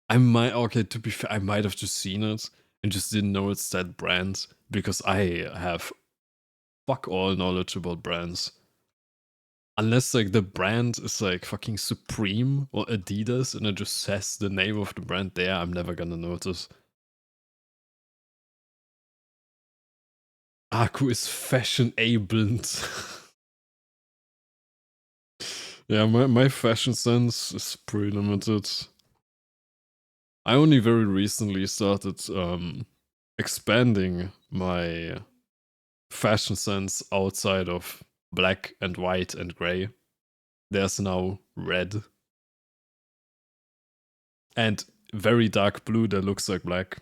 I might okay, to be fair, I might have just seen it and just didn't know it's that brand because I have fuck all knowledge about brands. Unless like the brand is like fucking Supreme or Adidas and it just says the name of the brand there, I'm never gonna notice. Aku is fashion-abled. Yeah, my fashion sense is pretty limited. I only very recently started expanding my fashion sense outside of black and white and gray. There's now red and very dark blue that looks like black.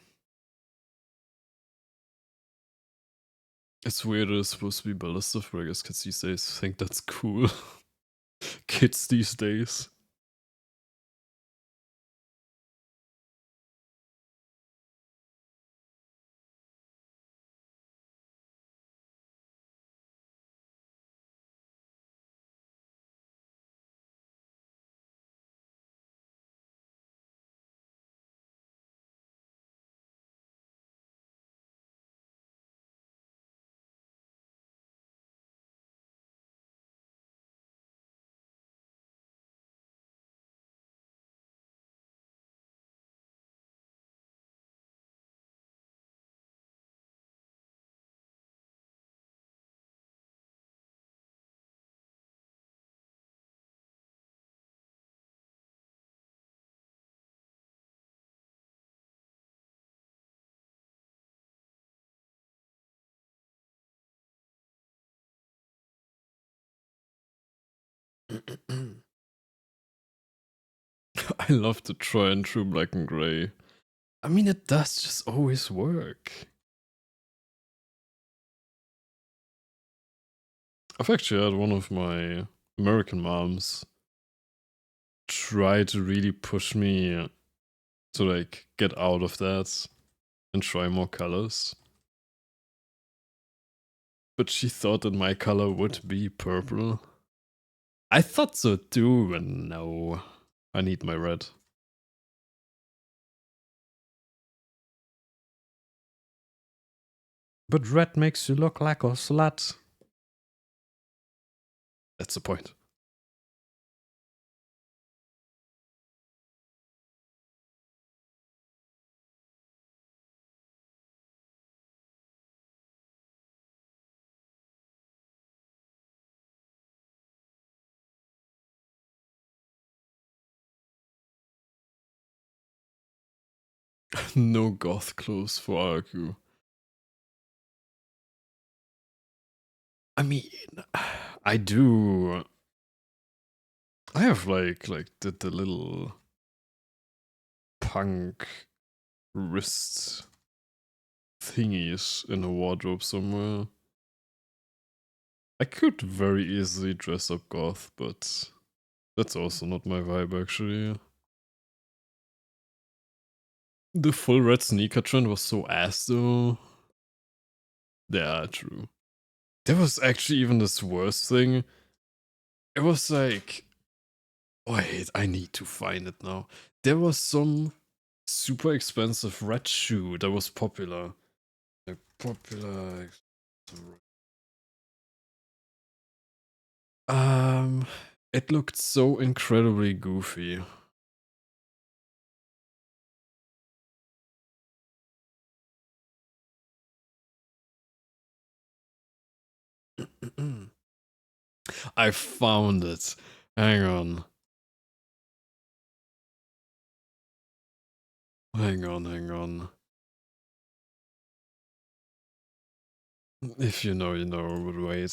It's weird it's supposed to be ballistic, but I guess kids these days think that's cool. Kids these days. I love to try and true black and gray. I mean, it does just always work. I've actually had one of my American moms try to really push me to like get out of that and try more colors. But she thought that my color would be purple. I thought so too, and no. I need my red. But red makes you look like a slut. That's the point. No goth clothes for RQ. I mean, I do. I have like the little punk wrist thingies in a wardrobe somewhere. I could very easily dress up goth, but that's also not my vibe actually. The full red sneaker trend was so ass though. Yeah, true. There was actually even this worst thing. It was like, wait, I need to find it now. There was some super expensive red shoe that was popular. Like popular. It looked so incredibly goofy. I found it. Hang on. Hang on. If you know, you know, but wait.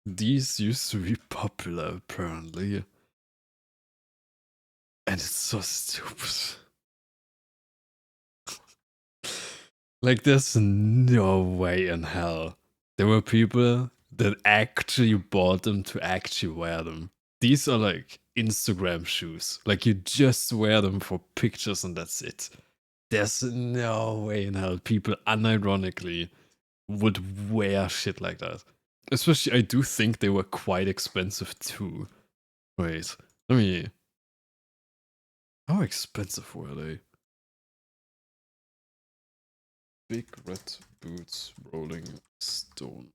These used to be popular, apparently. And it's so stupid. Like, there's no way in hell. There were people that actually bought them to actually wear them. These are like Instagram shoes. Like, you just wear them for pictures and that's it. There's no way in hell people unironically would wear shit like that. Especially, I do think they were quite expensive too. Wait, let me. How expensive were they? Big red boots, rolling stone.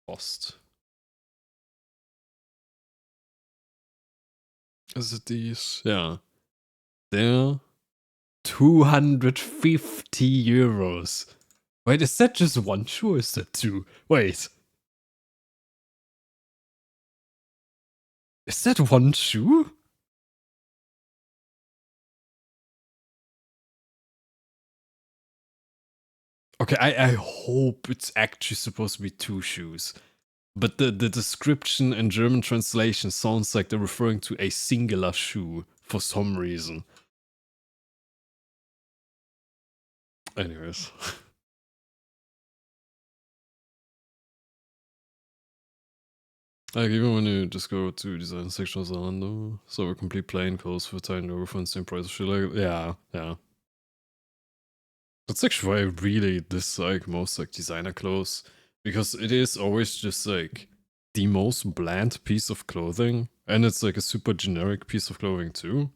Cost. Is it these? Yeah. They're 250 euros. Wait, is that just one shoe or is that two? Wait. Is that one shoe? Okay, I hope it's actually supposed to be two shoes. But the description and German translation sounds like they're referring to a singular shoe for some reason. Anyways. Like, even when you just go to design section of Zalando, so a complete plain clothes for tiny over for the same price of shit, like, yeah. That's actually why I really dislike most, like, designer clothes, because it is always just, like, the most bland piece of clothing, and it's, like, a super generic piece of clothing, too,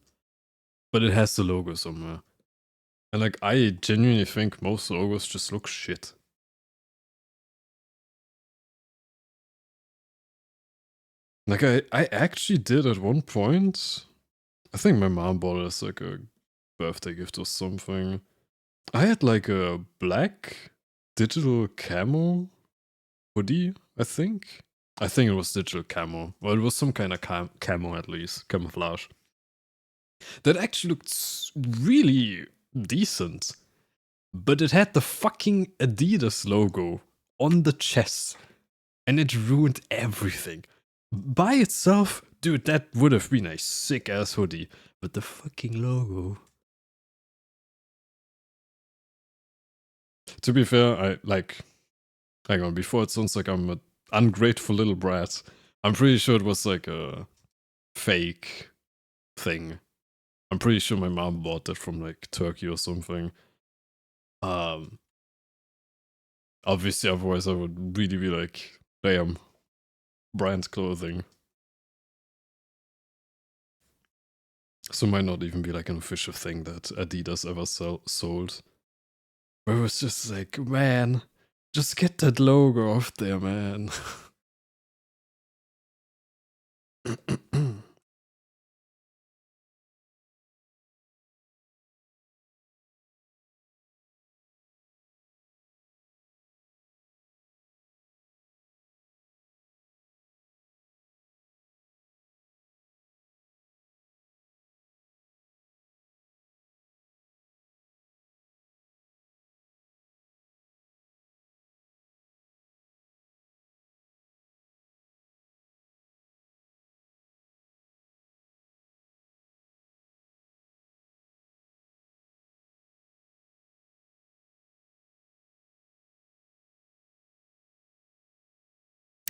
but it has the logo somewhere. And, like, I genuinely think most logos just look shit. Like, I actually did at one point. I think my mom bought it as like a birthday gift or something. I had like a black digital camo hoodie, I think. I think it was digital camo. Well, it was some kind of camo at least, camouflage. That actually looked really decent. But it had the fucking Adidas logo on the chest. and it ruined everything. By itself, dude, that would have been a sick ass hoodie, but the fucking logo. To be fair, I like. Hang on, before it sounds like I'm an ungrateful little brat, I'm pretty sure it was like a fake thing. I'm pretty sure my mom bought that from like Turkey or something. Um, Obviously, otherwise I would really be like, damn, brand clothing. So it might not even be like an official thing that Adidas ever sold. Where it was just like, man, just get that logo off there, man.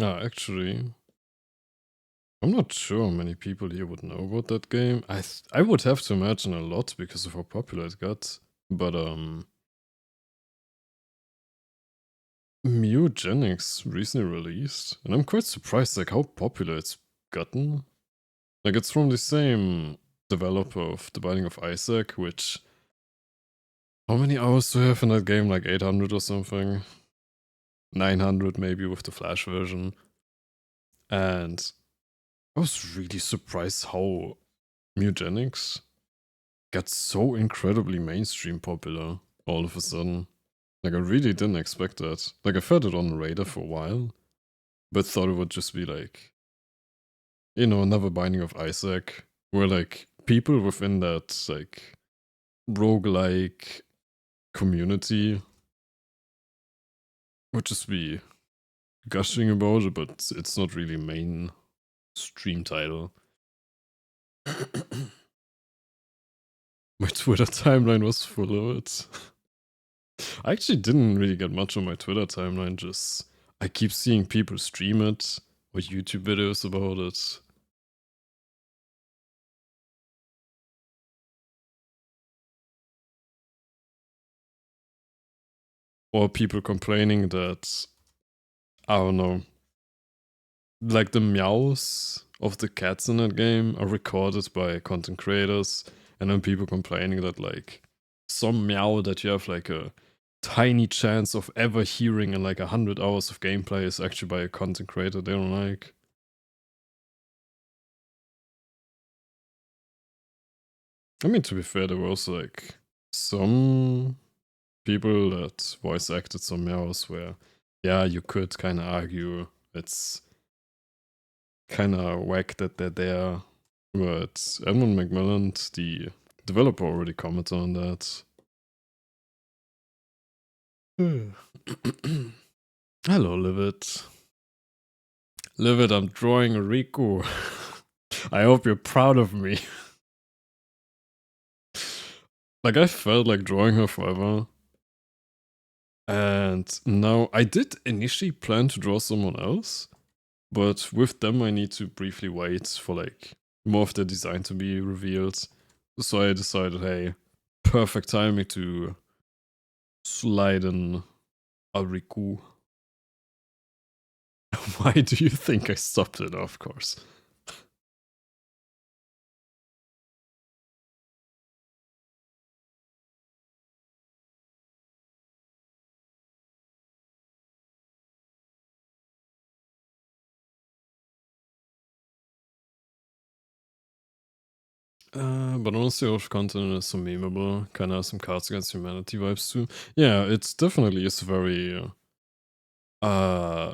Actually, I'm not sure how many people here would know about that game. I would have to imagine a lot because of how popular it got. But Mewgenics recently released, and I'm quite surprised like how popular it's gotten. Like it's from the same developer of The Binding of Isaac, which how many hours do you have in that game? Like 800 or something? 900 maybe with the Flash version. And I was really surprised how Mewgenics got so incredibly mainstream popular all of a sudden. Like I really didn't expect that. Like I've had it on the radar for a while, but thought it would just be like, you know, another Binding of Isaac, where like people within that like roguelike community would just be gushing about it, but it's not really mainstream title. My Twitter timeline was full of it. I actually didn't really get much on my Twitter timeline, just I keep seeing people stream it or YouTube videos about it. Or people complaining that, I don't know, like the meows of the cats in that game are recorded by content creators, and then people complaining that like some meow that you have like a tiny chance of ever hearing in like 100 hours of gameplay is actually by a content creator they don't like. I mean, to be fair, there were also like some people that voice acted some meows where, yeah, you could kind of argue it's kind of whack that they're there. But Edmund McMillan, the developer, already commented on that. Hello, Livid. Livid, I'm drawing Riku. I hope you're proud of me. Like, I felt like drawing her forever. And now, I did initially plan to draw someone else. But with them, I need to briefly wait for like more of the design to be revealed. So I decided, hey, perfect timing to slide in DyaRikku. Why do you think I stopped it? Of course. But honestly, all of content is so memeable, kind of some Cards Against Humanity vibes too. Yeah, it definitely is very. I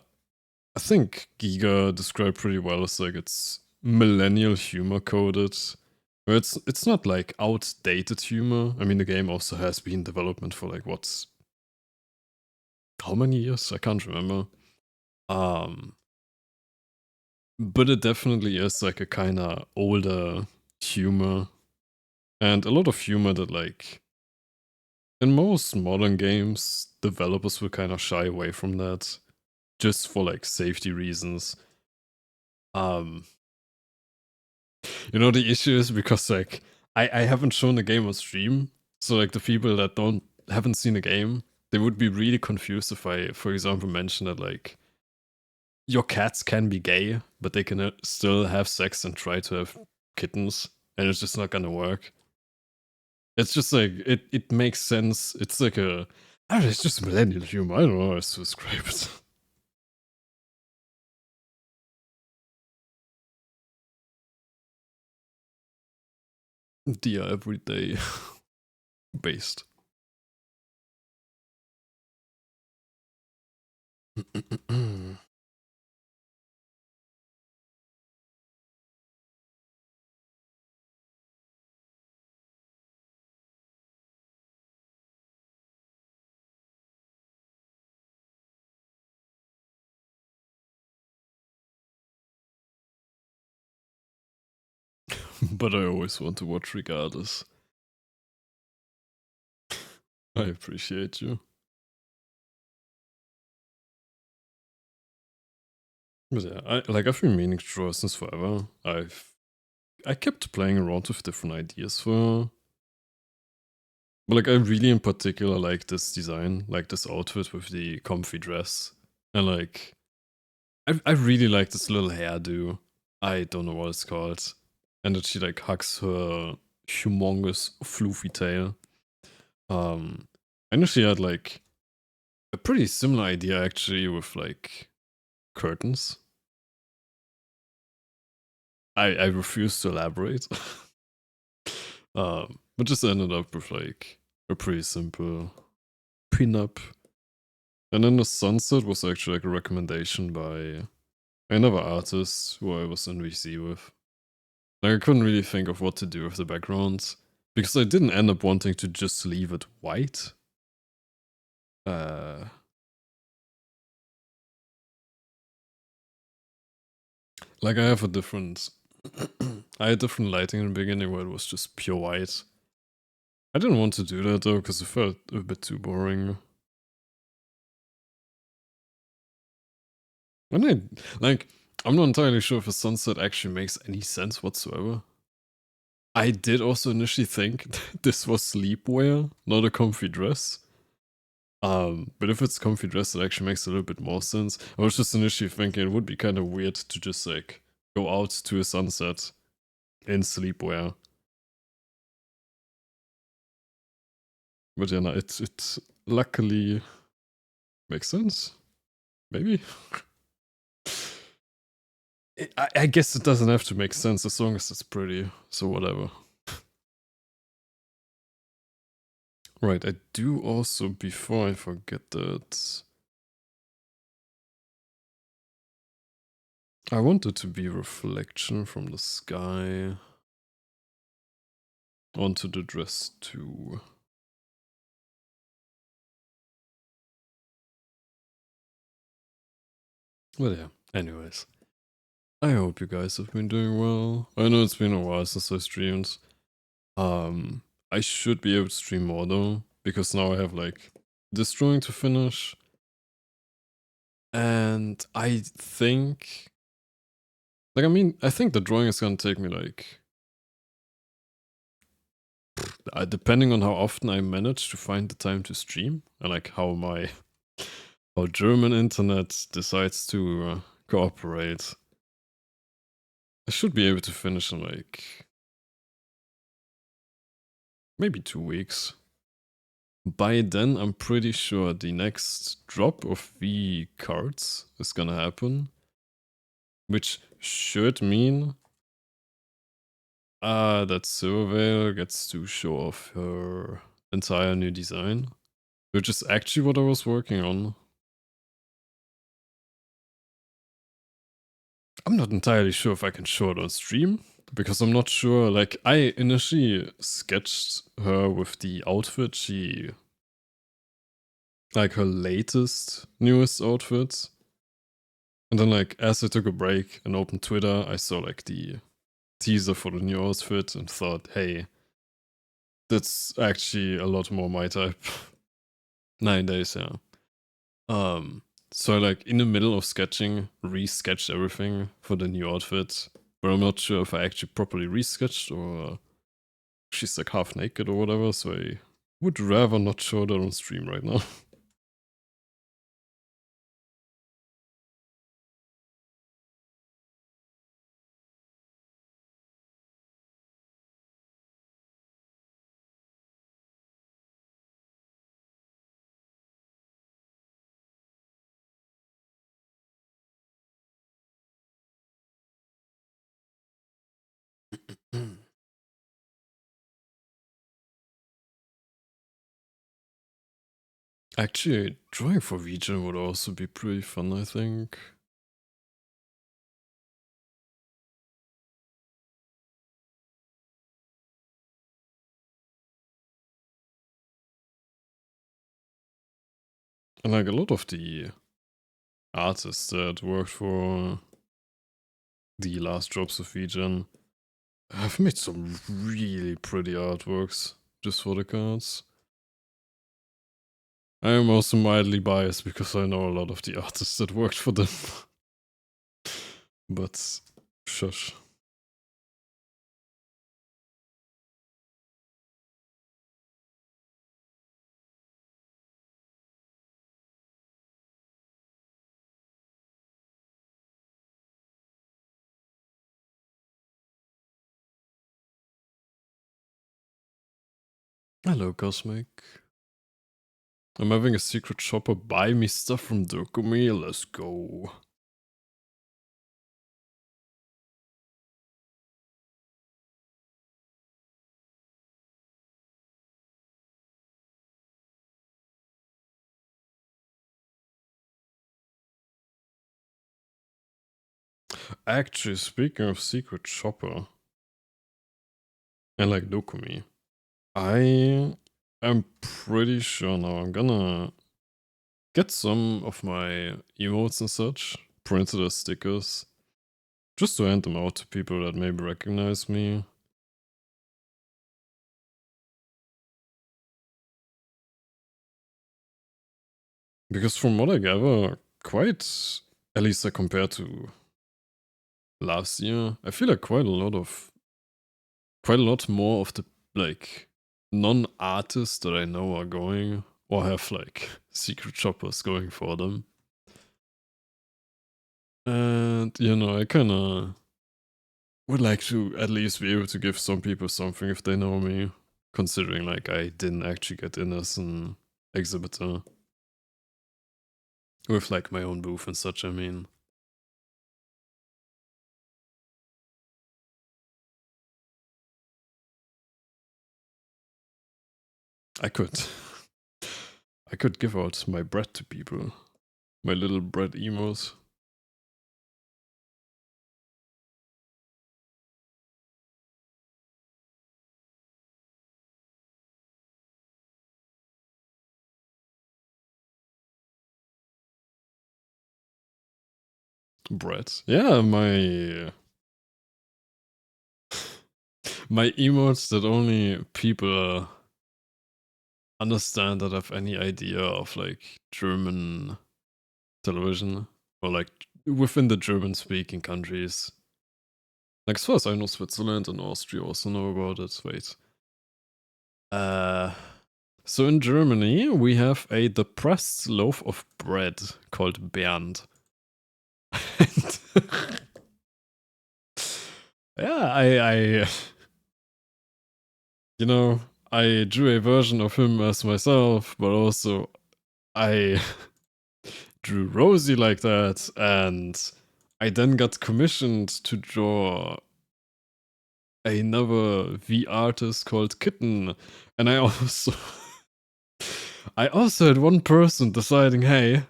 think Giga described pretty well as like it's millennial humor coded. Where it's not like outdated humor. I mean, the game also has been in development for like how many years? I can't remember. Um, but it definitely is like a kind of older humor, and a lot of humor that like in most modern games, developers will kind of shy away from that just for like safety reasons. Um, the issue is because like I haven't shown the game on stream, so like the people that haven't seen the game, they would be really confused if I, for example, mention that like your cats can be gay, but they can still have sex and try to have kittens, and it's just not gonna work. It's just like it makes sense. It's like I don't know, it's just millennial humor. I don't know how else to describe it. Dia everyday based. But I always want to watch regardless. I appreciate you. But yeah, I've been meaning to draw since forever. I kept playing around with different ideas for, but like I really in particular like this design, like this outfit with the comfy dress, and like I really like this little hairdo. I don't know what it's called, and that she like hugs her humongous floofy tail. I know she had like a pretty similar idea actually with like curtains. I refuse to elaborate. But just ended up with like a pretty simple pinup. And then the sunset was actually like a recommendation by another artist who I was in VC with. Like I couldn't really think of what to do with the background because I didn't end up wanting to just leave it white. Uh, like I have a different, I had different lighting in the beginning where it was just pure white. I didn't want to do that though because it felt a bit too boring. And I'm not entirely sure if a sunset actually makes any sense whatsoever. I did also initially think this was sleepwear, not a comfy dress. But if it's comfy dress, it actually makes a little bit more sense. I was just initially thinking it would be kind of weird to just like go out to a sunset in sleepwear. But yeah, no, it luckily makes sense. Maybe. I guess it doesn't have to make sense as long as it's pretty. So whatever. Right, I do also, before I forget that, I want it to be reflection from the sky onto the dress too. Well, yeah, anyways. I hope you guys have been doing well. I know it's been a while since I streamed. Um, I should be able to stream more though, because now I have like this drawing to finish. And I think, I think the drawing is gonna take me like, depending on how often I manage to find the time to stream, and like how German internet decides to cooperate. I should be able to finish in like maybe 2 weeks. By then, I'm pretty sure the next drop of V cards is gonna happen, which should mean that Silvervale gets to show off her entire new design, which is actually what I was working on. I'm not entirely sure if I can show it on stream, because I'm not sure, like, I initially sketched her with the outfit like her latest, newest outfit. And then, like, as I took a break and opened Twitter, I saw, like, the teaser for the new outfit and thought, hey, that's actually a lot more my type. 9 days, yeah. So, like, in the middle of sketching, re-sketched everything for the new outfit, but I'm not sure if I actually properly re-sketched or she's, like, half naked or whatever, so I would rather not show that on stream right now. Actually, drawing for Region would also be pretty fun, I think. And, like, a lot of the artists that worked for the last drops of Region have made some really pretty artworks just for the cards. I am also mildly biased because I know a lot of the artists that worked for them. But shush. Hello, Cosmic. I'm having a secret shopper buy me stuff from Dokumi. Let's go. Actually, speaking of secret shopper and like Dokumi, I am pretty sure now I'm gonna get some of my emotes and such printed as stickers just to hand them out to people that maybe recognize me. Because from what I gather, quite, at least compared to last year, I feel like quite a lot more of the like non-artists that I know are going or have like secret shoppers going for them. And you know, I kinda would like to at least be able to give some people something if they know me, considering like I didn't actually get in as an exhibitor. With like my own booth and such, I mean. I could. I could give out my bread to people. My little bread emos. Bread. Yeah, my emotes that only people understand that have any idea of like German television or like within the German speaking countries. Like as far as I know, Switzerland and Austria also know about it. Wait. So in Germany we have a depressed loaf of bread called Bernd. Yeah, I you know, I drew a version of him as myself, but also I drew Rosie like that, and I then got commissioned to draw another V artist called Kitten, and I also I also had one person deciding, hey,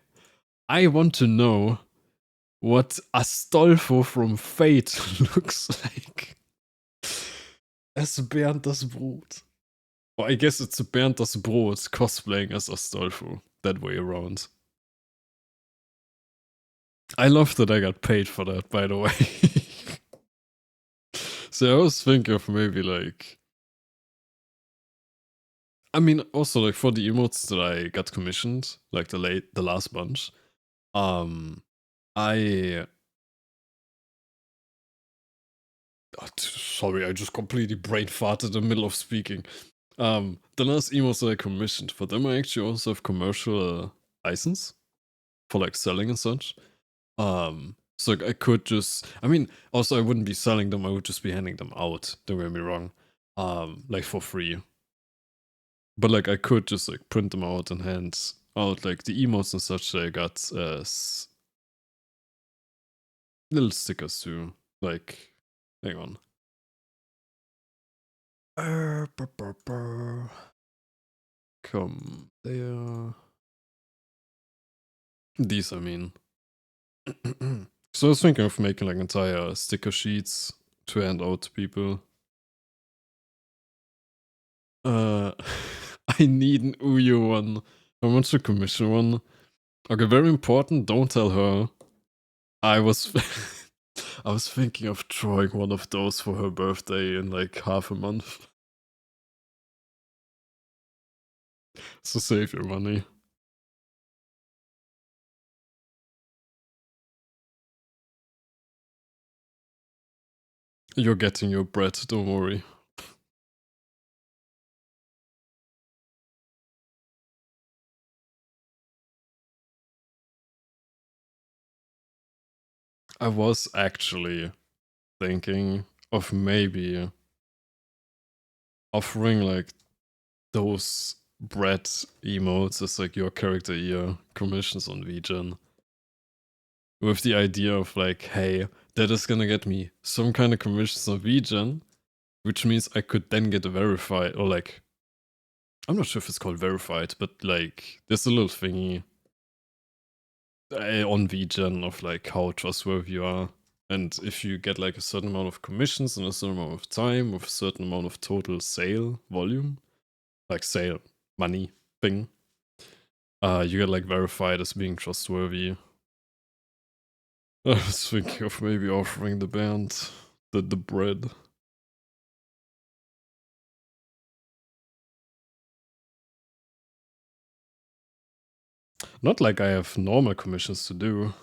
I want to know what Astolfo from Fate looks like as Bernd das Brot. Or I guess it's Bernd das Brot cosplaying as Astolfo, that way around. I love that I got paid for that, by the way. So I was thinking of maybe like, I mean, also like for the emotes that I got commissioned, like the last bunch, I sorry, I just completely brain farted in the middle of speaking. The last emotes that I commissioned, for them I actually also have commercial license for like selling and such. So like, I could just, I mean, also I wouldn't be selling them, I would just be handing them out, don't get me wrong. Like for free. But like I could just like print them out and hand out like the emotes and such that I got little stickers too. Like, hang on. Come there. These, I mean. So I was thinking of making like entire sticker sheets to hand out to people. I need an Uyu one. I want to commission one. Okay, very important, don't tell her. I was I was thinking of drawing one of those for her birthday in like half a month. So save your money. You're getting your bread, don't worry. I was actually thinking of maybe offering like those bread emotes as like your character ear commissions on VGen. With the idea of like, hey, that is gonna get me some kind of commissions on VGen, which means I could then get a verified, or like, I'm not sure if it's called verified, but like, there's a little thingy on VGen of like how trustworthy you are. And if you get like a certain amount of commissions in a certain amount of time with a certain amount of total sale volume, like sale money thing, you get like verified as being trustworthy. I was thinking of maybe offering the band the bread. Not like I have normal commissions to do.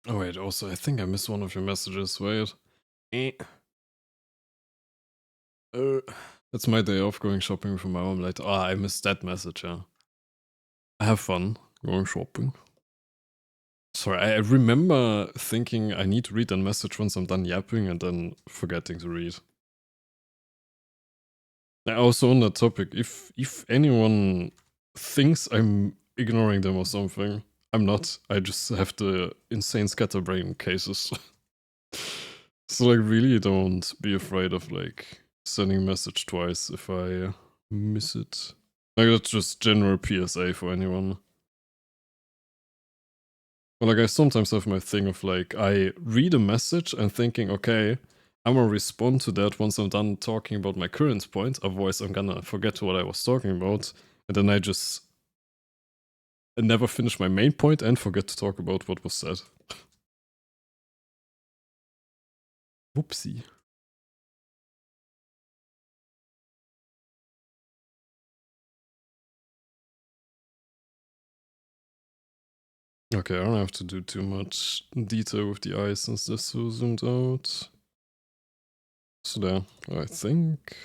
Oh wait, also I think I missed one of your messages. Wait. Eh. It's my day off going shopping with my mom later. Ah, I missed that message, yeah. I have fun going shopping. Sorry, I remember thinking I need to read that message once I'm done yapping and then forgetting to read. Also on that topic, if anyone thinks I'm ignoring them or something, I'm not. I just have the insane scatterbrain cases. So like really don't be afraid of like sending a message twice if I miss it. Like that's just general PSA for anyone. But like I sometimes have my thing of like I read a message and thinking, okay, I'm gonna respond to that once I'm done talking about my current point, otherwise I'm gonna forget what I was talking about. And then I just never finish my main point and forget to talk about what was said. Whoopsie. Okay, I don't have to do too much detail with the eyes since this so zoomed out. So there, I think.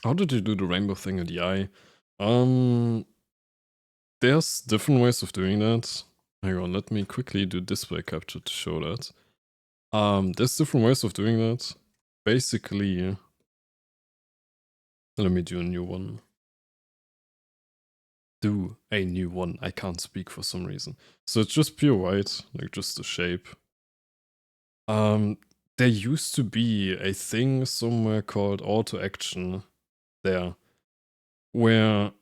How did you do the rainbow thing in the eye? There's different ways of doing that. Hang on, let me quickly do display capture to show that. There's different ways of doing that. Basically, let me do a new one. do a new one. I can't speak for some reason. So it's just pure white, like just the shape. There used to be a thing somewhere called auto action there, where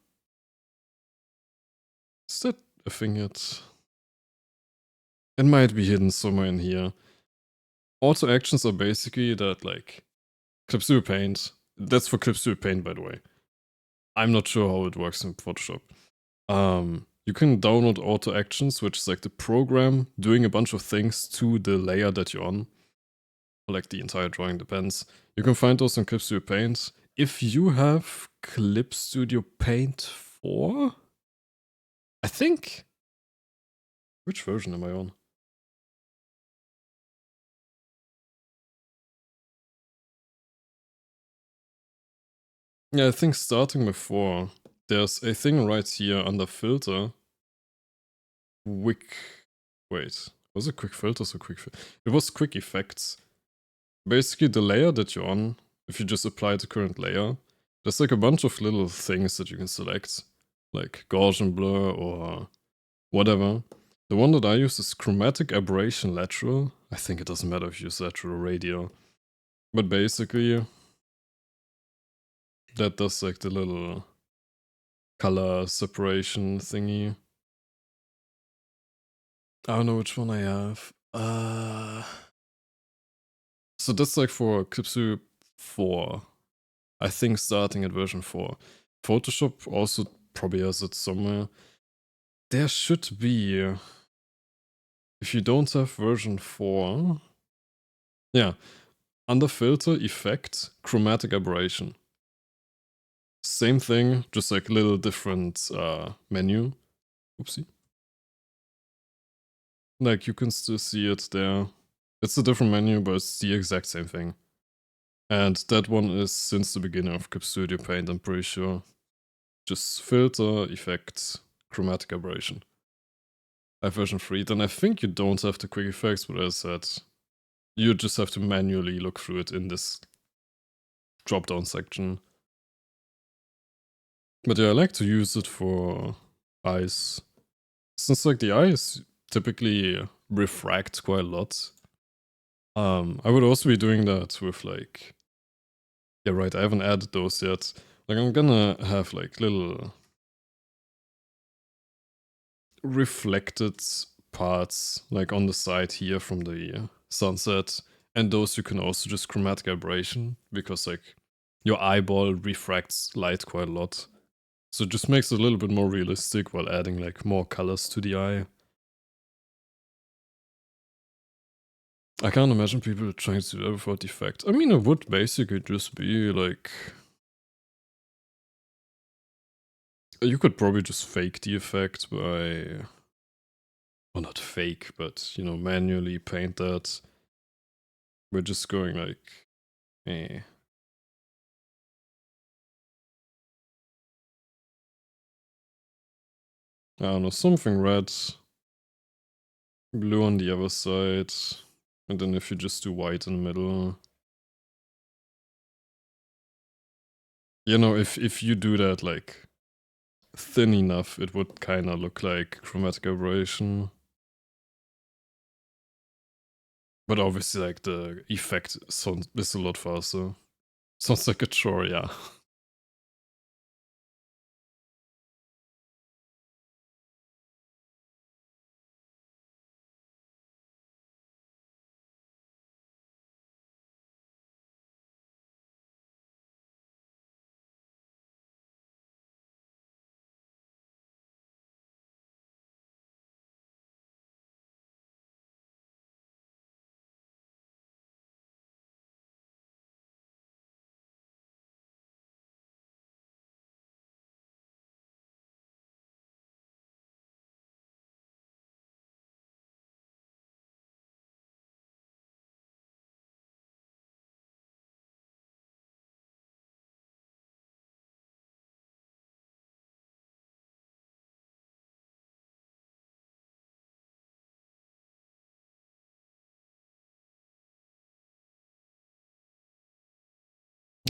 is that a thing yet? It might be hidden somewhere in here. Auto actions are basically that, like, Clip Studio Paint. That's for Clip Studio Paint, by the way. I'm not sure how it works in Photoshop. You can download auto actions, which is like the program doing a bunch of things to the layer that you're on. Or like the entire drawing, depends. You can find those in Clip Studio Paint. If you have Clip Studio Paint 4, I think. Which version am I on? Yeah, I think starting with 4, there's a thing right here under filter. Quick. Wait, was it quick filters or quick? It was quick effects. Basically, the layer that you're on, if you just apply the current layer, there's like a bunch of little things that you can select, like Gaussian blur or whatever. The one that I use is chromatic aberration lateral. I think it doesn't matter if you use lateral or radial. But basically, that does like the little color separation thingy. I don't know which one I have. So that's like for Clip Studio 4. I think starting at version 4. Photoshop also probably has it somewhere. There should be. If you don't have version 4. Yeah. Under filter, effect, chromatic aberration. Same thing, just like a little different menu. Oopsie. Like you can still see it there. It's a different menu, but it's the exact same thing. And that one is since the beginning of Clip Studio Paint, I'm pretty sure. Just filter, effects, chromatic aberration. I have version 3. Then I think you don't have the quick effects, but as I said, you just have to manually look through it in this drop-down section. But yeah, I like to use it for eyes. Since like the eyes typically refract quite a lot. I would also be doing that with like, yeah, right, I haven't added those yet. Like I'm gonna have like little reflected parts like on the side here from the sunset, and those you can also just chromatic aberration because like your eyeball refracts light quite a lot. So it just makes it a little bit more realistic while adding like more colors to the eye. I can't imagine people trying to do that without the effect. I mean, it would basically just be like... You could probably just fake the effect by... Well, not fake, but, you know, manually paint that. We're just going like... Eh. I don't know, something red. Blue on the other side. And then if you just do white in the middle... You know, if you do that, like, thin enough, it would kind of look like chromatic aberration. But obviously, like, the effect is a lot faster. Sounds like a chore, yeah.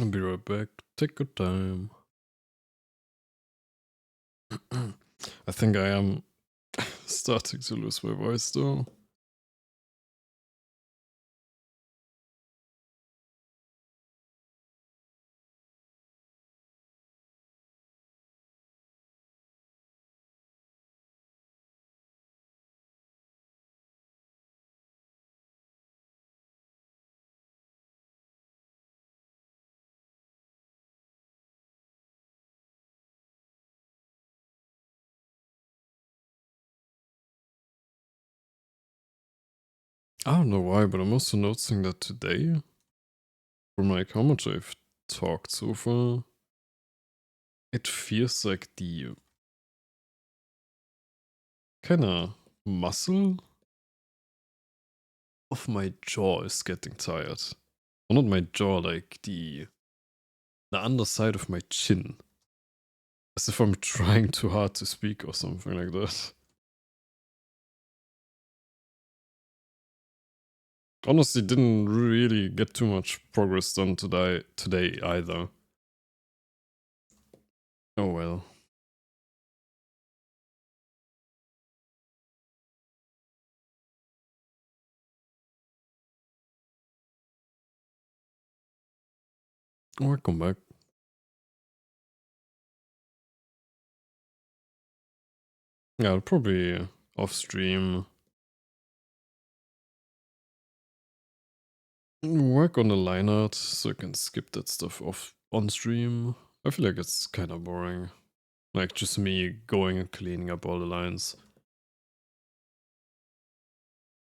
I'll be right back. Take your time. I think I am starting to lose my voice though. I don't know why, but I'm also noticing that today, from like how much I've talked so far, it feels like the kind of muscle of my jaw is getting tired. Well, not my jaw, like the underside of my chin. As if I'm trying too hard to speak or something like that. Honestly, didn't really get too much progress done today either. Oh well. Welcome back. Yeah, I'll probably off stream work on the line art so I can skip that stuff off on stream. I feel like it's kind of boring. Like just me going and cleaning up all the lines.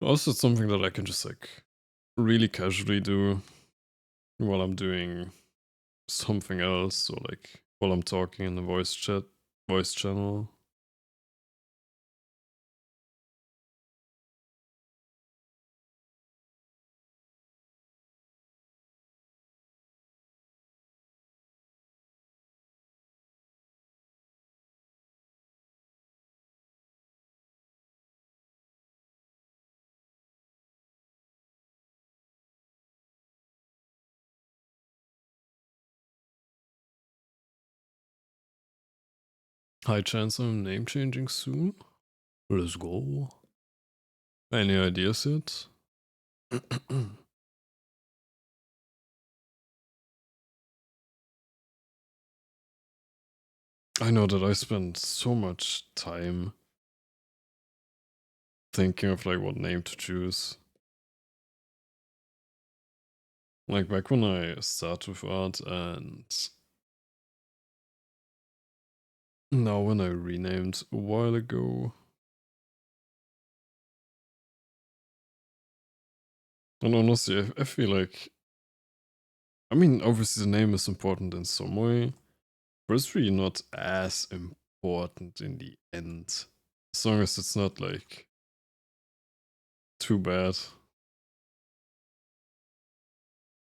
Also, it's something that I can just like really casually do while I'm doing something else, or like while I'm talking in the voice channel. High chance I'm name changing soon. Let's go. Any ideas yet? I know that I spent so much time thinking of like what name to choose. Like back when I started with art, and now when I renamed a while ago. And honestly, I feel like, I mean, obviously the name is important in some way, but it's really not as important in the end. As long as it's not like too bad.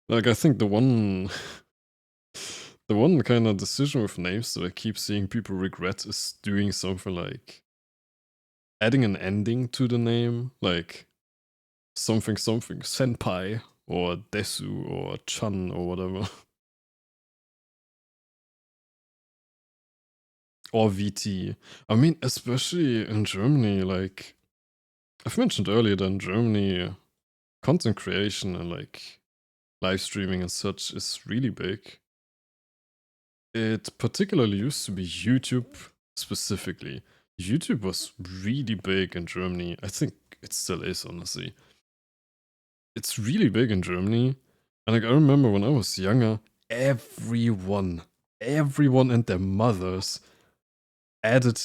Like I think the one the one kind of decision with names that I keep seeing people regret is doing something like adding an ending to the name, like something something senpai or desu or chan or whatever. Or VT. I mean, especially in Germany, like I've mentioned earlier that in Germany, content creation and like live streaming and such is really big. It particularly used to be YouTube specifically. YouTube was really big in Germany. I think it still is, honestly. It's really big in Germany. And like I remember when I was younger, everyone and their mothers added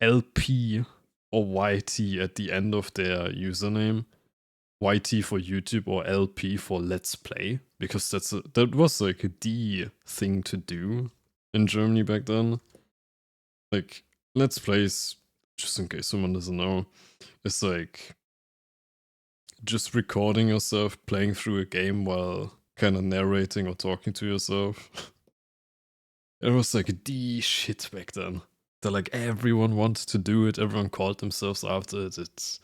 LP or YT at the end of their username. YT for YouTube or LP for Let's Play, because that was like the thing to do in Germany back then. Like Let's Plays, just in case someone doesn't know, is like just recording yourself playing through a game while kind of narrating or talking to yourself. It was like the shit back then. That like everyone wanted to do it, everyone called themselves after it. It's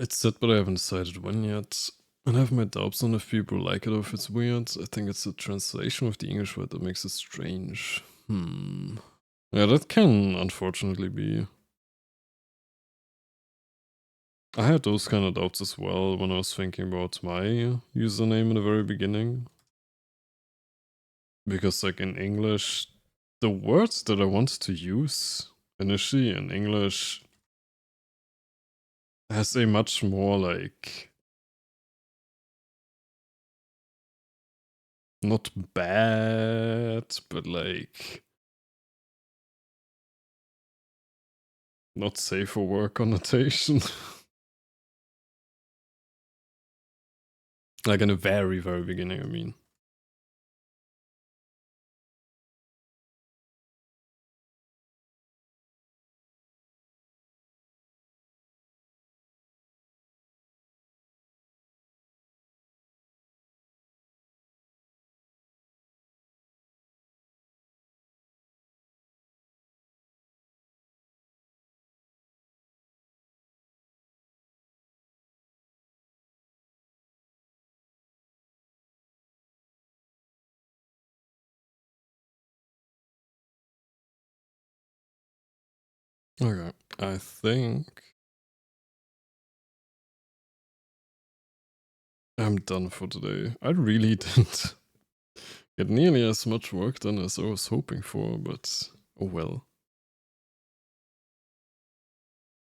set, but I haven't decided when yet. And I have my doubts on if people like it or if it's weird. I think it's the translation of the English word that makes it strange. Yeah, that can unfortunately be. I had those kind of doubts as well when I was thinking about my username in the very beginning. Because like in English, the words that I wanted to use initially in English has a much more like, not bad, but like not safe for work connotation. Like in the very, very beginning, I mean. Okay, I think I'm done for today. I really didn't get nearly as much work done as I was hoping for, but oh well.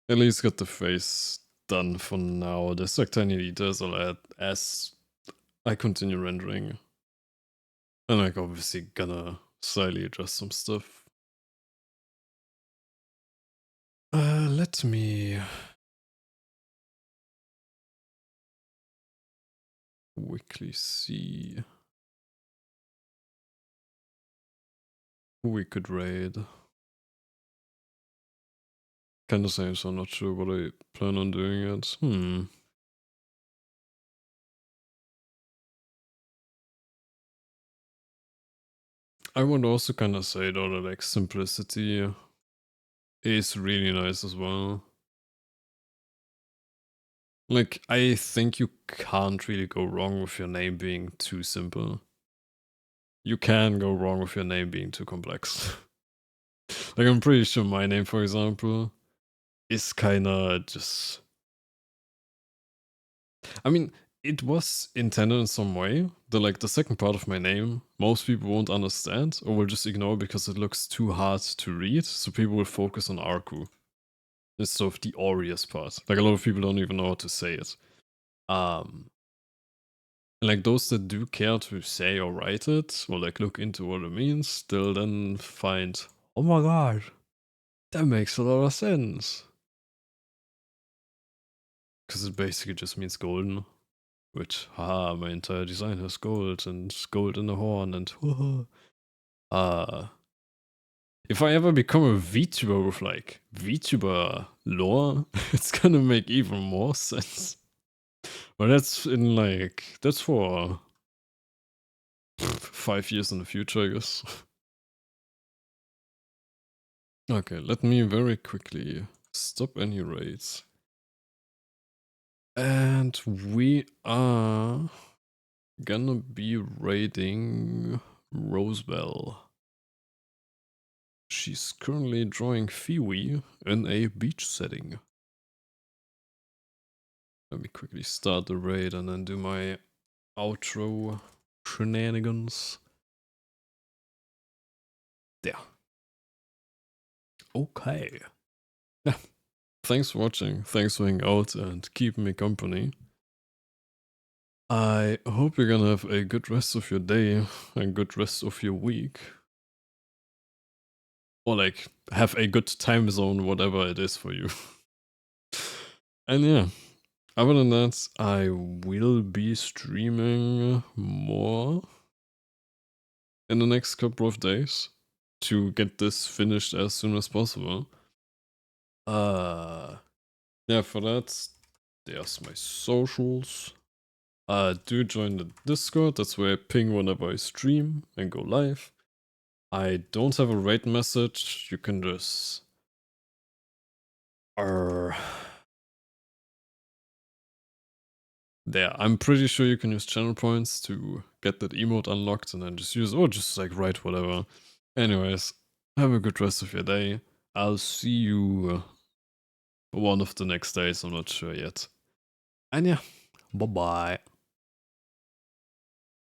At least got the face done for now. There's like tiny details I'll add as I continue rendering. And like obviously gonna slightly adjust some stuff. Let me quickly see who we could raid. Kinda same, so I'm not sure what I plan on doing yet. I would also kinda say though that like simplicity is really nice as well. Like, I think you can't really go wrong with your name being too simple. You can go wrong with your name being too complex. Like, I'm pretty sure my name, for example, is kinda just... I mean, it was intended in some way. The second part of my name, most people won't understand or will just ignore because it looks too hard to read, so people will focus on Arku instead of the Aureus part. Like, a lot of people don't even know how to say it. Like those that do care to say or write it, or like look into what it means, they'll then find, oh my god, that makes a lot of sense. Because it basically just means golden, which, haha, my entire design has gold and gold in the horn and if I ever become a VTuber with like VTuber lore, it's gonna make even more sense. But that's in like, that's for 5 years in the future, I guess. Okay, let me very quickly stop any raids. And we are gonna be raiding Rosebell. She's currently drawing Fiwi in a beach setting. Let me quickly start the raid and then do my outro shenanigans. There. Okay. Yeah. Thanks for watching, thanks for hanging out and keeping me company. I hope you're gonna have a good rest of your day and good rest of your week. Or like, have a good time zone, whatever it is for you. And yeah, other than that, I will be streaming more in the next couple of days to get this finished as soon as possible. Yeah, for that, there's my socials. Do join the Discord, that's where I ping whenever I stream and go live. I don't have a raid message, you can just... there, I'm pretty sure you can use channel points to get that emote unlocked and then just use, or just like write whatever. Anyways, have a good rest of your day. I'll see you one of the next days, I'm not sure yet. And yeah, bye bye.